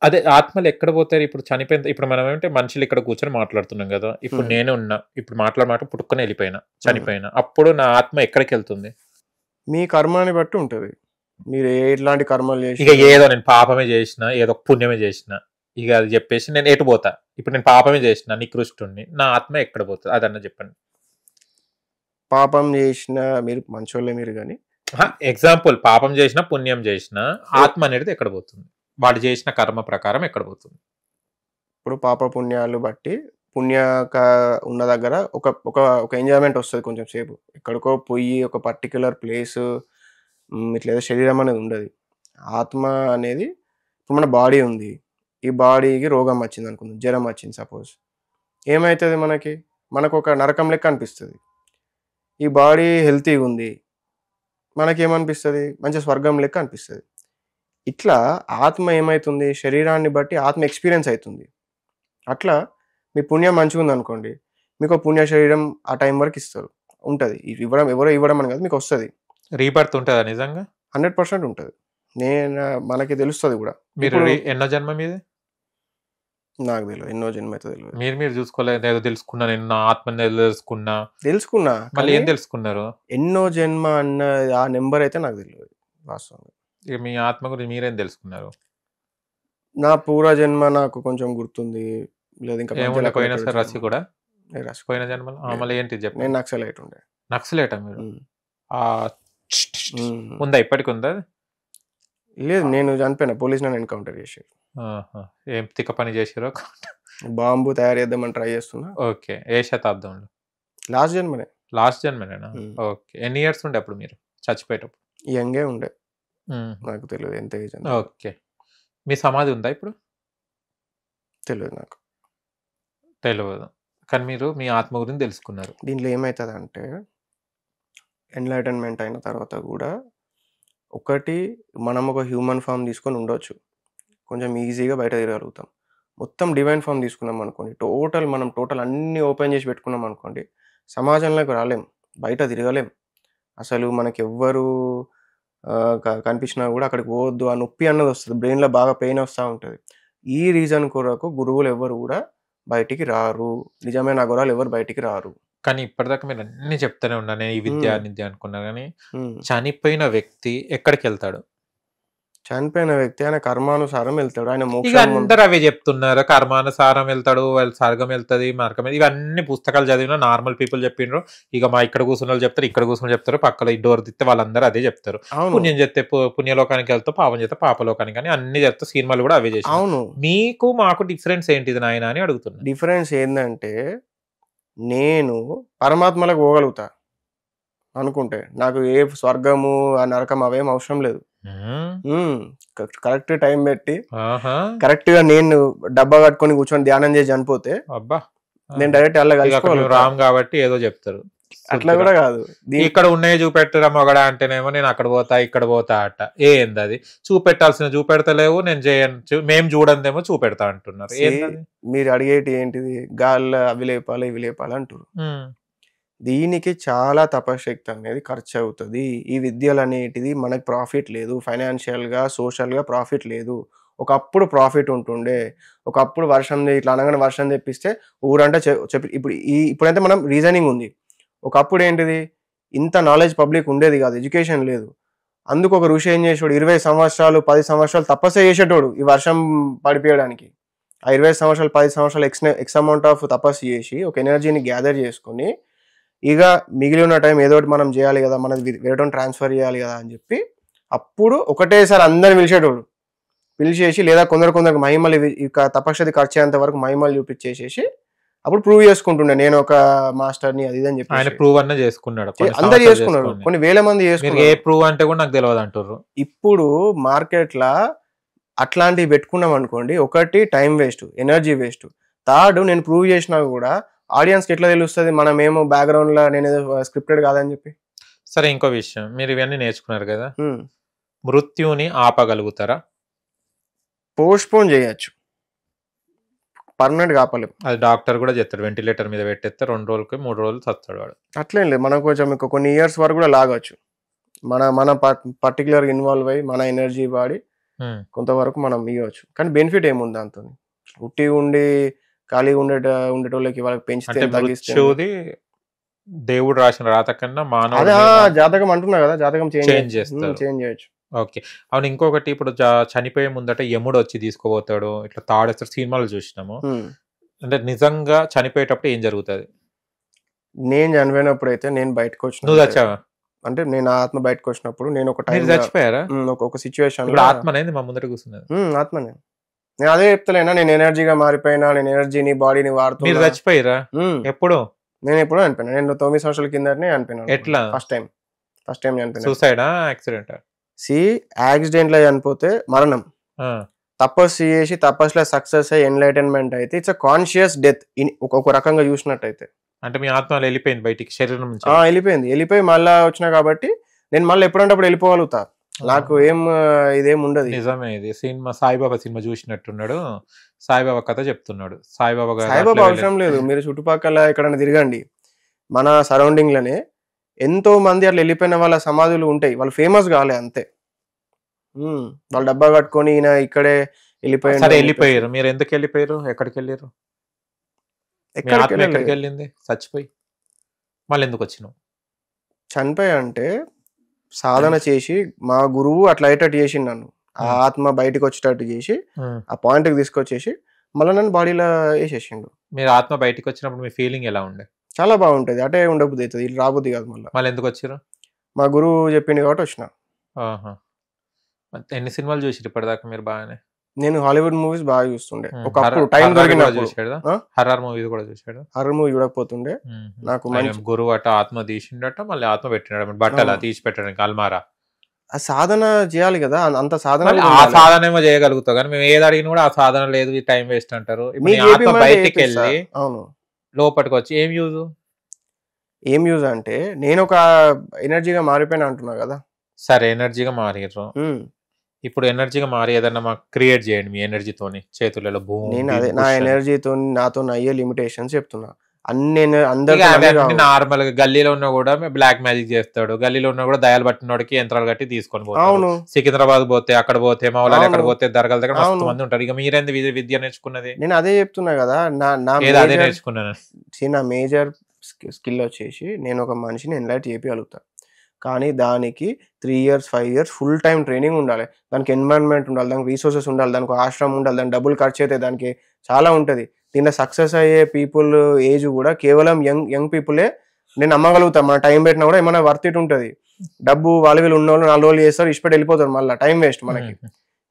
అదే ఆత్మలు ఎక్కడ పోతారు ఇప్పుడు చనిపోయిన? ఇప్పుడు మనం ఏంటంటే మనుషులు ఇక్కడ కూర్చొని మాట్లాడుతున్నాం కదా, ఇప్పుడు నేనే ఉన్నా, ఇప్పుడు మాట్లాడమాట పుట్టుకొని వెళ్ళిపోయినా, చనిపోయినా, అప్పుడు నా ఆత్మ ఎక్కడికి వెళ్తుంది? మీ కర్మని బట్టి ఉంటది, మీరు ఎట్లాంటి కర్మలు చేసి. ఇక ఏదో నేను పాపమే చేసిన, ఏదో పుణ్యమే చేసిన, ఇక అది చెప్పేసి నేను ఎటు పోతా? ఇప్పుడు నేను పాపమే చేసిన, నికృష్టుణ్ణి, నా ఆత్మ ఎక్కడ పోతుంది అదన్నా చెప్పండి. పాపం చేసిన మీరు మంచోళ్ళే మీరు, కానీ ఎగ్జాంపుల్ పాపం చేసిన పుణ్యం చేసిన ఆత్మ అనేది ఎక్కడ పోతుంది? వాడు చేసిన కర్మ ప్రకారం ఎక్కడ పోతుంది? ఇప్పుడు పాప పుణ్యాలు బట్టి ఉన్న దగ్గర ఒక ఎంజాయ్మెంట్ వస్తుంది కొంచెం సేపు, ఎక్కడికో పోయి ఒక పర్టికులర్ ప్లేస్ ఇట్లా ఏదో శరీరం అనేది ఉండదు. ఆత్మ అనేది ఇప్పుడు మన బాడీ ఉంది, ఈ బాడీకి రోగం వచ్చింది అనుకుందాం, జ్వరం వచ్చింది సపోజ్, ఏమవుతుంది మనకు ఒక నరకం లెక్క అనిపిస్తుంది. ఈ బాడీ హెల్తీగా ఉంది, మనకేమనిపిస్తుంది, మంచి స్వర్గం లెక్క అనిపిస్తుంది. ఇట్లా ఆత్మ ఏమవుతుంది, శరీరాన్ని బట్టి ఆత్మ ఎక్స్పీరియన్స్ అవుతుంది. అట్లా మీ పుణ్యం మంచిగా ఉందనుకోండి, మీకు పుణ్య శరీరం ఆ టైం వరకు ఇస్తారు, ఉంటుంది. ఇవ్వడం ఎవరో ఇవ్వడం అని కాదు, మీకు వస్తుంది. రీబర్త్ ఉంటుందా నిజంగా? 100% ఉంటుంది. మనకి తెలుస్తుంది కూడా. మీరు ఎన్నో జన్మ మీది? నాకు తెలియదు, ఎన్నో జన్మ అయితే తెలియదు. మీరు చూసుకోలేదు, ఏదో తెలుసుకున్నా, నేను నా ఆత్మని తెలుసుకున్నా. మళ్ళీ ఏం తెలుసుకున్నారు? ఎన్నో జన్మ అన్న ఆ నెంబర్ అయితే నాకు తెలియదు వాస్తవంగా. ఇక మీ ఆత్మ గురించి మీరేం తెలుసుకున్నారు? నా పూర్వ జన్మ నాకు కొంచెం గుర్తుంది. లేదు ఇంకా పోయిన సార్ రసి కూడా పోయిన జన్మలో. మళ్ళీ ఏంటి చెప్పండి. నేను నక్సలైట్ ఉండే. నక్సలైటా మీరు? ఉందా, ఇప్పటికి ఉందా? లేదు, నేను చనిపోయినా, పోలీస్ నన్ను ఎన్కౌంటర్ చేశారు. ఏం తిక్క పని చేసారో? బాంబు తయారు చేద్దామని ట్రై చేస్తున్నా. ఓకే. ఏ శతాబ్దంలో? లాస్ట్ జన్మనేనా? ఓకే. ఎన్ని ఇయర్స్ ఉండే అప్పుడు మీరు చచ్చిపోయేటప్పుడు? యంగే ఉండే, నాకు తెలియదు ఎంత ఏజ్. ఓకే. మీ సమాధి ఉందా ఇప్పుడు? తెలియదు, నాకు తెలియదు. కానీ మీరు మీ ఆత్మ గురించి తెలుసుకున్నారు. దీంట్లో ఏమవుతుంది అంటే, ఎన్లైటన్మెంట్ అయిన తర్వాత కూడా ఒకటి, మనం ఒక హ్యూమన్ ఫామ్ తీసుకొని ఉండొచ్చు, కొంచెం ఈజీగా బయట తిరగలుగుతాం. మొత్తం డివైన్ ఫామ్ తీసుకున్నాం అనుకోండి, మనం టోటల్ అన్నీ ఓపెన్ చేసి పెట్టుకున్నాం అనుకోండి, సమాజంలోకి రాలేం, బయట తిరగలేం. అసలు మనకి ఎవ్వరు కనిపించినా కూడా అక్కడికి పోవద్దు, ఆ నొప్పి అన్నది వస్తుంది, బ్రెయిన్లో బాగా పెయిన్ వస్తూ ఉంటుంది. ఈ రీజన్ కొరకు గురువులు ఎవరు కూడా బయటికి రారు, నిజమైన గురువులు ఎవరు బయటికి రారు. కానీ ఇప్పటిదాకా మీరు అన్ని చెప్తానే ఉన్నాను, ఈ విద్య అనుకున్నా. కానీ చనిపోయిన వ్యక్తి ఎక్కడికి వెళ్తాడు? చనిపోయిన వ్యక్తి ఆయన కర్మానుసారం వెళ్తాడు. ఆయన అందరూ అవే చెప్తున్నారు, కర్మానుసారం వెళ్తాడు, స్వర్గం వెళ్తుంది, నరకం. ఇవన్నీ పుస్తకాలు చదివిన నార్మల్ పీపుల్ చెప్పిండ్రు. ఇక మా ఇక్కడ కూర్చున్న వాళ్ళు చెప్తారు, ఇక్కడ కూర్చుని చెప్తారు, పక్కన డోర్ తిస్తే వాళ్ళందరూ అదే చెప్తారు. పుణ్యం చేస్తే పుణ్యలోకానికి వెళ్తావు, పాపం చేస్తే పాపలోకానికి, అని అన్ని చెప్తే సినిమాలు కూడా అవే చేసి. అవును, మీకు మాకు డిఫరెన్స్ ఏంటిది నాయన అని అడుగుతున్నా. డిఫరెన్స్ ఏంటంటే, నేను పరమాత్మలకు పోగలుగుతా అనుకుంటే, నాకు ఏ స్వర్గము ఆ నరకం అవేం అవసరం లేదు. కరెక్ట్ టైం పెట్టి కరెక్ట్ గా నేను డబ్బా కట్టుకొని కూర్చొని ధ్యానం చేసి చనిపోతే నేను డైరెక్ట్ అలా రామ్ కాబట్టి ఏదో చెప్తారు. అట్లా కూడా కాదు, ఇక్కడ ఉన్నాయే చూపెట్టరా మొగడా అంటేనేమో నేను అక్కడ పోతా ఇక్కడ పోతా అట్ట. ఏంది అది? చూపెట్టాల్సిన చూపెడతలేవు, నేను చేయను, మేము చూడందేమో చూపెడతా అంటున్నారు. మీరు అడిగేటి ఏంటిది, గాల్లో అవి లేపాలి ఇవి లేపాలి అంటారు. దీనికి చాలా తపశక్తి అనేది ఖర్చు అవుతుంది. ఈ విద్యలు అనేటిది మనకు ప్రాఫిట్ లేదు, ఫైనాన్షియల్గా సోషల్గా ప్రాఫిట్ లేదు. ఒకప్పుడు ప్రాఫిట్ ఉంటుండే, ఒకప్పుడు వర్షం ఇట్లా అనగానే వర్షం తెప్పిస్తే ఊరంటే చెప్పి, ఇప్పుడైతే మనం రీజనింగ్ ఉంది. ఒకప్పుడు ఏంటిది, ఇంత నాలెడ్జ్ పబ్లిక్ ఉండేది కాదు, ఎడ్యుకేషన్ లేదు. అందుకు ఒక ఋషి ఏం చేసేవాడు, 20 సంవత్సరాలు 10 సంవత్సరాలు తపస్సు చేసేటోడు ఈ వర్షం పడిపోయడానికి. ఆ 20 సంవత్సరాలు 10 సంవత్సరాలు ఎక్స్ అమౌంట్ ఆఫ్ తపస్సు చేసి ఒక ఎనర్జీని గ్యాదర్ చేసుకొని, ఇక మిగిలి ఉన్న టైం ఏదో ఒకటి మనం చేయాలి కదా, మనది వేరే ట్రాన్స్ఫర్ చేయాలి కదా అని చెప్పి అప్పుడు ఒకటేసారి అందరిని పిలిచేసి, లేదా కొందరికి మహిమలు ఇక తపస్సుది ఖర్చు అయ్యేంత వరకు మహిమలు చూపించేసేసి అప్పుడు ప్రూవ్ చేసుకుంటుండే నేను ఒక మాస్టర్ని అది అని చెప్పి. ఆయన ప్రూవ్ అన్న చేసుకున్నాడు, అందరు చేసుకున్నారు, కొన్ని వేల మంది చేసుకున్నారు. ఏ ప్రూవ్ అంటే కూడా నాకు తెలియదు అంటారు. ఇప్పుడు మార్కెట్లో అట్లాంటివి పెట్టుకున్నాం అనుకోండి, ఒకటి time waste, energy waste. Third, నేను ప్రూవ్ చేసినా కూడా ఆడియన్స్కి ఎట్లా తెలుస్తుంది మనమేమో బ్యాక్గ్రౌండ్ లో నేను ఏదో స్క్రిప్టెడ్ కాదని చెప్పి. సరే, ఇంకో విషయం, మీరు ఇవన్నీ నేర్చుకున్నారు కదా, మృత్యుని ఆపగలుగుతారా? పోస్ట్పోన్ చేయొచ్చు, పర్మనెంట్ ఆపలేము. అది డాక్టర్ కూడా చెప్తాడు, వెంటిలేటర్ మీద పెట్టేస్తే 2 రోజులకి 3 రోజులు చస్తాడు వాడు. అట్లేం లేదు, మనం కొంచెం ఇంకా కొన్ని ఇయర్స్ వరకు కూడా లాగొచ్చు. మన పర్టికులర్ ఇన్వాల్వ్ అయ్యి మన ఎనర్జీ వాడి కొంతవరకు మనం ఇవ్వచ్చు. కానీ బెనిఫిట్ ఏముంది దాంతో? ఉట్టి ఉండి ఖాళీగా ఉండేటోళ్ళకి వాళ్ళకి పెంచితే తగ్గిస్తుంది. దేవుడు రాసిన రాత కన్నా మానవ జాతకం అంటున్నా కదా, జాతకం చేంజ్ చేయొచ్చు. ఓకే, అవును. ఇంకొకటి, ఇప్పుడు చనిపోయే ముందట యముడు వచ్చి తీసుకుపోతాడు, ఇట్లా తాడేస్తారు, సినిమాలు చూసినాము. అంటే నిజంగా చనిపోయేటప్పుడు ఏం జరుగుతుంది? నేను చనిపోయినప్పుడు అయితే నేను బయటకు వచ్చిన, నువ్వు చచ్చావా? అంటే నేను ఆత్మ బయటకు వచ్చినప్పుడు నేను ఒక టైం చచ్చిపోయారా? ఒక సిచ్యువేషన్ ఆత్మ అనేది మా ముందర కూర్చున్నది. ఆత్మనే, నేను అదే చెప్తలేనా, నేను ఎనర్జీగా మారిపోయినా, నేను ఎనర్జీని బాడీని వాడుతున్నా. మీరు చచ్చిపోయారా? ఎప్పుడు? నేను ఎప్పుడూ అనిపోయినా, నేను 9 సంవత్సరాల కిందనే అనిపోయినా. ఎట్లా? ఫస్ట్ టైం చనిపోయినా. సూసైడా, యాక్సిడెంటా? యాక్సిడెంట్ లో చనిపోతే మరణం. తపస్సు చేసి తపస్సులో సక్సెస్ అయ్యి ఎన్లైటన్మెంట్ అయితే ఇట్స్ అ కాన్షియస్ డెత్. ఒక రకంగా చూసినట్టయితే అంటే మీ ఆత్మ అలా వెళ్ళిపోయింది బయటికి శరీరం నుంచి. వెళ్ళిపోయింది. వెళ్ళిపోయి మళ్ళా వచ్చినా కాబట్టి నేను మళ్ళీ ఎప్పుడంటే అప్పుడు వెళ్ళిపోగలుగుతా. నాకు ఏం ఇదేం ఉండదు. నిజమే, ఇది సినిమా సాయిబాబా సినిమా చూసినట్టున్నాడు. సాయిబాబా కథ చెప్తున్నాడు. సాయిబాబా గారు సాయిబాబా అట్లా అవసరం లేదు. మీరు చుట్టుపక్కల ఎక్కడైనా తిరగండి, మన సరౌండింగ్ లోనే ఎంతో మంది అట్లా వెళ్ళిపోయిన వాళ్ళ సమాధులు ఉంటాయి. వాళ్ళు ఫేమస్ కాలే అంతే. వాళ్ళు డబ్బా కట్టుకొని ఈయన ఇక్కడే వెళ్ళిపోయాడు. సరే వెళ్ళిపోయారు, మీరు ఎందుకు వెళ్ళిపోయారు? ఎక్కడికి వెళ్ళారు? మీ ఆత్మ ఎక్కడికి వెళ్ళింది? చచ్చిపోయి మళ్ళీ ఎందుకు వచ్చినావు? చనిపోయా అంటే సాధన చేసి మా గురువు అట్లా అయ్యేటట్టు చేసిండు నన్ను. ఆ ఆత్మ బయటకు వచ్చేటట్టు చేసి ఆ పాయింట్ కి తీసుకొచ్చేసి మళ్ళీ నన్ను బాడీలో వేసేసిండు. మీరు ఆత్మ బయటకు వచ్చినప్పుడు మీ ఫీలింగ్ ఎలా ఉండే? చాలా బాగుంటది. అటే ఉండబుద్ధి అవుతుంది, ఇల్లు రాబుద్ది కాదు. మళ్ళీ ఎందుకు వచ్చారు? మా గురువు చెప్పింది కాబట్టి వచ్చిన. ఎన్ని సినిమాలు చూసారు ఇప్పటిదాకా మీరు? బాగానే. నేను హాలీవుడ్ మూవీస్ బాగా చూస్తుండే ఒకప్పుడు, టైం దొరికినప్పుడు. హర్రర్ మూవీస్ కూడా చూసాడు? హర్రర్ మూవీ చూడకపోతుండే. నాకు మంచి గురువు అట ఆత్మ తీసిండట, మళ్ళీ ఆత్మ పెట్టినాడు బట్టలు తీసి పెట్టడానికి అల్మారా. ఆ సాధన చేయాలి కదా, అంత సాధన. ఆ సాధన ఏమో చేయగలుగుతాం కానీ మేము ఏది అడిగినా కూడా ఆ సాధన లేదు, ఈ టైం వేస్ట్ అంటారు. ఆత్మ బయటికి వెళ్ళి అవును లోపలికి వచ్చి ఏం యూజ్? ఏం యూజ్ అంటే నేను ఒక ఎనర్జీగా మారిపోయినా అంటున్నా కదా. సరే ఎనర్జీగా మారిర్రు, ఇప్పుడు ఎనర్జీగా మారి ఏదన్నా మాకు క్రియేట్ చేయండి మీ ఎనర్జీతోని, చేతులలో భూమి. నేను అదే నా ఎనర్జీతో నాతో అయ్యే లిమిటేషన్స్ చెప్తున్నా. అన్ని అందరూ నార్మల్ గా గల్లీలో ఉన్నా కూడా బ్లాక్ మ్యాజిక్ చేస్తాడు, గల్లీలో ఉన్నా కూడా దయాలు పట్టినోడికి యంత్రాలు కట్టి తీసుకొని పోతాడు. సికింద్రాబాద్ పోతే అక్కడ పోతే మా వాళ్ళు ఎక్కడ పోతే దర్గాల దగ్గర మస్తు మంది ఉంటారు. ఇక మీరేంది విద్య నేర్చుకున్నది? నేను అదే చెప్తున్నా కదా, అదే నేర్చుకున్నాను. నా మేజర్ స్కిల్ వచ్చేసి నేను ఒక మనిషిని ఎన్లైట్ చేయగలుగుతా. కానీ దానికి 3 years 5 years full time training ఉండాలి. దానికి ఎన్వైరన్మెంట్ ఉండాలి, దానికి రీసోర్సెస్ ఉండాలి, దానికి ఆశ్రమం ఉండాలి, దానికి డబ్బులు ఖర్చు అయితే దానికి చాలా ఉంటుంది. దీనిలో సక్సెస్ అయ్యే పీపుల్ ఏజ్ కూడా కేవలం యంగ్ పీపులే నేను నమ్మగలుగుతాం. మన టైం పెట్టినా కూడా ఏమైనా వర్త్ ఇట్ ఉంటుంది. డబ్బు వాళ్ళు వీళ్ళు ఉన్న వాళ్ళు 4 రోజులు చేస్తారు, ఇష్టపడి వెళ్ళిపోతారు, మళ్ళీ టైం వేస్ట్ మనకి.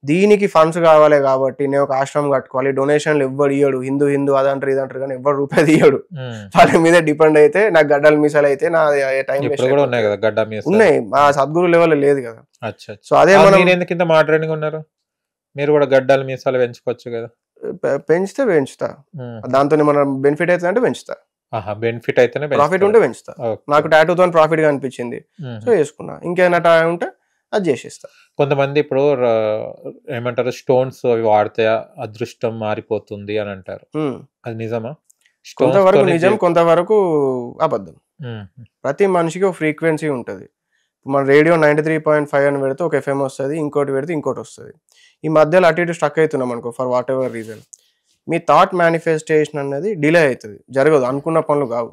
దీనికి ఫండ్స్ కావాలి కాబట్టి నేను ఒక ఆశ్రమం కట్టుకోవాలి. డొనేషన్లు ఎవ్వరు ఇయ్యడు, హిందూ అదంటారు ఇదంటారు కానీ ఎవ్వరు రూపాయి తీయడు. వాళ్ళ మీద డిపెండ్ అయితే నాకు గడ్డలు మీసాలు అయితే నా టైం ఉన్నాయి. మా సద్గురు లెవెల్ లేదు కదా. సో అదే ఎందుకు మాట్లాడి ఉన్నారు? మీరు కూడా గడ్డలు మీసాలు పెంచుకోవచ్చు కదా. పెంచితే పెంచుతా, దాంతో మన బెనిఫిట్ అయితే అంటే పెంచుతా. బెనిఫిట్ అయితేనే, ప్రాఫిట్ ఉంటే పెంచుతా. నాకు టాటూతో ప్రాఫిట్ గా అనిపించింది, సో వేసుకున్నా. ఇంకేమైనా ఉంటే అది చేసేస్తా. కొంతమంది ఇప్పుడు ఏమంటారు, స్టోన్స్ అవి వాడితే అదృష్టం మారిపోతుంది అని అంటారు, అది నిజమా? కొంతవరకు నిజం, కొంతవరకు అబద్ధం. ప్రతి మనిషికి ఒక ఫ్రీక్వెన్సీ ఉంటుంది. మన రేడియో 93.5 అని పెడితే ఒక FM వస్తుంది, ఇంకోటి పెడితే ఇంకోటి వస్తుంది. ఈ మధ్యలో అటు ఇటు స్టక్ అవుతున్నాం అనుకో, for what ever reason, me thought manifestation అనేది డిలే అవుతుంది, జరగదు, అనుకున్న పనులు కావు.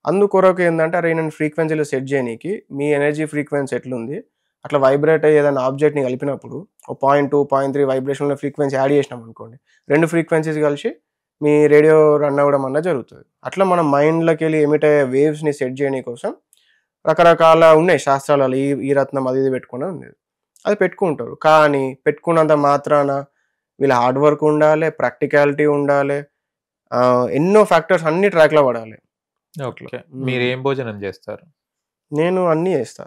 అందుకొరకు ఏంటంటే అరే నేను ఫ్రీక్వెన్సీలో సెట్ చేయనీకి మీ ఎనర్జీ ఫ్రీక్వెన్సీ ఎట్లుంది అట్లా వైబ్రేట్ అయ్యి ఏదైనా ఆబ్జెక్ట్ని కలిపినప్పుడు 0.2 0.3 వైబ్రేషన్లో ఫ్రీక్వెన్సీ యాడ్ చేసినాం అనుకోండి, 2 ఫ్రీక్వెన్సీస్ కలిసి మీ రేడియో రన్ అవ్వడం అన్నది జరుగుతుంది. అట్లా మనం మైండ్లోకి వెళ్ళి ఎమిట్ అయ్యే వేవ్స్ని సెట్ చేయడం కోసం రకరకాల ఉన్నాయి శాస్త్రాలలో. ఈ రత్నం అది ఇది పెట్టుకునే ఉంది, అది పెట్టుకుంటారు. కానీ పెట్టుకున్నంత మాత్రాన వీళ్ళ హార్డ్ వర్క్ ఉండాలి, ప్రాక్టికాలిటీ ఉండాలి, ఎన్నో ఫ్యాక్టర్స్ అన్ని ట్రాక్లో పడాలి. మీరు ఏం భోజనం చేస్తారు? నేను అన్ని చేస్తా.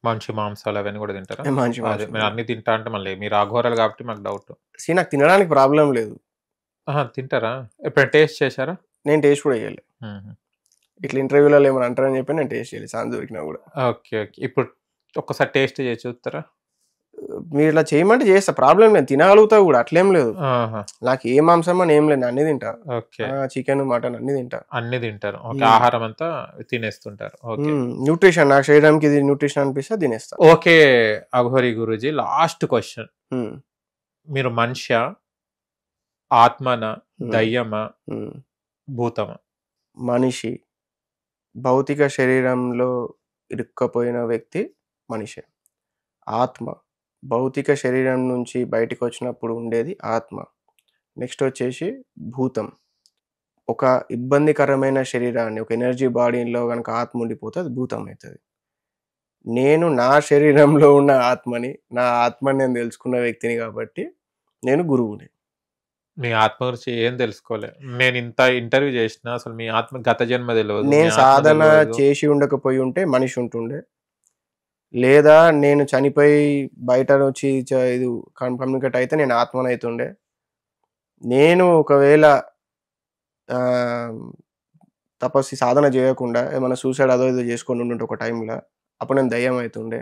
మంచి మాంసాలు అవన్నీ కూడా తింటారా? మంచి అన్ని తింటా అంటే మళ్ళీ మీరు అఘోరాలు కాబట్టి మాకు డౌట్. నాకు తినడానికి ప్రాబ్లం లేదు. తింటారా? ఎప్పుడు టేస్ట్ చేశారా? నేను టేస్ట్ కూడా చేయలేదు. ఇట్లా ఇంటర్వ్యూలలో ఏమైనా అంటారని చెప్పి నేను టేస్ట్ చేయలేదు, ఛాన్స్ దొరికినా కూడా. ఓకే ఓకే, ఇప్పుడు ఒక్కసారి టేస్ట్ చేసి చూస్తారా? మీరు ఇట్లా చేయమంటే చేస్తా, ప్రాబ్లం లేదు, తినగలుగుతా కూడా, అట్లేం లేదు. నాకు ఏ మాంసం అని ఏం లేదు, అన్ని తింటా. చికెన్ మటన్ అన్ని తింటా. అన్ని తింటారు, ఆహారం అంతా తినేస్తుంటారు. న్యూట్రిషన్, నాకు శరీరానికి ఇది న్యూట్రిషన్ అనిపిస్తే తినేస్తా. Okay Aghori Guruji, last question, మీరు మనిషి, ఆత్మన, దయ్యమా, భూతమా? మనిషి. భౌతిక శరీరంలో ఇరుక్కపోయిన వ్యక్తి మనిషి. ఆత్మ భౌతిక శరీరం నుంచి బయటకు వచ్చినప్పుడు ఉండేది ఆత్మ. నెక్స్ట్ వచ్చేసి భూతం. ఒక ఇబ్బందికరమైన శరీరాన్ని, ఒక ఎనర్జీ బాడీలో కనుక ఆత్మ ఉండిపోతే అది భూతం అవుతుంది. నేను నా శరీరంలో ఉన్న ఆత్మని, నా ఆత్మని నేను తెలుసుకున్న వ్యక్తిని కాబట్టి నేను గురువుని. మీ ఆత్మ గురించి ఏం తెలుసుకోలే, నేను ఇంత ఇంటర్వ్యూ చేసిన, అసలు మీ ఆత్మ గత జన్మ తెలియదు. నేను సాధన చేసి ఉండకపోయి ఉంటే మనిషి ఉంటుండే, లేదా నేను చనిపోయి బయట వచ్చి ఇది కమ్యూనికేట్ అయితే నేను ఆత్మనైతుండే. నేను ఒకవేళ తపస్సు సాధన చేయకుండా ఏమైనా సూసైడ్ అదో ఏదో చేసుకొని ఉంటుంటే ఒక టైంలో అప్పుడు నేను దయ్యం అవుతుండే.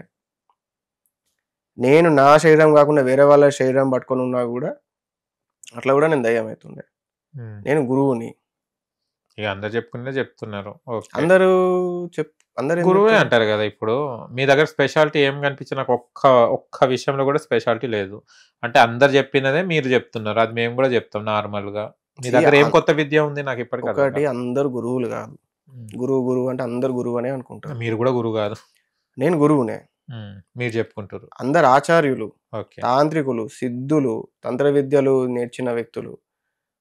నేను నా శరీరం కాకుండా వేరే వాళ్ళ శరీరం పట్టుకొని ఉన్నా కూడా అట్లా కూడా నేను దయ్యం అవుతుండే. నేను గురువుని. ఇక అందరు చెప్పుకునే చెప్తున్నారు. అందరూ అందరు గురువే అంటారు కదా. ఇప్పుడు మీ దగ్గర స్పెషాలిటీ ఏం కనిపించి నాకు ఒక్క విషయంలో కూడా స్పెషాలిటీ లేదు. అంటే అందరు చెప్పినదే మీరు చెప్తున్నారు, అది మేము కూడా చెప్తాం నార్మల్ గా. మీ దగ్గర ఏం కొత్త విద్య ఉంది నాకు ఇప్పటికీ? ఒకటి, అందరు గురువులు కాదు. గురువు అంటే అందరు గురువు అనే అనుకుంటారు. మీరు కూడా గురువు కాదు. నేను గురువునే. మీరు చెప్పుకుంటారు. అందరు ఆచార్యులు, తాంత్రికులు, సిద్ధులు, తంత్ర విద్యలు నేర్చిన వ్యక్తులు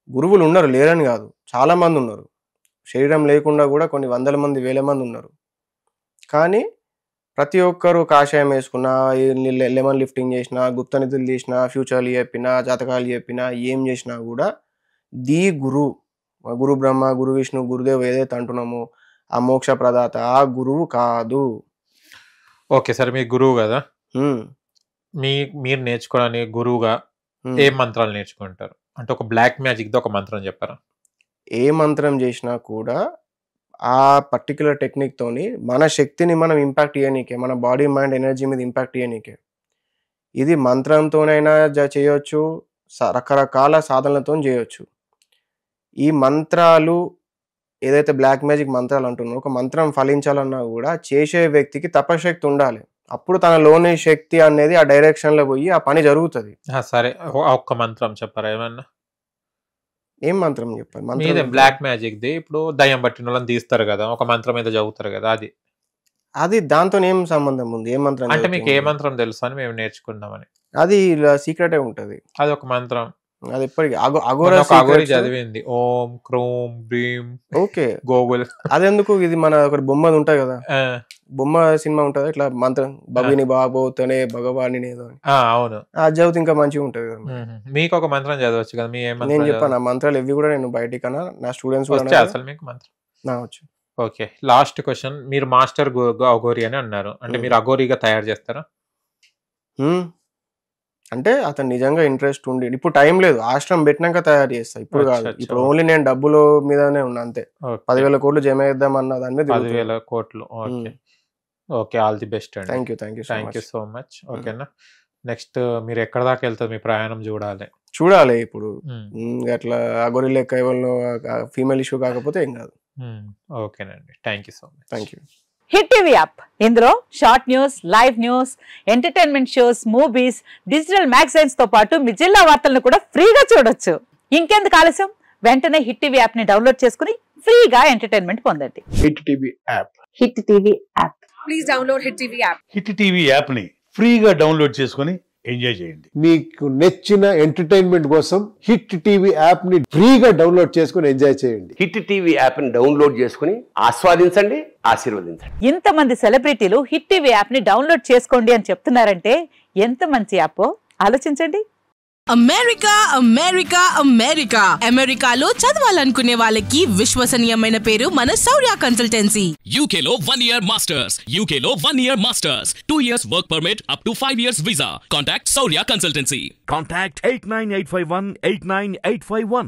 గురువులు ఉన్నారు, లేరని కాదు. చాలా మంది ఉన్నారు. శరీరం లేకుండా కూడా కొన్ని వందల మంది, వేల మంది ఉన్నారు. కానీ ప్రతి ఒక్కరు కాషాయం వేసుకున్నా, లెమన్ లిఫ్టింగ్ చేసినా, గుప్త నిధులు చేసినా, ఫ్యూచర్లు చెప్పినా, జాతకాలు చెప్పినా, ఏం చేసినా కూడా ది గురు బ్రహ్మ, గురు విష్ణు, గురుదేవ్ ఏదైతే అంటున్నామో ఆ మోక్ష ప్రదాత, ఆ గురువు కాదు. ఓకే సార్, మీ గురువు కదా. మీరు నేర్చుకోవడానికి గురువుగా ఏ మంత్రాలు నేర్చుకుంటారు? అంటే ఒక బ్లాక్ మ్యాజిక్ తో ఒక మంత్రం చెప్పారా? ఏ మంత్రం చేసినా కూడా ఆ పర్టికులర్ టెక్నిక్ తోని మన శక్తిని మనం ఇంపాక్ట్ చేయనీకే, మన బాడీ మైండ్ ఎనర్జీ మీద ఇంపాక్ట్ చేయనీకే. ఇది మంత్రంతోనైనా చేయొచ్చు, రకరకాల సాధనలతో చేయొచ్చు. ఈ మంత్రాలు ఏదైతే బ్లాక్ మ్యాజిక్ మంత్రాలు అంటున్నారో, ఒక మంత్రం ఫలించాలన్నా కూడా చేసే వ్యక్తికి తపశక్తి ఉండాలి. అప్పుడు తనలోని శక్తి అనేది ఆ డైరెక్షన్ లో పోయి ఆ పని జరుగుతుంది. సరే, ఒక్క మంత్రం చెప్పారా ఏమన్నా? ఏం మంత్రం చెప్పాలి? బ్లాక్ మ్యాజిక్ ది ఇప్పుడు దయ్యం పట్టిన వాళ్ళని తీస్తారు కదా, ఒక మంత్రం మీద చదువుతారు కదా, అది దాంతో ఏం సంబంధం ఉంది? ఏ మంత్రం అంటే మీకు ఏ మంత్రం తెలుసు అని మేము నేర్చుకుందామని? అది సీక్రెటే ఉంటది. అది ఒక మంత్రం. అది ఎప్పటికీ అఘోరి చదివింది ఓం క్రోం భీం. ఓకే, గోగుల్. అదెందుకు? ఇది మన ఒక బొమ్మది ఉంటది కదా, బొమ్మ సినిమా ఉంటది ఇట్లా మంత్రం, భవిని బాబోతనే భగవాని ఏదో అని. అవును, అది చదివితే ఇంకా మంచిగా ఉంటది కదా. మీకు ఒక మంత్రం చదవచ్చు కదా. నేను చెప్పాను ఆ మంత్రాలు ఎవి కూడా నేను బయటికన్నా నా స్టూడెంట్స్ అసలు మీకు మంత్రం వచ్చు. Okay, last question. మీరు మాస్టర్ అఘోరి అని అన్నారు, అంటే మీరు అఘోరిగా తయారు చేస్తారా? అంటే అతను నిజంగా ఇంట్రెస్ట్ ఉండి, ఇప్పుడు టైం లేదు, ఆశ్రమం పెట్టినాక తయారు చేస్తా, ఇప్పుడు కాదు. ఇప్పుడు ఓన్లీ నేను డబ్బుల మీదనే ఉన్నా అంతే. 10,000 కోట్లు జమ చేద్దాం అన్న దాని మీద. 10,000 కోట్లు. ఓకే, ఆల్ ది బెస్ట్ అండి. Thank you so much. ఓకేనా, నెక్స్ట్ మీరు ఎక్కడ దాకా వెళ్తారు? మీ ప్రయాణం చూడాలి. ఇప్పుడు అట్లా అఘోరి లెక్క ఎవరిలో ఫీమేల్ ఇష్యూ కాకపోతే ఏం కాదు. ఓకేనండి, thank you so much. Thank you. Hit TV app, ఇందులో short news, live news, entertainment shows, movies, digital magazines తో పాటు మీ జిల్లా వార్తలను కూడా ఫ్రీగా చూడొచ్చు. ఇంకెందుకు ఆలస్యం, వెంటనే హిట్ టీవీ యాప్ ని డౌన్లోడ్ చేసుకుని ఫ్రీగా ఎంటర్టైన్మెంట్ పొందండి. Hit TV app. Hit TV app. Please download hit TV app. Hit TV app ని ఫ్రీగా డౌన్లోడ్ చేసుకుని ఎంజాయ్ చేయండి. మీకు నచ్చిన ఎంటర్టైన్మెంట్ కోసం హిట్ టీవీ యాప్ ని ఫ్రీగా డౌన్లోడ్ చేసుకుని ఎంజాయ్ చేయండి. హిట్ టీవీ యాప్ ని డౌన్లోడ్ చేసుకుని ఆస్వాదించండి, ఆశీర్వదించండి. ఇంతమంది సెలబ్రిటీలు హిట్ టీవీ యాప్ ని డౌన్లోడ్ చేసుకోండి అని చెప్తున్నారంటే ఎంత మంచి యాప్ ఆలోచించండి. అమెరికా అమెరికా అమెరికా అమెరికాలో చదవాలనుకునే వాళ్ళకి విశ్వసనీయమైన పేరు మన శౌర్య కన్సల్టెన్సీ. UK లో 1 year masters, UK లో 1 year masters, 2 years work permit up to 5 years visa. Contact Saurya Consultancy. Contact 89851 89851.